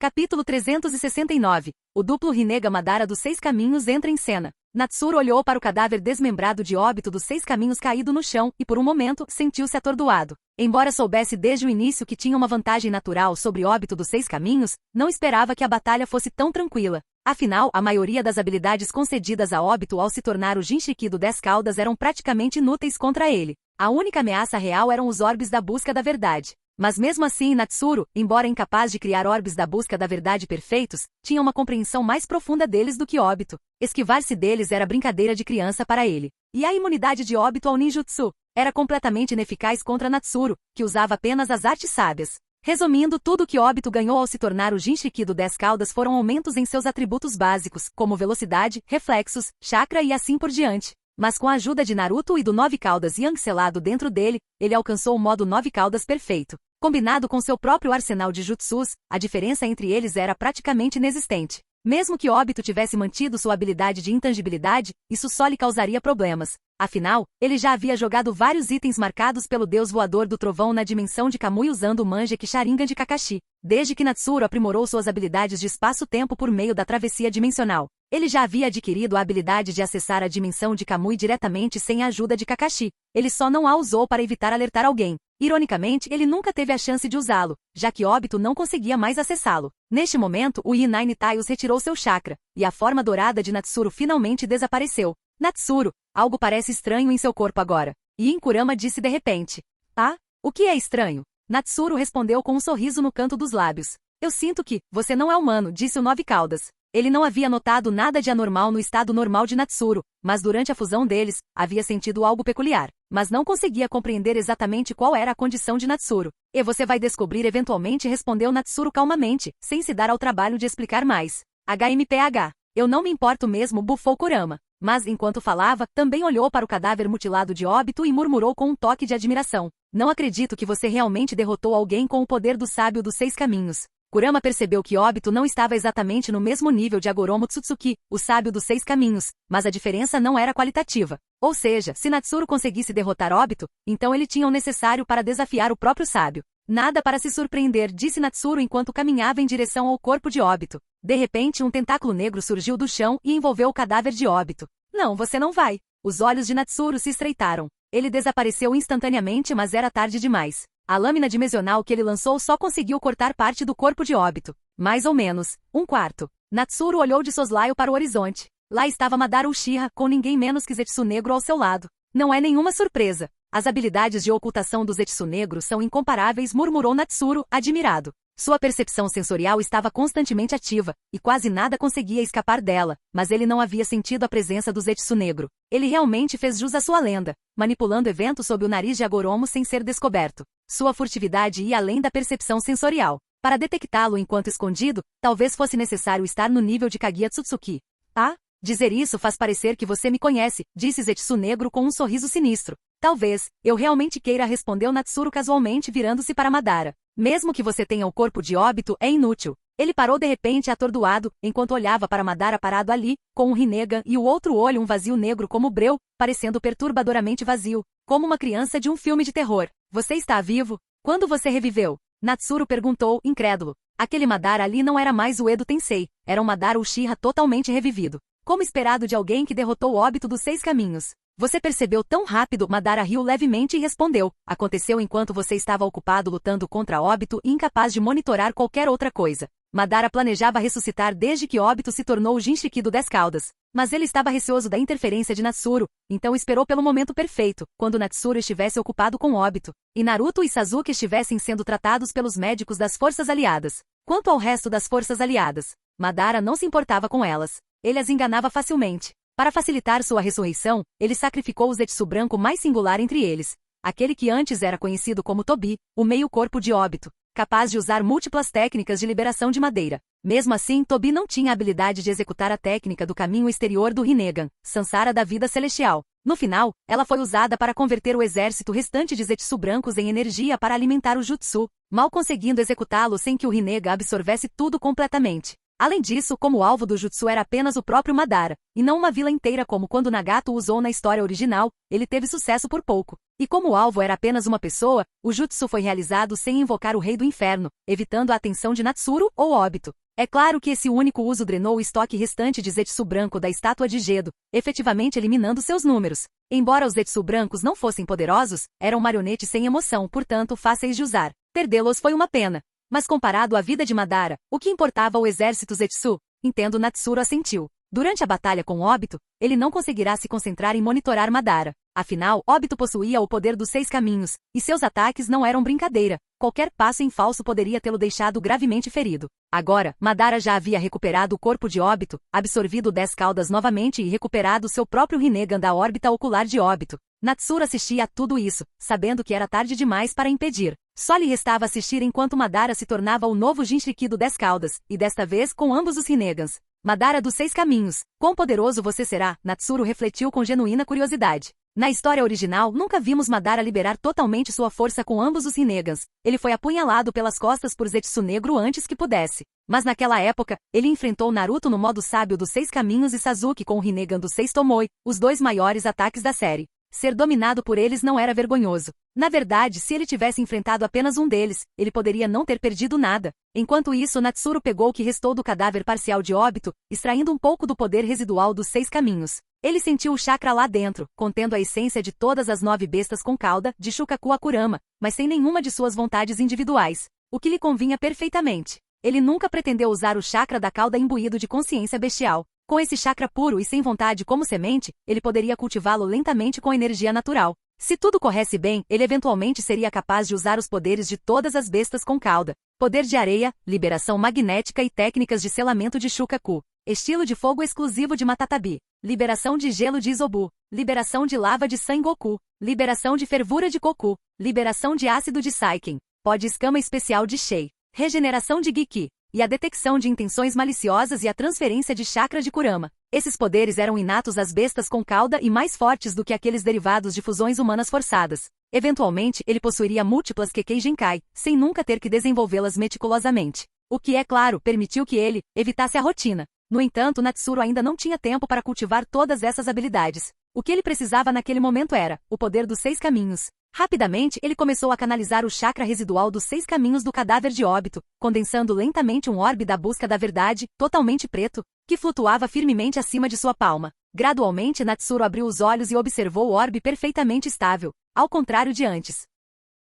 Capítulo 369. O duplo Rinnegan Madara dos Seis Caminhos entra em cena. Natsuru olhou para o cadáver desmembrado de Obito dos Seis Caminhos caído no chão e por um momento sentiu-se atordoado. Embora soubesse desde o início que tinha uma vantagem natural sobre Obito dos Seis Caminhos, não esperava que a batalha fosse tão tranquila. Afinal, a maioria das habilidades concedidas a Obito ao se tornar o Jinchiki do 10 Caudas eram praticamente inúteis contra ele. A única ameaça real eram os orbes da busca da verdade. Mas mesmo assim Natsuru, embora incapaz de criar orbes da busca da verdade perfeitos, tinha uma compreensão mais profunda deles do que Obito. Esquivar-se deles era brincadeira de criança para ele. E a imunidade de Obito ao ninjutsu era completamente ineficaz contra Natsuru, que usava apenas as artes sábias. Resumindo, tudo que Obito ganhou ao se tornar o Jinchiki do 10 Caudas foram aumentos em seus atributos básicos, como velocidade, reflexos, chakra e assim por diante. Mas com a ajuda de Naruto e do 9 Caudas Yang selado dentro dele, ele alcançou o modo 9 Caudas perfeito. Combinado com seu próprio arsenal de jutsus, a diferença entre eles era praticamente inexistente. Mesmo que Obito tivesse mantido sua habilidade de intangibilidade, isso só lhe causaria problemas. Afinal, ele já havia jogado vários itens marcados pelo deus voador do trovão na dimensão de Kamui usando o Mangekyou Sharingan de Kakashi. Desde que Natsuru aprimorou suas habilidades de espaço-tempo por meio da travessia dimensional, ele já havia adquirido a habilidade de acessar a dimensão de Kamui diretamente sem a ajuda de Kakashi. Ele só não a usou para evitar alertar alguém. Ironicamente, ele nunca teve a chance de usá-lo, já que Obito não conseguia mais acessá-lo. Neste momento, o Nine Tails retirou seu chakra, e a forma dourada de Natsuru finalmente desapareceu. Natsuru, algo parece estranho em seu corpo agora. E Kurama disse de repente. Ah? O que é estranho? Natsuru respondeu com um sorriso no canto dos lábios. Eu sinto que, você não é humano, disse o 9 Caudas. Ele não havia notado nada de anormal no estado normal de Natsuru, mas durante a fusão deles, havia sentido algo peculiar, mas não conseguia compreender exatamente qual era a condição de Natsuru. E você vai descobrir eventualmente, respondeu Natsuru calmamente, sem se dar ao trabalho de explicar mais. HMPH. Eu não me importo mesmo, bufou Kurama. Mas, enquanto falava, também olhou para o cadáver mutilado de Obito e murmurou com um toque de admiração. Não acredito que você realmente derrotou alguém com o poder do sábio dos 6 caminhos. Kurama percebeu que Obito não estava exatamente no mesmo nível de Hagoromo Tsutsuki, o sábio dos 6 caminhos, mas a diferença não era qualitativa. Ou seja, se Natsuru conseguisse derrotar Obito, então ele tinha o necessário para desafiar o próprio sábio. Nada para se surpreender, disse Natsuru enquanto caminhava em direção ao corpo de Obito. De repente um tentáculo negro surgiu do chão e envolveu o cadáver de Obito. Não, você não vai. Os olhos de Natsuru se estreitaram. Ele desapareceu instantaneamente, mas era tarde demais. A lâmina dimensional que ele lançou só conseguiu cortar parte do corpo de Obito. Mais ou menos, um quarto. Natsuru olhou de soslaio para o horizonte. Lá estava Madara Uchiha, com ninguém menos que Zetsu Negro ao seu lado. Não é nenhuma surpresa. As habilidades de ocultação do Zetsu Negro são incomparáveis, murmurou Natsuru, admirado. Sua percepção sensorial estava constantemente ativa, e quase nada conseguia escapar dela, mas ele não havia sentido a presença do Zetsu Negro. Ele realmente fez jus à sua lenda, manipulando eventos sob o nariz de Hagoromo sem ser descoberto. Sua furtividade ia além da percepção sensorial. Para detectá-lo enquanto escondido, talvez fosse necessário estar no nível de Kaguya Tsutsuki. Ah? Dizer isso faz parecer que você me conhece, disse Zetsu Negro com um sorriso sinistro. Talvez, eu realmente queira, respondeu Natsuru casualmente virando-se para Madara. Mesmo que você tenha o corpo de Obito, é inútil. Ele parou de repente atordoado, enquanto olhava para Madara parado ali, com um Rinnegan e o outro olho um vazio negro como breu, parecendo perturbadoramente vazio, como uma criança de um filme de terror. Você está vivo? Quando você reviveu? Natsuru perguntou, incrédulo. Aquele Madara ali não era mais o Edo Tensei, era um Madara Uchiha totalmente revivido. Como esperado de alguém que derrotou o Obito dos 6 caminhos. Você percebeu tão rápido? Madara riu levemente e respondeu. Aconteceu enquanto você estava ocupado lutando contra Obito e incapaz de monitorar qualquer outra coisa. Madara planejava ressuscitar desde que Obito se tornou o Jinchiki do 10 Caudas. Mas ele estava receoso da interferência de Natsuru, então esperou pelo momento perfeito, quando Natsuru estivesse ocupado com Obito, e Naruto e Sasuke estivessem sendo tratados pelos médicos das forças aliadas. Quanto ao resto das forças aliadas, Madara não se importava com elas. Ele as enganava facilmente. Para facilitar sua ressurreição, ele sacrificou o Zetsu branco mais singular entre eles, aquele que antes era conhecido como Tobi, o meio-corpo de Obito. capaz de usar múltiplas técnicas de liberação de madeira. Mesmo assim, Tobi não tinha a habilidade de executar a técnica do caminho exterior do Rinnegan, Sansara da vida celestial. No final, ela foi usada para converter o exército restante de Zetsu brancos em energia para alimentar o Jutsu, mal conseguindo executá-lo sem que o Rinnegan absorvesse tudo completamente. Além disso, como o alvo do Jutsu era apenas o próprio Madara, e não uma vila inteira como quando Nagato o usou na história original, ele teve sucesso por pouco. E como o alvo era apenas uma pessoa, o Jutsu foi realizado sem invocar o Rei do Inferno, evitando a atenção de Natsuru ou Obito. É claro que esse único uso drenou o estoque restante de Zetsu branco da estátua de Gedo, efetivamente eliminando seus números. Embora os Zetsu brancos não fossem poderosos, eram marionetes sem emoção, portanto fáceis de usar. Perdê-los foi uma pena. Mas comparado à vida de Madara, o que importava ao exército Zetsu? Entendo, Natsuru assentiu. Durante a batalha com Obito, ele não conseguirá se concentrar em monitorar Madara. Afinal, Obito possuía o poder dos 6 caminhos, e seus ataques não eram brincadeira. Qualquer passo em falso poderia tê-lo deixado gravemente ferido. Agora, Madara já havia recuperado o corpo de Obito, absorvido 10 caudas novamente e recuperado seu próprio Rinnegan da órbita ocular de Obito. Natsuru assistia a tudo isso, sabendo que era tarde demais para impedir. Só lhe restava assistir enquanto Madara se tornava o novo Jinchuriki do 10 caudas, e desta vez com ambos os Rinnegans. Madara dos 6 caminhos. Quão poderoso você será? Natsuru refletiu com genuína curiosidade. Na história original, nunca vimos Madara liberar totalmente sua força com ambos os Rinnegans. Ele foi apunhalado pelas costas por Zetsu Negro antes que pudesse. Mas naquela época, ele enfrentou Naruto no modo sábio dos 6 caminhos e Sasuke com o Rinnegan dos 6 Tomoe, os 2 maiores ataques da série. Ser dominado por eles não era vergonhoso. Na verdade, se ele tivesse enfrentado apenas um deles, ele poderia não ter perdido nada. Enquanto isso, Natsuru pegou o que restou do cadáver parcial de Obito, extraindo um pouco do poder residual dos 6 caminhos. Ele sentiu o chakra lá dentro, contendo a essência de todas as 9 bestas com cauda, de Shukaku a Kurama, mas sem nenhuma de suas vontades individuais, o que lhe convinha perfeitamente. Ele nunca pretendeu usar o chakra da cauda imbuído de consciência bestial. Com esse chakra puro e sem vontade como semente, ele poderia cultivá-lo lentamente com energia natural. Se tudo corresse bem, ele eventualmente seria capaz de usar os poderes de todas as bestas com cauda. Poder de areia, liberação magnética e técnicas de selamento de Shukaku. Estilo de fogo exclusivo de Matatabi. Liberação de gelo de Izobu. Liberação de lava de Sengoku. Liberação de fervura de Goku. Liberação de ácido de Saiken. Pó de escama especial de Shei. Regeneração de Giki. E a detecção de intenções maliciosas e a transferência de chakra de Kurama. Esses poderes eram inatos às bestas com cauda e mais fortes do que aqueles derivados de fusões humanas forçadas. Eventualmente, ele possuiria múltiplas Kekkei Genkai, sem nunca ter que desenvolvê-las meticulosamente. O que, é claro, permitiu que ele evitasse a rotina. No entanto, Natsuru ainda não tinha tempo para cultivar todas essas habilidades. O que ele precisava naquele momento era o poder dos 6 caminhos. Rapidamente, ele começou a canalizar o chakra residual dos 6 caminhos do cadáver de Obito, condensando lentamente um orbe da busca da verdade, totalmente preto, que flutuava firmemente acima de sua palma. Gradualmente, Natsuru abriu os olhos e observou o orbe perfeitamente estável, ao contrário de antes.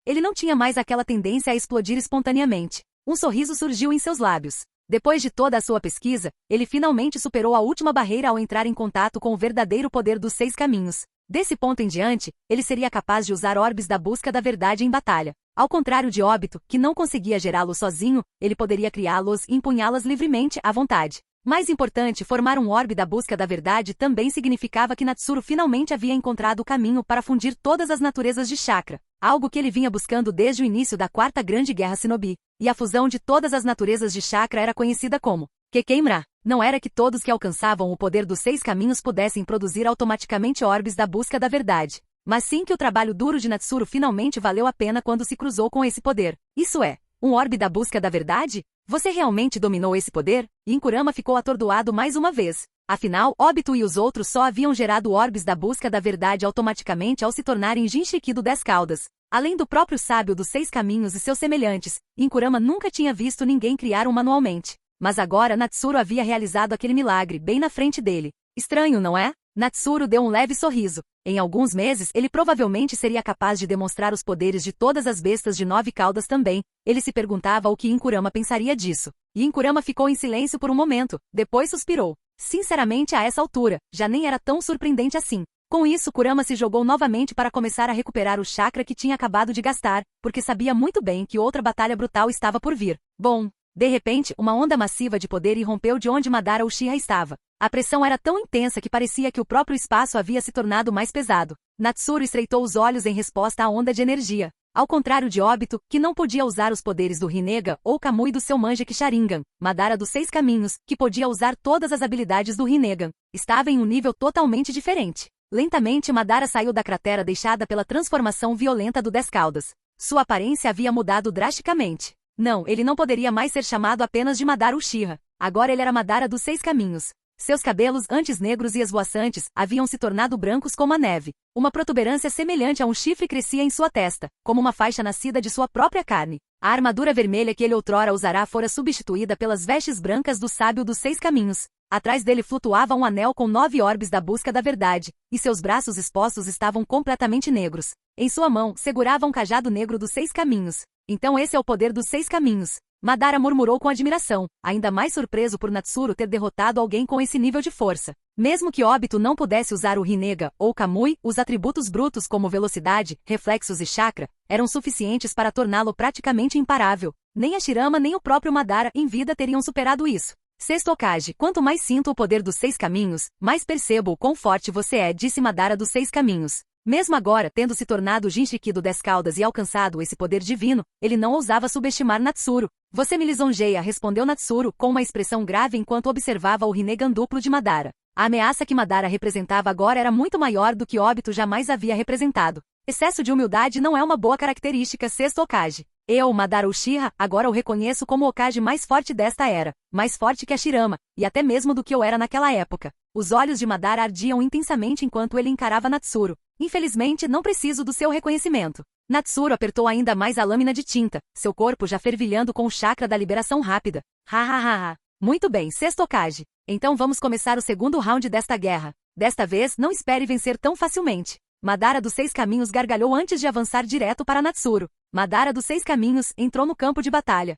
Ele não tinha mais aquela tendência a explodir espontaneamente. Um sorriso surgiu em seus lábios. Depois de toda a sua pesquisa, ele finalmente superou a última barreira ao entrar em contato com o verdadeiro poder dos 6 caminhos. Desse ponto em diante, ele seria capaz de usar orbes da busca da verdade em batalha. Ao contrário de Obito, que não conseguia gerá-los sozinho, ele poderia criá-los e empunhá-las livremente, à vontade. Mais importante, formar um orbe da busca da verdade também significava que Natsuru finalmente havia encontrado o caminho para fundir todas as naturezas de chakra, algo que ele vinha buscando desde o início da Quarta Grande Guerra Shinobi. E a fusão de todas as naturezas de chakra era conhecida como Kekkei-mra. Não era que todos que alcançavam o poder dos 6 caminhos pudessem produzir automaticamente orbes da busca da verdade, mas sim que o trabalho duro de Natsuru finalmente valeu a pena quando se cruzou com esse poder. Isso é, um orbe da busca da verdade? Você realmente dominou esse poder? E Kurama ficou atordoado mais uma vez. Afinal, Obito e os outros só haviam gerado orbes da busca da verdade automaticamente ao se tornarem Jinchuriki do 10 caudas. Além do próprio sábio dos 6 caminhos e seus semelhantes, Kurama nunca tinha visto ninguém criar um manualmente. Mas agora Natsuru havia realizado aquele milagre bem na frente dele. Estranho, não é? Natsuru deu um leve sorriso. Em alguns meses, ele provavelmente seria capaz de demonstrar os poderes de todas as bestas de 9 caudas também. Ele se perguntava o que Kurama pensaria disso. E Kurama ficou em silêncio por um momento, depois suspirou. Sinceramente, a essa altura, já nem era tão surpreendente assim. Com isso, Kurama se jogou novamente para começar a recuperar o chakra que tinha acabado de gastar, porque sabia muito bem que outra batalha brutal estava por vir. Bom, de repente, uma onda massiva de poder irrompeu de onde Madara Uchiha estava. A pressão era tão intensa que parecia que o próprio espaço havia se tornado mais pesado. Natsuru estreitou os olhos em resposta à onda de energia. Ao contrário de Obito, que não podia usar os poderes do Rinnegan ou Kamui do seu Mangekyou Sharingan, Madara dos Seis Caminhos, que podia usar todas as habilidades do Rinnegan, estava em um nível totalmente diferente. Lentamente Madara saiu da cratera deixada pela transformação violenta do Dez Caudas. Sua aparência havia mudado drasticamente. Não, ele não poderia mais ser chamado apenas de Madara Uchiha. Agora ele era Madara dos Seis Caminhos. Seus cabelos, antes negros e esvoaçantes, haviam se tornado brancos como a neve. Uma protuberância semelhante a um chifre crescia em sua testa, como uma faixa nascida de sua própria carne. A armadura vermelha que ele outrora usara fora substituída pelas vestes brancas do sábio dos Seis Caminhos. Atrás dele flutuava um anel com 9 orbes da busca da verdade, e seus braços expostos estavam completamente negros. Em sua mão, segurava um cajado negro dos Seis Caminhos. Então esse é o poder dos Seis Caminhos. Madara murmurou com admiração, ainda mais surpreso por Natsuru ter derrotado alguém com esse nível de força. Mesmo que Obito não pudesse usar o Rinnegan ou Kamui, os atributos brutos como velocidade, reflexos e chakra, eram suficientes para torná-lo praticamente imparável. Nem a Shirama nem o próprio Madara em vida teriam superado isso. Sexto Hokage, quanto mais sinto o poder dos Seis Caminhos, mais percebo o quão forte você é, disse Madara dos Seis Caminhos. Mesmo agora, tendo se tornado Jinchiki do Dez Caudas e alcançado esse poder divino, ele não ousava subestimar Natsuru. Você me lisonjeia, respondeu Natsuru com uma expressão grave enquanto observava o Rinnegan duplo de Madara. A ameaça que Madara representava agora era muito maior do que Obito jamais havia representado. Excesso de humildade não é uma boa característica, sexto Hokage. Eu, Madara Uchiha, agora o reconheço como o Hokage mais forte desta era, mais forte que a Shirama, e até mesmo do que eu era naquela época. Os olhos de Madara ardiam intensamente enquanto ele encarava Natsuru. Infelizmente, não preciso do seu reconhecimento. Natsuru apertou ainda mais a lâmina de tinta, seu corpo já fervilhando com o chakra da liberação rápida. Ha. Muito bem, sexto Hokage. Então vamos começar o segundo round desta guerra. Desta vez, não espere vencer tão facilmente. Madara dos Seis Caminhos gargalhou antes de avançar direto para Natsuru. Madara dos Seis Caminhos entrou no campo de batalha.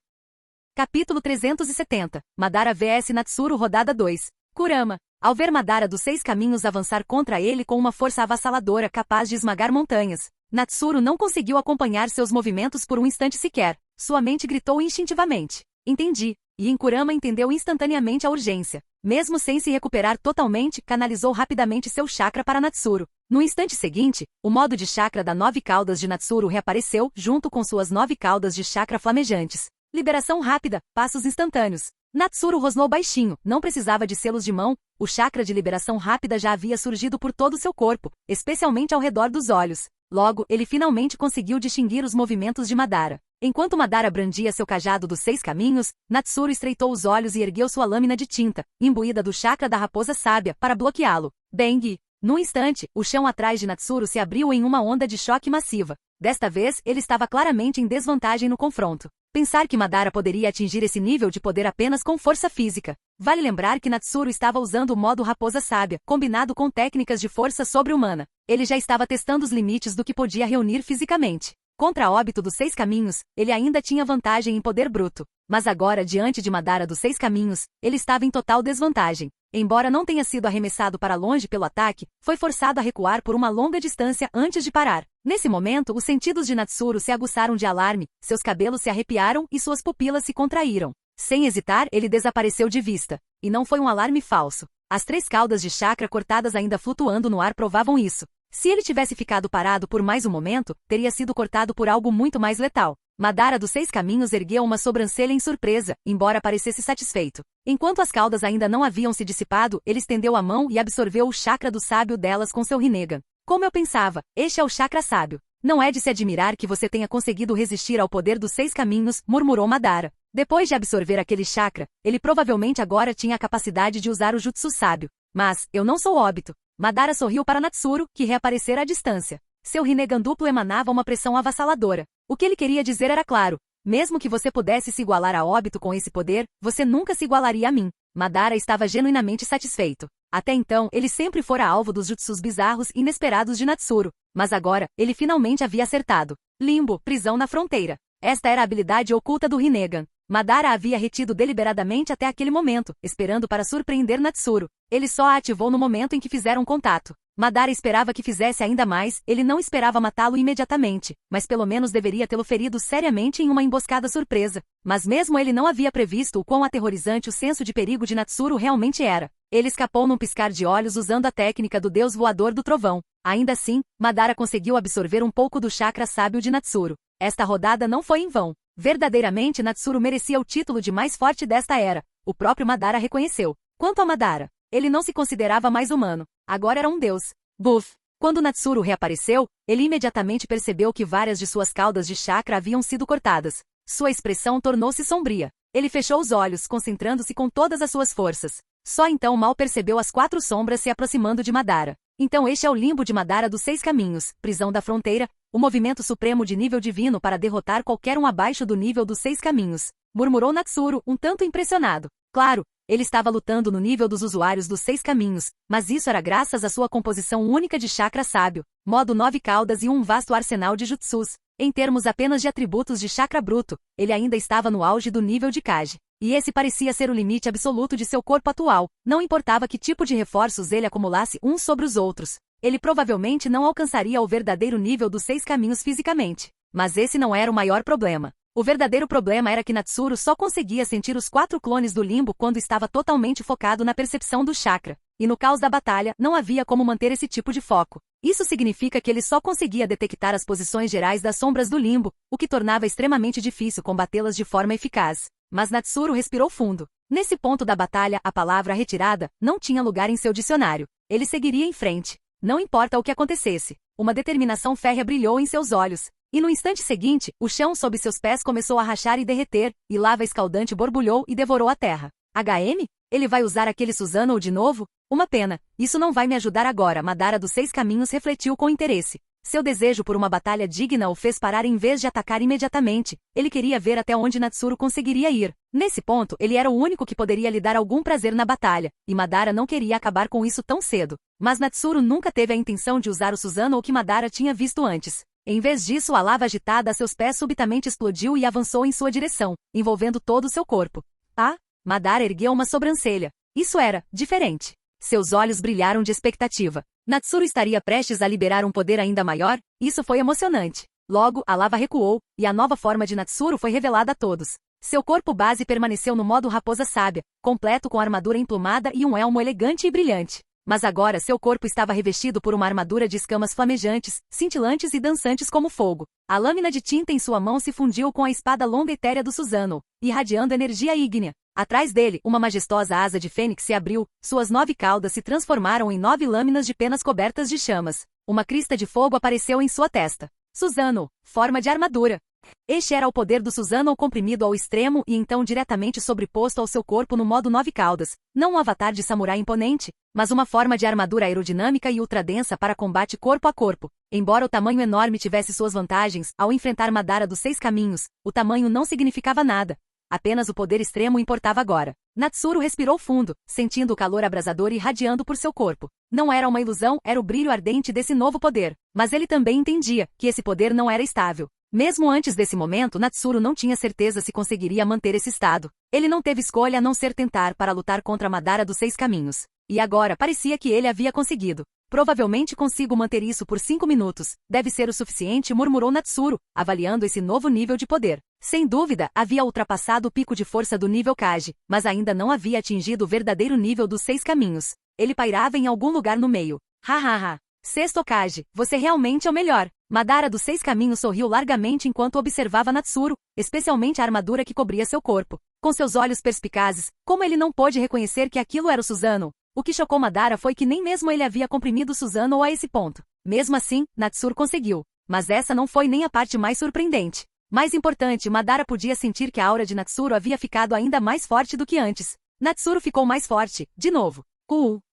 Capítulo 370. Madara vs Natsuru Rodada 2. Kurama. Ao ver Madara dos Seis Caminhos avançar contra ele com uma força avassaladora capaz de esmagar montanhas, Natsuru não conseguiu acompanhar seus movimentos por um instante sequer. Sua mente gritou instintivamente. Entendi. E Kurama entendeu instantaneamente a urgência. Mesmo sem se recuperar totalmente, canalizou rapidamente seu chakra para Natsuru. No instante seguinte, o modo de chakra da 9 caudas de Natsuru reapareceu, junto com suas 9 caudas de chakra flamejantes. Liberação rápida, passos instantâneos. Natsuru rosnou baixinho, não precisava de selos de mão, o chakra de liberação rápida já havia surgido por todo o seu corpo, especialmente ao redor dos olhos. Logo, ele finalmente conseguiu distinguir os movimentos de Madara. Enquanto Madara brandia seu cajado dos Seis Caminhos, Natsuru estreitou os olhos e ergueu sua lâmina de tinta, imbuída do chakra da raposa sábia, para bloqueá-lo. Bang! Num instante, o chão atrás de Natsuru se abriu em uma onda de choque massiva. Desta vez, ele estava claramente em desvantagem no confronto. Pensar que Madara poderia atingir esse nível de poder apenas com força física. Vale lembrar que Natsuru estava usando o modo Raposa Sábia, combinado com técnicas de força sobre-humana. Ele já estava testando os limites do que podia reunir fisicamente. Contra Obito dos Seis Caminhos, ele ainda tinha vantagem em poder bruto. Mas agora, diante de Madara dos Seis Caminhos, ele estava em total desvantagem. Embora não tenha sido arremessado para longe pelo ataque, foi forçado a recuar por uma longa distância antes de parar. Nesse momento, os sentidos de Natsuru se aguçaram de alarme, seus cabelos se arrepiaram e suas pupilas se contraíram. Sem hesitar, ele desapareceu de vista. E não foi um alarme falso. As 3 caudas de chakra cortadas ainda flutuando no ar provavam isso. Se ele tivesse ficado parado por mais um momento, teria sido cortado por algo muito mais letal. Madara dos Seis Caminhos ergueu uma sobrancelha em surpresa, embora parecesse satisfeito. Enquanto as caudas ainda não haviam se dissipado, ele estendeu a mão e absorveu o chakra do sábio delas com seu Rinnegan. Como eu pensava, este é o chakra sábio. Não é de se admirar que você tenha conseguido resistir ao poder dos Seis Caminhos, murmurou Madara. Depois de absorver aquele chakra, ele provavelmente agora tinha a capacidade de usar o jutsu sábio. Mas, eu não sou Obito. Madara sorriu para Natsuru, que reaparecera à distância. Seu Rinnegan duplo emanava uma pressão avassaladora. O que ele queria dizer era claro. Mesmo que você pudesse se igualar a Obito com esse poder, você nunca se igualaria a mim. Madara estava genuinamente satisfeito. Até então, ele sempre fora alvo dos jutsus bizarros e inesperados de Natsuru. Mas agora, ele finalmente havia acertado. Limbo, prisão na fronteira. Esta era a habilidade oculta do Rinnegan. Madara a havia retido deliberadamente até aquele momento, esperando para surpreender Natsuru. Ele só a ativou no momento em que fizeram contato. Madara esperava que fizesse ainda mais, ele não esperava matá-lo imediatamente, mas pelo menos deveria tê-lo ferido seriamente em uma emboscada surpresa. Mas mesmo ele não havia previsto o quão aterrorizante o senso de perigo de Natsuru realmente era. Ele escapou num piscar de olhos usando a técnica do deus voador do trovão. Ainda assim, Madara conseguiu absorver um pouco do chakra sábio de Natsuru. Esta rodada não foi em vão. Verdadeiramente Natsuru merecia o título de mais forte desta era. O próprio Madara reconheceu. Quanto a Madara, ele não se considerava mais humano. Agora era um deus. Buf! Quando Natsuru reapareceu, ele imediatamente percebeu que várias de suas caudas de chakra haviam sido cortadas. Sua expressão tornou-se sombria. Ele fechou os olhos, concentrando-se com todas as suas forças. Só então mal percebeu as 4 sombras se aproximando de Madara. Então este é o limbo de Madara dos 6 caminhos, prisão da fronteira, o movimento supremo de nível divino para derrotar qualquer um abaixo do nível dos 6 caminhos, murmurou Natsuru, um tanto impressionado. Claro, ele estava lutando no nível dos usuários dos 6 caminhos, mas isso era graças à sua composição única de chakra sábio, modo 9 caudas e um vasto arsenal de jutsus. Em termos apenas de atributos de chakra bruto, ele ainda estava no auge do nível de Kage. E esse parecia ser o limite absoluto de seu corpo atual, não importava que tipo de reforços ele acumulasse uns sobre os outros. Ele provavelmente não alcançaria o verdadeiro nível dos 6 caminhos fisicamente. Mas esse não era o maior problema. O verdadeiro problema era que Natsuru só conseguia sentir os 4 clones do limbo quando estava totalmente focado na percepção do chakra. E no caos da batalha, não havia como manter esse tipo de foco. Isso significa que ele só conseguia detectar as posições gerais das sombras do limbo, o que tornava extremamente difícil combatê-las de forma eficaz. Mas Natsuru respirou fundo. Nesse ponto da batalha, a palavra retirada não tinha lugar em seu dicionário. Ele seguiria em frente. Não importa o que acontecesse. Uma determinação férrea brilhou em seus olhos. E no instante seguinte, o chão sob seus pés começou a rachar e derreter, e lava escaldante borbulhou e devorou a terra. HM? Ele vai usar aquele Susanoo de novo? Uma pena. Isso não vai me ajudar agora. Madara dos 6 caminhos refletiu com interesse. Seu desejo por uma batalha digna o fez parar em vez de atacar imediatamente. Ele queria ver até onde Natsuru conseguiria ir. Nesse ponto, ele era o único que poderia lhe dar algum prazer na batalha, e Madara não queria acabar com isso tão cedo. Mas Natsuru nunca teve a intenção de usar o Susanoo que Madara tinha visto antes. Em vez disso, a lava agitada a seus pés subitamente explodiu e avançou em sua direção, envolvendo todo o seu corpo. Ah! Madara ergueu uma sobrancelha. Isso era diferente. Seus olhos brilharam de expectativa. Natsuru estaria prestes a liberar um poder ainda maior? Isso foi emocionante. Logo, a lava recuou, e a nova forma de Natsuru foi revelada a todos. Seu corpo base permaneceu no modo raposa sábia, completo com armadura emplumada e um elmo elegante e brilhante. Mas agora seu corpo estava revestido por uma armadura de escamas flamejantes, cintilantes e dançantes como fogo. A lâmina de tinta em sua mão se fundiu com a espada longa etérea do Susanoo, irradiando energia ígnea. Atrás dele, uma majestosa asa de fênix se abriu, suas 9 caudas se transformaram em 9 lâminas de penas cobertas de chamas. Uma crista de fogo apareceu em sua testa. Susanoo, forma de armadura. Este era o poder do Susanoo comprimido ao extremo e então diretamente sobreposto ao seu corpo no modo 9 caudas. Não um avatar de samurai imponente, mas uma forma de armadura aerodinâmica e ultradensa para combate corpo a corpo. Embora o tamanho enorme tivesse suas vantagens, ao enfrentar Madara dos 6 caminhos, o tamanho não significava nada. Apenas o poder extremo importava agora. Natsuru respirou fundo, sentindo o calor abrasador irradiando por seu corpo. Não era uma ilusão, era o brilho ardente desse novo poder. Mas ele também entendia que esse poder não era estável. Mesmo antes desse momento, Natsuru não tinha certeza se conseguiria manter esse estado. Ele não teve escolha a não ser tentar para lutar contra Madara dos 6 caminhos. E agora parecia que ele havia conseguido. Provavelmente consigo manter isso por 5 minutos. Deve ser o suficiente, murmurou Natsuru, avaliando esse novo nível de poder. Sem dúvida, havia ultrapassado o pico de força do nível Kage, mas ainda não havia atingido o verdadeiro nível dos 6 caminhos. Ele pairava em algum lugar no meio. Hahaha. Sexto Kage, você realmente é o melhor. Madara dos 6 caminhos sorriu largamente enquanto observava Natsuru, especialmente a armadura que cobria seu corpo. Com seus olhos perspicazes, como ele não pôde reconhecer que aquilo era o Susanoo? O que chocou Madara foi que nem mesmo ele havia comprimido Susanoo a esse ponto. Mesmo assim, Natsuru conseguiu. Mas essa não foi nem a parte mais surpreendente. Mais importante, Madara podia sentir que a aura de Natsuru havia ficado ainda mais forte do que antes. Natsuru ficou mais forte, de novo.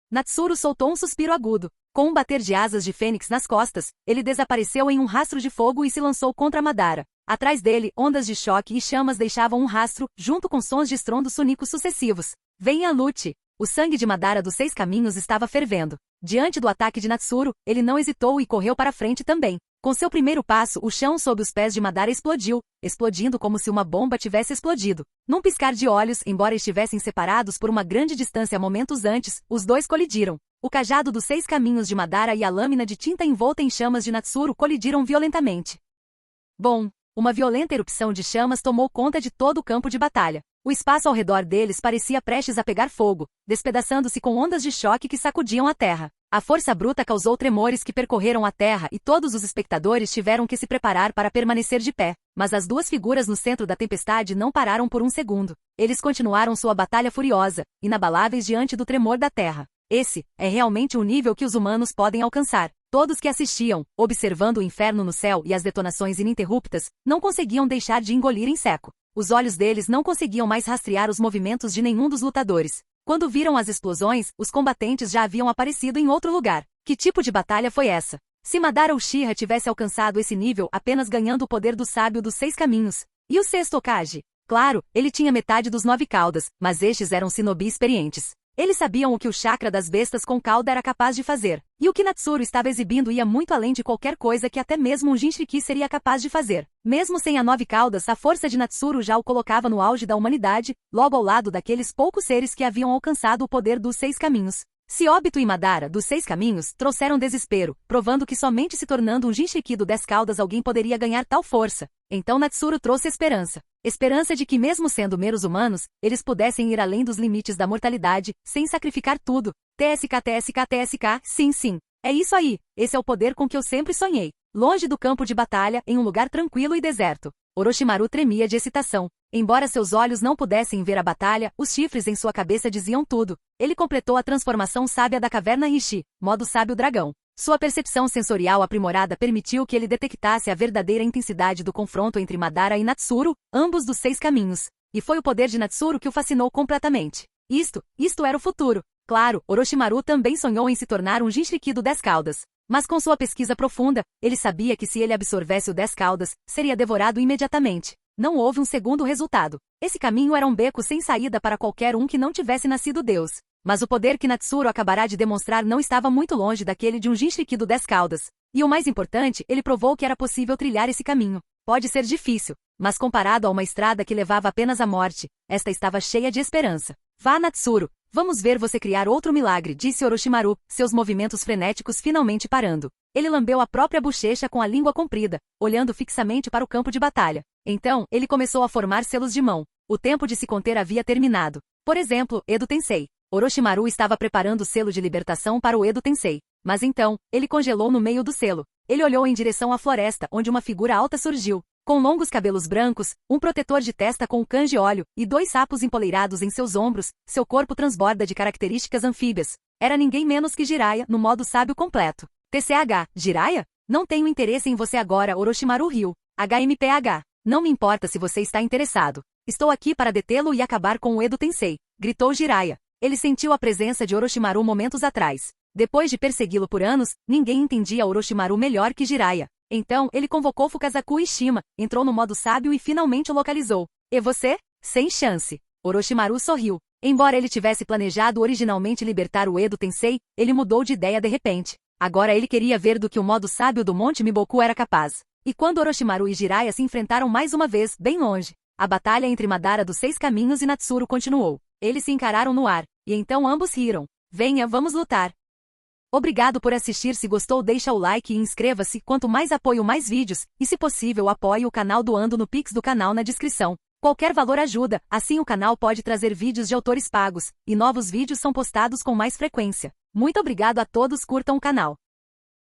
Natsuru soltou um suspiro agudo. Com um bater de asas de fênix nas costas, ele desapareceu em um rastro de fogo e se lançou contra Madara. Atrás dele, ondas de choque e chamas deixavam um rastro, junto com sons de estrondo súnicos sucessivos. Venha, lute! O sangue de Madara dos 6 caminhos estava fervendo. Diante do ataque de Natsuru, ele não hesitou e correu para frente também. Com seu primeiro passo, o chão sob os pés de Madara explodiu, explodindo como se uma bomba tivesse explodido. Num piscar de olhos, embora estivessem separados por uma grande distância momentos antes, os dois colidiram. O cajado dos 6 caminhos de Madara e a lâmina de tinta envolta em chamas de Natsuru colidiram violentamente. Bom, uma violenta erupção de chamas tomou conta de todo o campo de batalha. O espaço ao redor deles parecia prestes a pegar fogo, despedaçando-se com ondas de choque que sacudiam a terra. A força bruta causou tremores que percorreram a terra e todos os espectadores tiveram que se preparar para permanecer de pé. Mas as duas figuras no centro da tempestade não pararam por um segundo. Eles continuaram sua batalha furiosa, inabaláveis diante do tremor da terra. Esse é realmente o nível que os humanos podem alcançar. Todos que assistiam, observando o inferno no céu e as detonações ininterruptas, não conseguiam deixar de engolir em seco. Os olhos deles não conseguiam mais rastrear os movimentos de nenhum dos lutadores. Quando viram as explosões, os combatentes já haviam aparecido em outro lugar. Que tipo de batalha foi essa? Se Madara Uchiha tivesse alcançado esse nível apenas ganhando o poder do sábio dos 6 caminhos. E o sexto Hokage? Claro, ele tinha metade dos 9 caudas, mas estes eram shinobi experientes. Eles sabiam o que o chakra das bestas com cauda era capaz de fazer. E o que Natsuru estava exibindo ia muito além de qualquer coisa que até mesmo um Jinchuriki seria capaz de fazer. Mesmo sem a 9 caudas, a força de Natsuru já o colocava no auge da humanidade, logo ao lado daqueles poucos seres que haviam alcançado o poder dos 6 caminhos. Se Obito e Madara, dos 6 caminhos, trouxeram desespero, provando que somente se tornando um Jinchuriki do 10 caudas alguém poderia ganhar tal força. Então Natsuru trouxe esperança. Esperança de que mesmo sendo meros humanos, eles pudessem ir além dos limites da mortalidade, sem sacrificar tudo. TSK, TSK, TSK, sim, sim. É isso aí, esse é o poder com que eu sempre sonhei. Longe do campo de batalha, em um lugar tranquilo e deserto. Orochimaru tremia de excitação. Embora seus olhos não pudessem ver a batalha, os chifres em sua cabeça diziam tudo. Ele completou a transformação sábia da caverna Rishi, modo sábio dragão. Sua percepção sensorial aprimorada permitiu que ele detectasse a verdadeira intensidade do confronto entre Madara e Natsuru, ambos dos 6 caminhos. E foi o poder de Natsuru que o fascinou completamente. Isto era o futuro. Claro, Orochimaru também sonhou em se tornar um Jinchuriki do 10 caudas. Mas com sua pesquisa profunda, ele sabia que se ele absorvesse o 10 caudas, seria devorado imediatamente. Não houve um segundo resultado. Esse caminho era um beco sem saída para qualquer um que não tivesse nascido Deus. Mas o poder que Natsuru acabará de demonstrar não estava muito longe daquele de um Jinchuriki do 10 caudas. E o mais importante, ele provou que era possível trilhar esse caminho. Pode ser difícil, mas comparado a uma estrada que levava apenas à morte, esta estava cheia de esperança. Vá, Natsuru, vamos ver você criar outro milagre, disse Orochimaru, seus movimentos frenéticos finalmente parando. Ele lambeu a própria bochecha com a língua comprida, olhando fixamente para o campo de batalha. Então, ele começou a formar selos de mão. O tempo de se conter havia terminado. Por exemplo, Edo Tensei. Orochimaru estava preparando o selo de libertação para o Edo Tensei. Mas então, ele congelou no meio do selo. Ele olhou em direção à floresta, onde uma figura alta surgiu. Com longos cabelos brancos, um protetor de testa com kanji óleo, e 2 sapos empoleirados em seus ombros, seu corpo transborda de características anfíbias. Era ninguém menos que Jiraiya, no modo sábio completo. TCH, Jiraiya? Não tenho interesse em você agora, Orochimaru riu. HMPH. Não me importa se você está interessado. Estou aqui para detê-lo e acabar com o Edo Tensei, gritou Jiraiya. Ele sentiu a presença de Orochimaru momentos atrás. Depois de persegui-lo por anos, ninguém entendia Orochimaru melhor que Jiraiya. Então, ele convocou Fukazaku e Shima, entrou no modo sábio e finalmente o localizou. E você? Sem chance. Orochimaru sorriu. Embora ele tivesse planejado originalmente libertar o Edo Tensei, ele mudou de ideia de repente. Agora ele queria ver do que o modo sábio do Monte Miboku era capaz. E quando Orochimaru e Jiraiya se enfrentaram mais uma vez, bem longe, a batalha entre Madara dos 6 caminhos e Natsuru continuou. Eles se encararam no ar, e então ambos riram. Venha, vamos lutar. Obrigado por assistir. Se gostou, deixa o like e inscreva-se. Quanto mais apoio, mais vídeos, e se possível apoie o canal doando no Pix do canal na descrição. Qualquer valor ajuda, assim o canal pode trazer vídeos de autores pagos, e novos vídeos são postados com mais frequência. Muito obrigado a todos, curtam o canal.